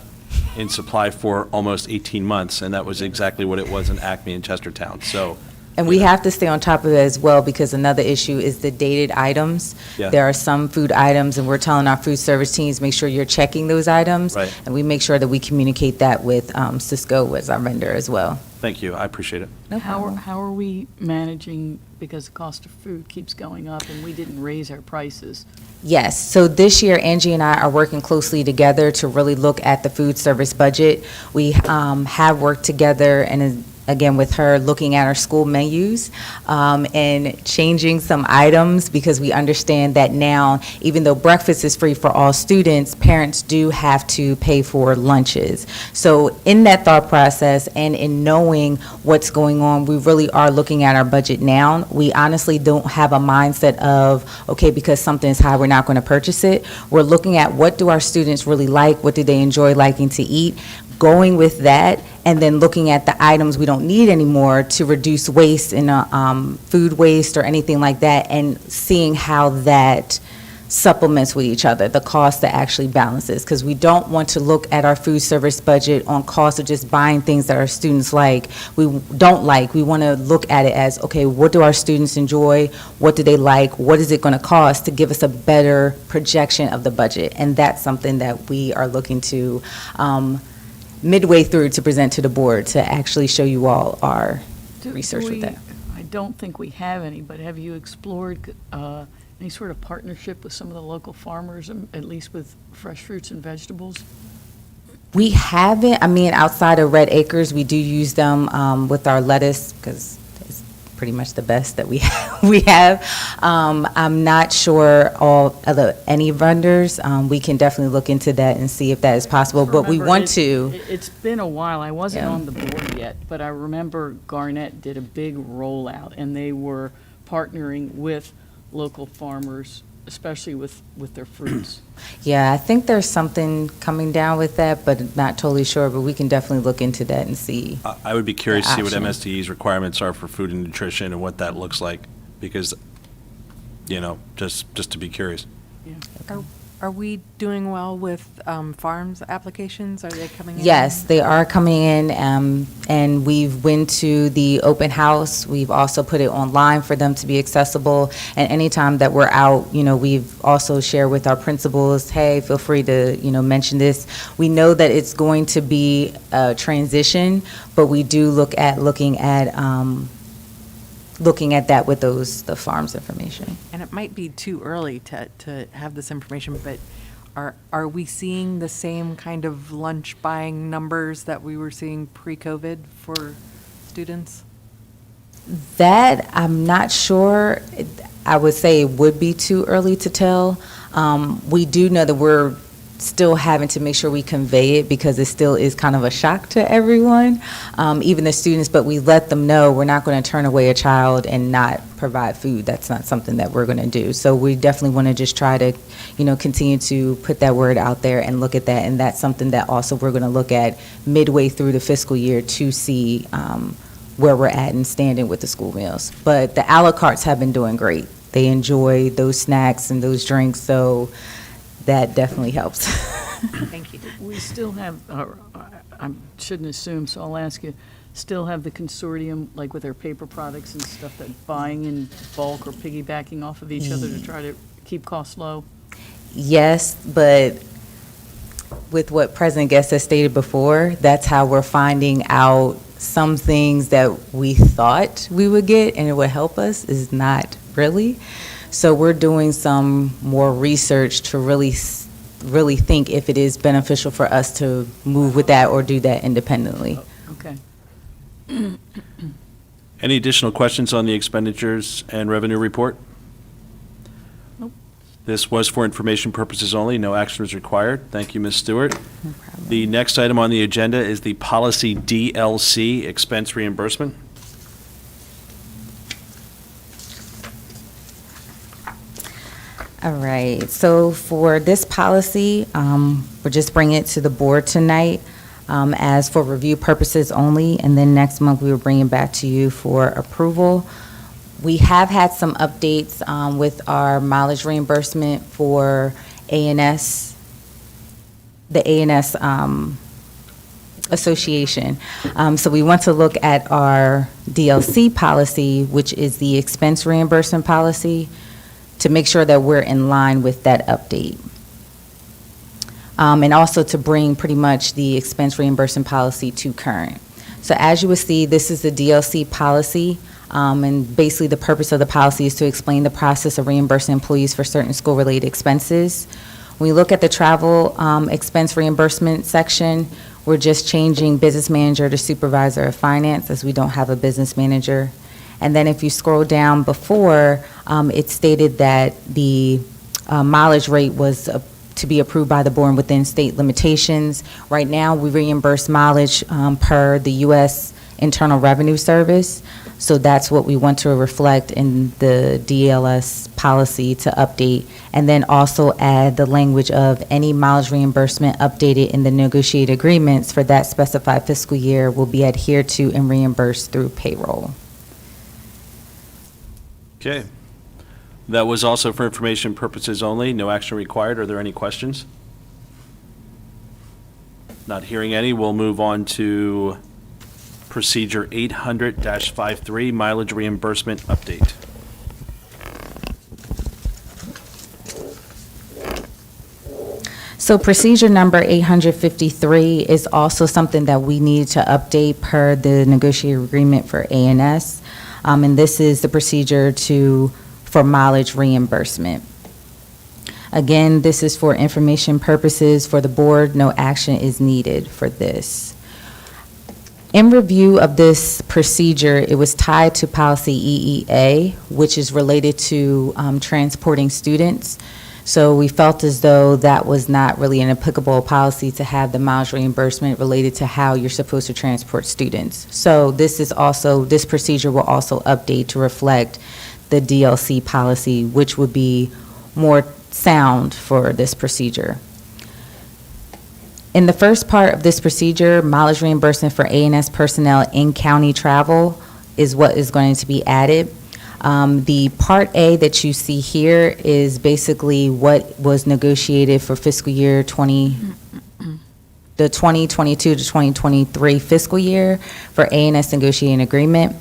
in supply for almost 18 months, and that was exactly what it was in Acme and Chestertown. So And we have to stay on top of it as well, because another issue is the dated items. Yeah. There are some food items, and we're telling our food service teams, make sure you're checking those items. Right. And we make sure that we communicate that with Cisco as our vendor as well. Thank you, I appreciate it. No How problem. how are we managing, because the cost of food keeps going up and we didn't raise our prices? Yes, so this year Angie and I are working closely together to really look at the food service budget. We have worked together, and again with her, looking at our school menus and changing some items, because we understand that now, even though breakfast is free for all students, parents do have to pay for lunches. So in that thought process and in knowing what's going on, we really are looking at our budget now. We honestly don't have a mindset of, okay, because something is high, we're not going to purchase it. We're looking at what do our students really like, what do they enjoy liking to eat, going with that, and then looking at the items we don't need anymore to reduce waste in food waste or anything like that, and seeing how that supplements with each other, the cost that actually balances, because we don't want to look at our food service budget on cost of just buying things that our students we don't like. We want to look at it as, okay, what do our students enjoy? What do they like? What is it going to cost to give us a better projection of the budget? And that's something that we are looking to midway through to present to the board, to actually show you all our research with that. I don't think we have any, but have you explored any sort of partnership with some of the local farmers, at least with fresh fruits and vegetables? We haven't, outside of Red Acres, we do use them with our lettuce, because it's pretty much the best that we have. I'm not sure any vendors. We can definitely look into that and see if that is possible, but we want to. It's been a while. I wasn't Yeah. on the board yet, but I remember Garnett did a big rollout, and they were partnering with local farmers, especially with their fruits. Yeah, I think there's something coming down with that, but not totally sure, but we can definitely look into that and see. I would be curious to see what option. MSDE's requirements are for food and nutrition and what that looks like, because, just to be curious. Are we doing well with farms applications? Are they coming in? Yes, they are coming in, and we've went to the open house. We've also put it online for them to be accessible. And anytime that we're out, we've also shared with our principals, hey, feel free to, mention this. We know that it's going to be a transition, but we do looking at that with the farms information. And it might be too early to have this information, but are we seeing the same kind of lunch buying numbers that we were seeing pre-COVID for students? That, I'm not sure. I would say it would be too early to tell. We do know that we're still having to make sure we convey it, because it still is kind of a shock to everyone, even the students, but we let them know we're not going to turn away a child and not provide food. That's not something that we're going to do. So we definitely want to just try to, continue to put that word out there and look at that, and that's something that also we're going to look at midway through the fiscal year to see where we're at and standing with the school meals. But the a la cartes have been doing great. They enjoy those snacks and those drinks, so that definitely helps. Thank you. We still have, I shouldn't assume, so I'll ask you, still have the consortium, like with their paper products and stuff, that buying in bulk or piggybacking off of each other to try to keep costs low? Yes, but with what President Guest has stated before, that's how we're finding out some things that we thought we would get and it would help us is not really. So we're doing some more research to really think if it is beneficial for us to move with that or do that independently. Okay. Any additional questions on the expenditures and revenue report? Nope. This was for information purposes only. No action was required. Thank you, Ms. Stewart. The next item on the agenda is the policy DLC, expense reimbursement. All right, so for this policy, we're just bringing it to the board tonight as for review purposes only, and then next month we will bring it back to you for approval. We have had some updates with our mileage reimbursement for A&S, the A&S association. So we want to look at our DLC policy, which is the expense reimbursement policy, to make sure that we're in line with that update. And also to bring pretty much the expense reimbursement policy to current. So as you will see, this is the DLC policy, and basically the purpose of the policy is to explain the process of reimbursing employees for certain school-related expenses. When we look at the travel expense reimbursement section, we're just changing business manager to supervisor of finance, as we don't have a business manager. And then if you scroll down before, it stated that the mileage rate was to be approved by the board within state limitations. Right now, we reimburse mileage per the U.S. Internal Revenue Service. So that's what we want to reflect in the DLS policy to update. And then also add the language of any mileage reimbursement updated in the negotiated agreements for that specified fiscal year will be adhered to and reimbursed through payroll. Okay. That was also for information purposes only, no action required. Are there any questions? Not hearing any, we'll move on to Procedure 800-53, mileage reimbursement update. So procedure number 853 is also something that we need to update per the negotiated agreement for ANS. And this is the procedure for mileage reimbursement. Again, this is for information purposes for the board. No action is needed for this. In review of this procedure, it was tied to policy EEA, which is related to transporting students. So we felt as though that was not really an applicable policy to have the mileage reimbursement related to how you're supposed to transport students. So this procedure will also update to reflect the DLC policy, which would be more sound for this procedure. In the first part of this procedure, mileage reimbursement for ANS personnel in county travel is what is going to be added. The Part A that you see here is basically what was negotiated for fiscal year the 2022 to 2023 fiscal year for ANS negotiating agreement.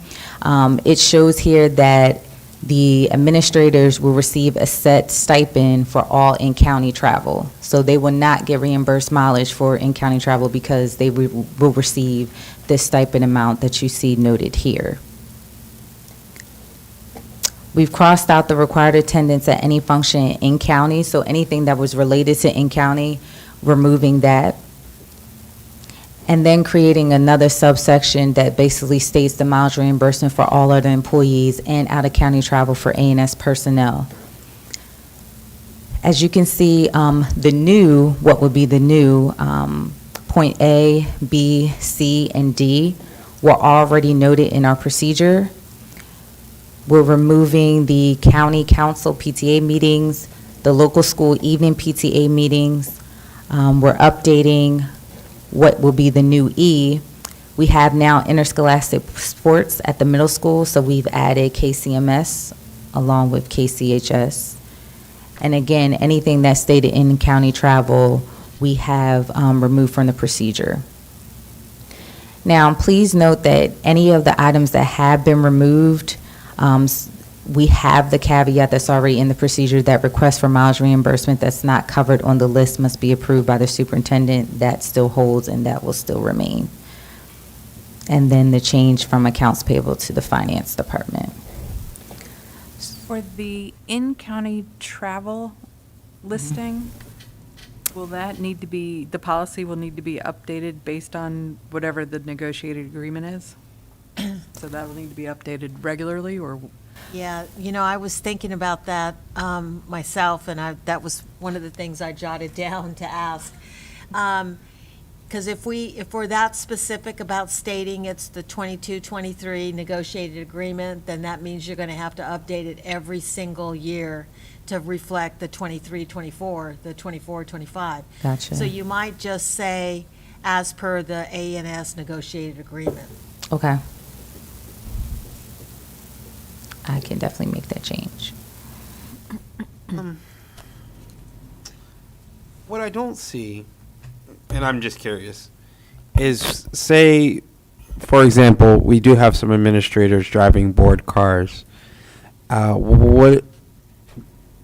It shows here that the administrators will receive a set stipend for all in-county travel. So they will not get reimbursed mileage for in-county travel because they will receive this stipend amount that you see noted here. We've crossed out the required attendance at any function in county, so anything that was related to in-county, removing that. And then creating another subsection that basically states the mileage reimbursement for all other employees and out-of-county travel for ANS personnel. As you can see, what would be the new point A, B, C, and D were already noted in our procedure. We're removing the county council PTA meetings, the local school evening PTA meetings. We're updating what will be the new E. We have now interscholastic sports at the middle school, so we've added KCMS along with KCHS. And again, anything that's stated in county travel, we have removed from the procedure. Now, please note that any of the items that have been removed, we have the caveat that's already in the procedure that request for mileage reimbursement that's not covered on the list must be approved by the superintendent. That still holds and that will still remain. And then the change from accounts payable to the finance department. For the in-county travel listing, will that need to be, the policy will need to be updated based on whatever the negotiated agreement is? So that will need to be updated regularly, or? Yeah, I was thinking about that myself, and that was one of the things I jotted down to ask. Because if we're that specific about stating it's the 22-23 negotiated agreement, then that means you're going to have to update it every single year to reflect the 23-24, the 24-25. Gotcha. So you might just say, as per the ANS negotiated agreement. Okay. I can definitely make that change. What I don't see, and I'm just curious, is, say, for example, we do have some administrators driving board cars. What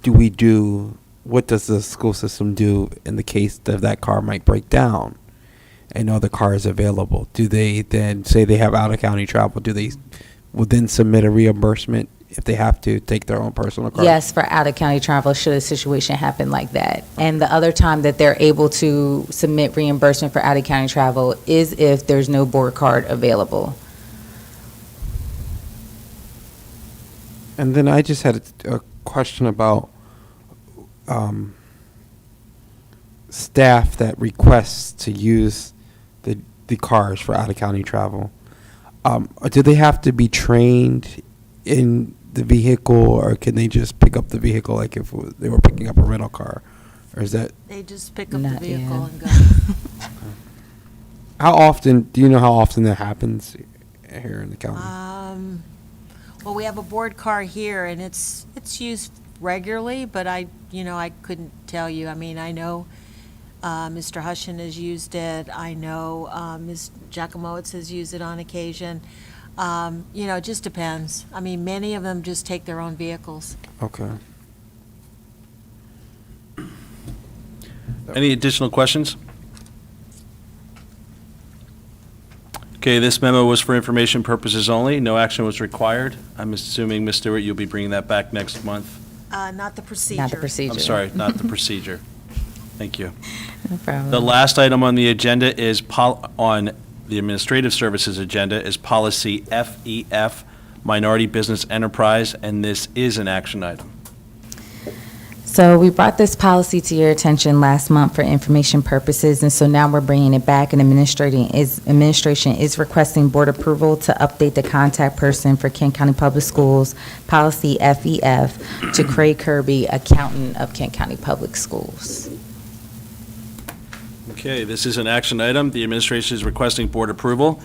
do we do? What does the school system do in the case that car might break down and no other car is available? Do they then say they have out-of-county travel? Do they will then submit a reimbursement if they have to take their own personal car? Yes, for out-of-county travel, should a situation happen like that. And the other time that they're able to submit reimbursement for out-of-county travel is if there's no board card available. And then I just had a question about staff that requests to use the cars for out-of-county travel. Do they have to be trained in the vehicle, or can they just pick up the vehicle like if they were picking up a rental car? Or is that... They just pick up Not the vehicle yet. and go. How often, do you know how often that happens here in the county? Well, we have a board car here, and it's used regularly, but I couldn't tell you. I mean, I know Mr. Hushin has used it. I know Ms. Giacomowitz has used it on occasion. It just depends. I mean, many of them just take their own vehicles. Okay. Any additional questions? Okay, this memo was for information purposes only. No action was required. I'm assuming, Ms. Stewart, you'll be bringing that back next month? Not the procedure. Not the procedure. I'm sorry, not the procedure. Thank you. No problem. The last item on the agenda is, on the Administrative Services agenda, is Policy FEF, Minority Business Enterprise, and this is an action item. So we brought this policy to your attention last month for information purposes, and so now we're bringing it back, and administration is requesting board approval to update the contact person for Kent County Public Schools, Policy FEF, to Craig Kirby, Accountant of Kent County Public Schools. Okay, this is an action item. The administration is requesting board approval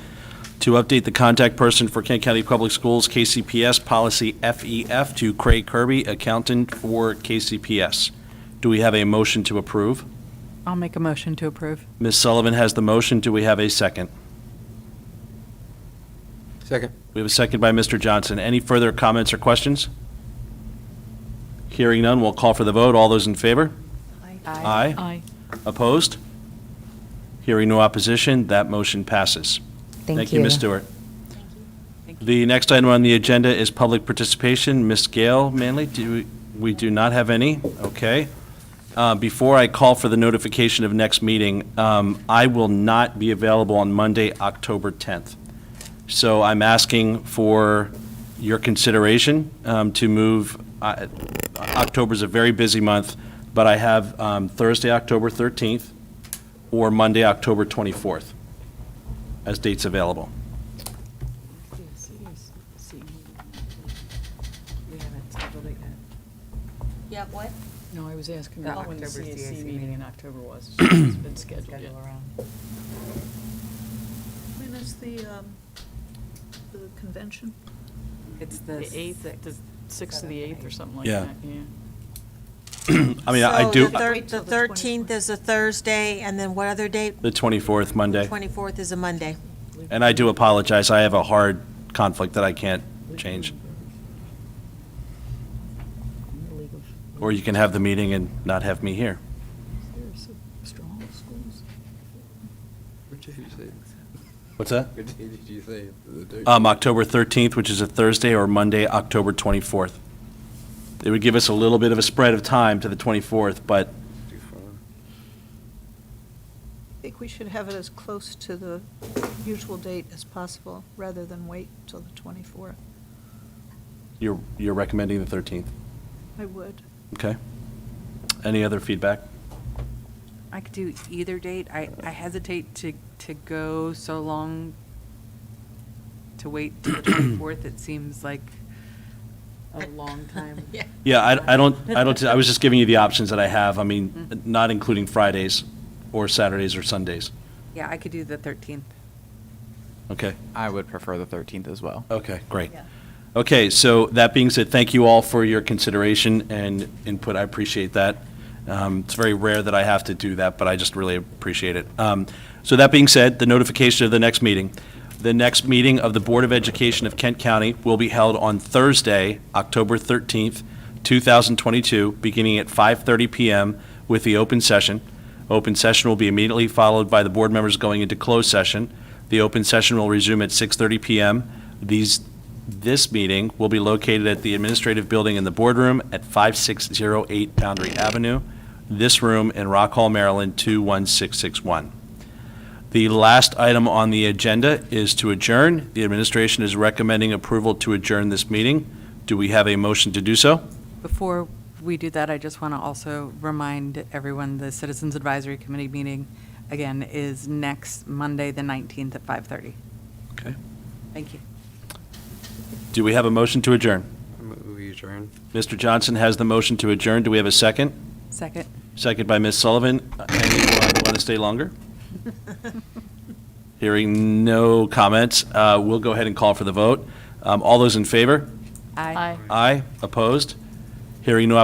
to update the contact person for Kent County Public Schools, KCPS, Policy FEF, to Craig Kirby, Accountant for KCPS. Do we have a motion to approve? I'll make a motion to approve. Ms. Sullivan has the motion. Do we have a second? Second. We have a second by Mr. Johnson. Any further comments or questions? Hearing none, we'll call for the vote. All those in favor? Aye. Aye. Opposed? Hearing no opposition, that motion passes. Thank you. Ms. Stewart. The next item on the agenda is public participation. Ms. Gail Manley, we do not have any? Okay. Before I call for the notification of next meeting, I will not be available on Monday, October 10th. So I'm asking for your consideration to move. October's a very busy month, but I have Thursday, October 13th, or Monday, October 24th. As dates available. Yeah, what? No, I was asking The when the October CSC CAC meeting in October was. It's been scheduled yet. When is the convention? It's The 8th, the 6th to the 8th or something like Yeah. that, yeah. I mean, I do, The 13th is a Thursday, and then what other date? the 24th, Monday. 24th is a Monday. And I do apologize, I have a hard conflict that I can't change. In the League of- Or you can have the meeting and not have me here. There's some strong schools. What's that? What day did you say? October 13th, which is a Thursday, or Monday, October 24th. It would give us a little bit of a spread of time to the 24th, but I think we should have it as close to the usual date as possible, rather than wait till the 24th. you're recommending the 13th. I would. Okay. Any other feedback? I could do either date. I hesitate to go so long to wait till the 24th. It seems like a long time. Yeah, I was just giving you the options that I have. I mean, not including Fridays or Saturdays or Sundays. Yeah, I could do the 13th. Okay. I would prefer the 13th as well. Okay, great. Okay, so that being said, thank you all for your consideration and input. I appreciate that. It's very rare that I have to do that, but I just really appreciate it. So that being said, the notification of the next meeting. The next meeting of the Board of Education of Kent County will be held on Thursday, October 13th, 2022, beginning at 5:30 p.m. with the open session. Open session will be immediately followed by the board members going into closed session. The open session will resume at 6:30 p.m. This meeting will be located at the administrative building in the boardroom at 5608 Boundary Avenue. This room in Rock Hall, Maryland, 21661. The last item on the agenda is to adjourn. The administration is recommending approval to adjourn this meeting. Do we have a motion to do so? Before we do that, I just want to also remind everyone the Citizens Advisory Committee meeting, again, is next Monday, the 19th at 5:30. Okay. Thank you. Do we have a motion to adjourn? We adjourn. Mr. Johnson has the motion to adjourn. Do we have a second? Second. Second by Ms. Sullivan. Anyone want to stay longer? Hearing no comments, we'll go ahead and call for the vote. All those in favor? Aye. Aye. Opposed? Hearing no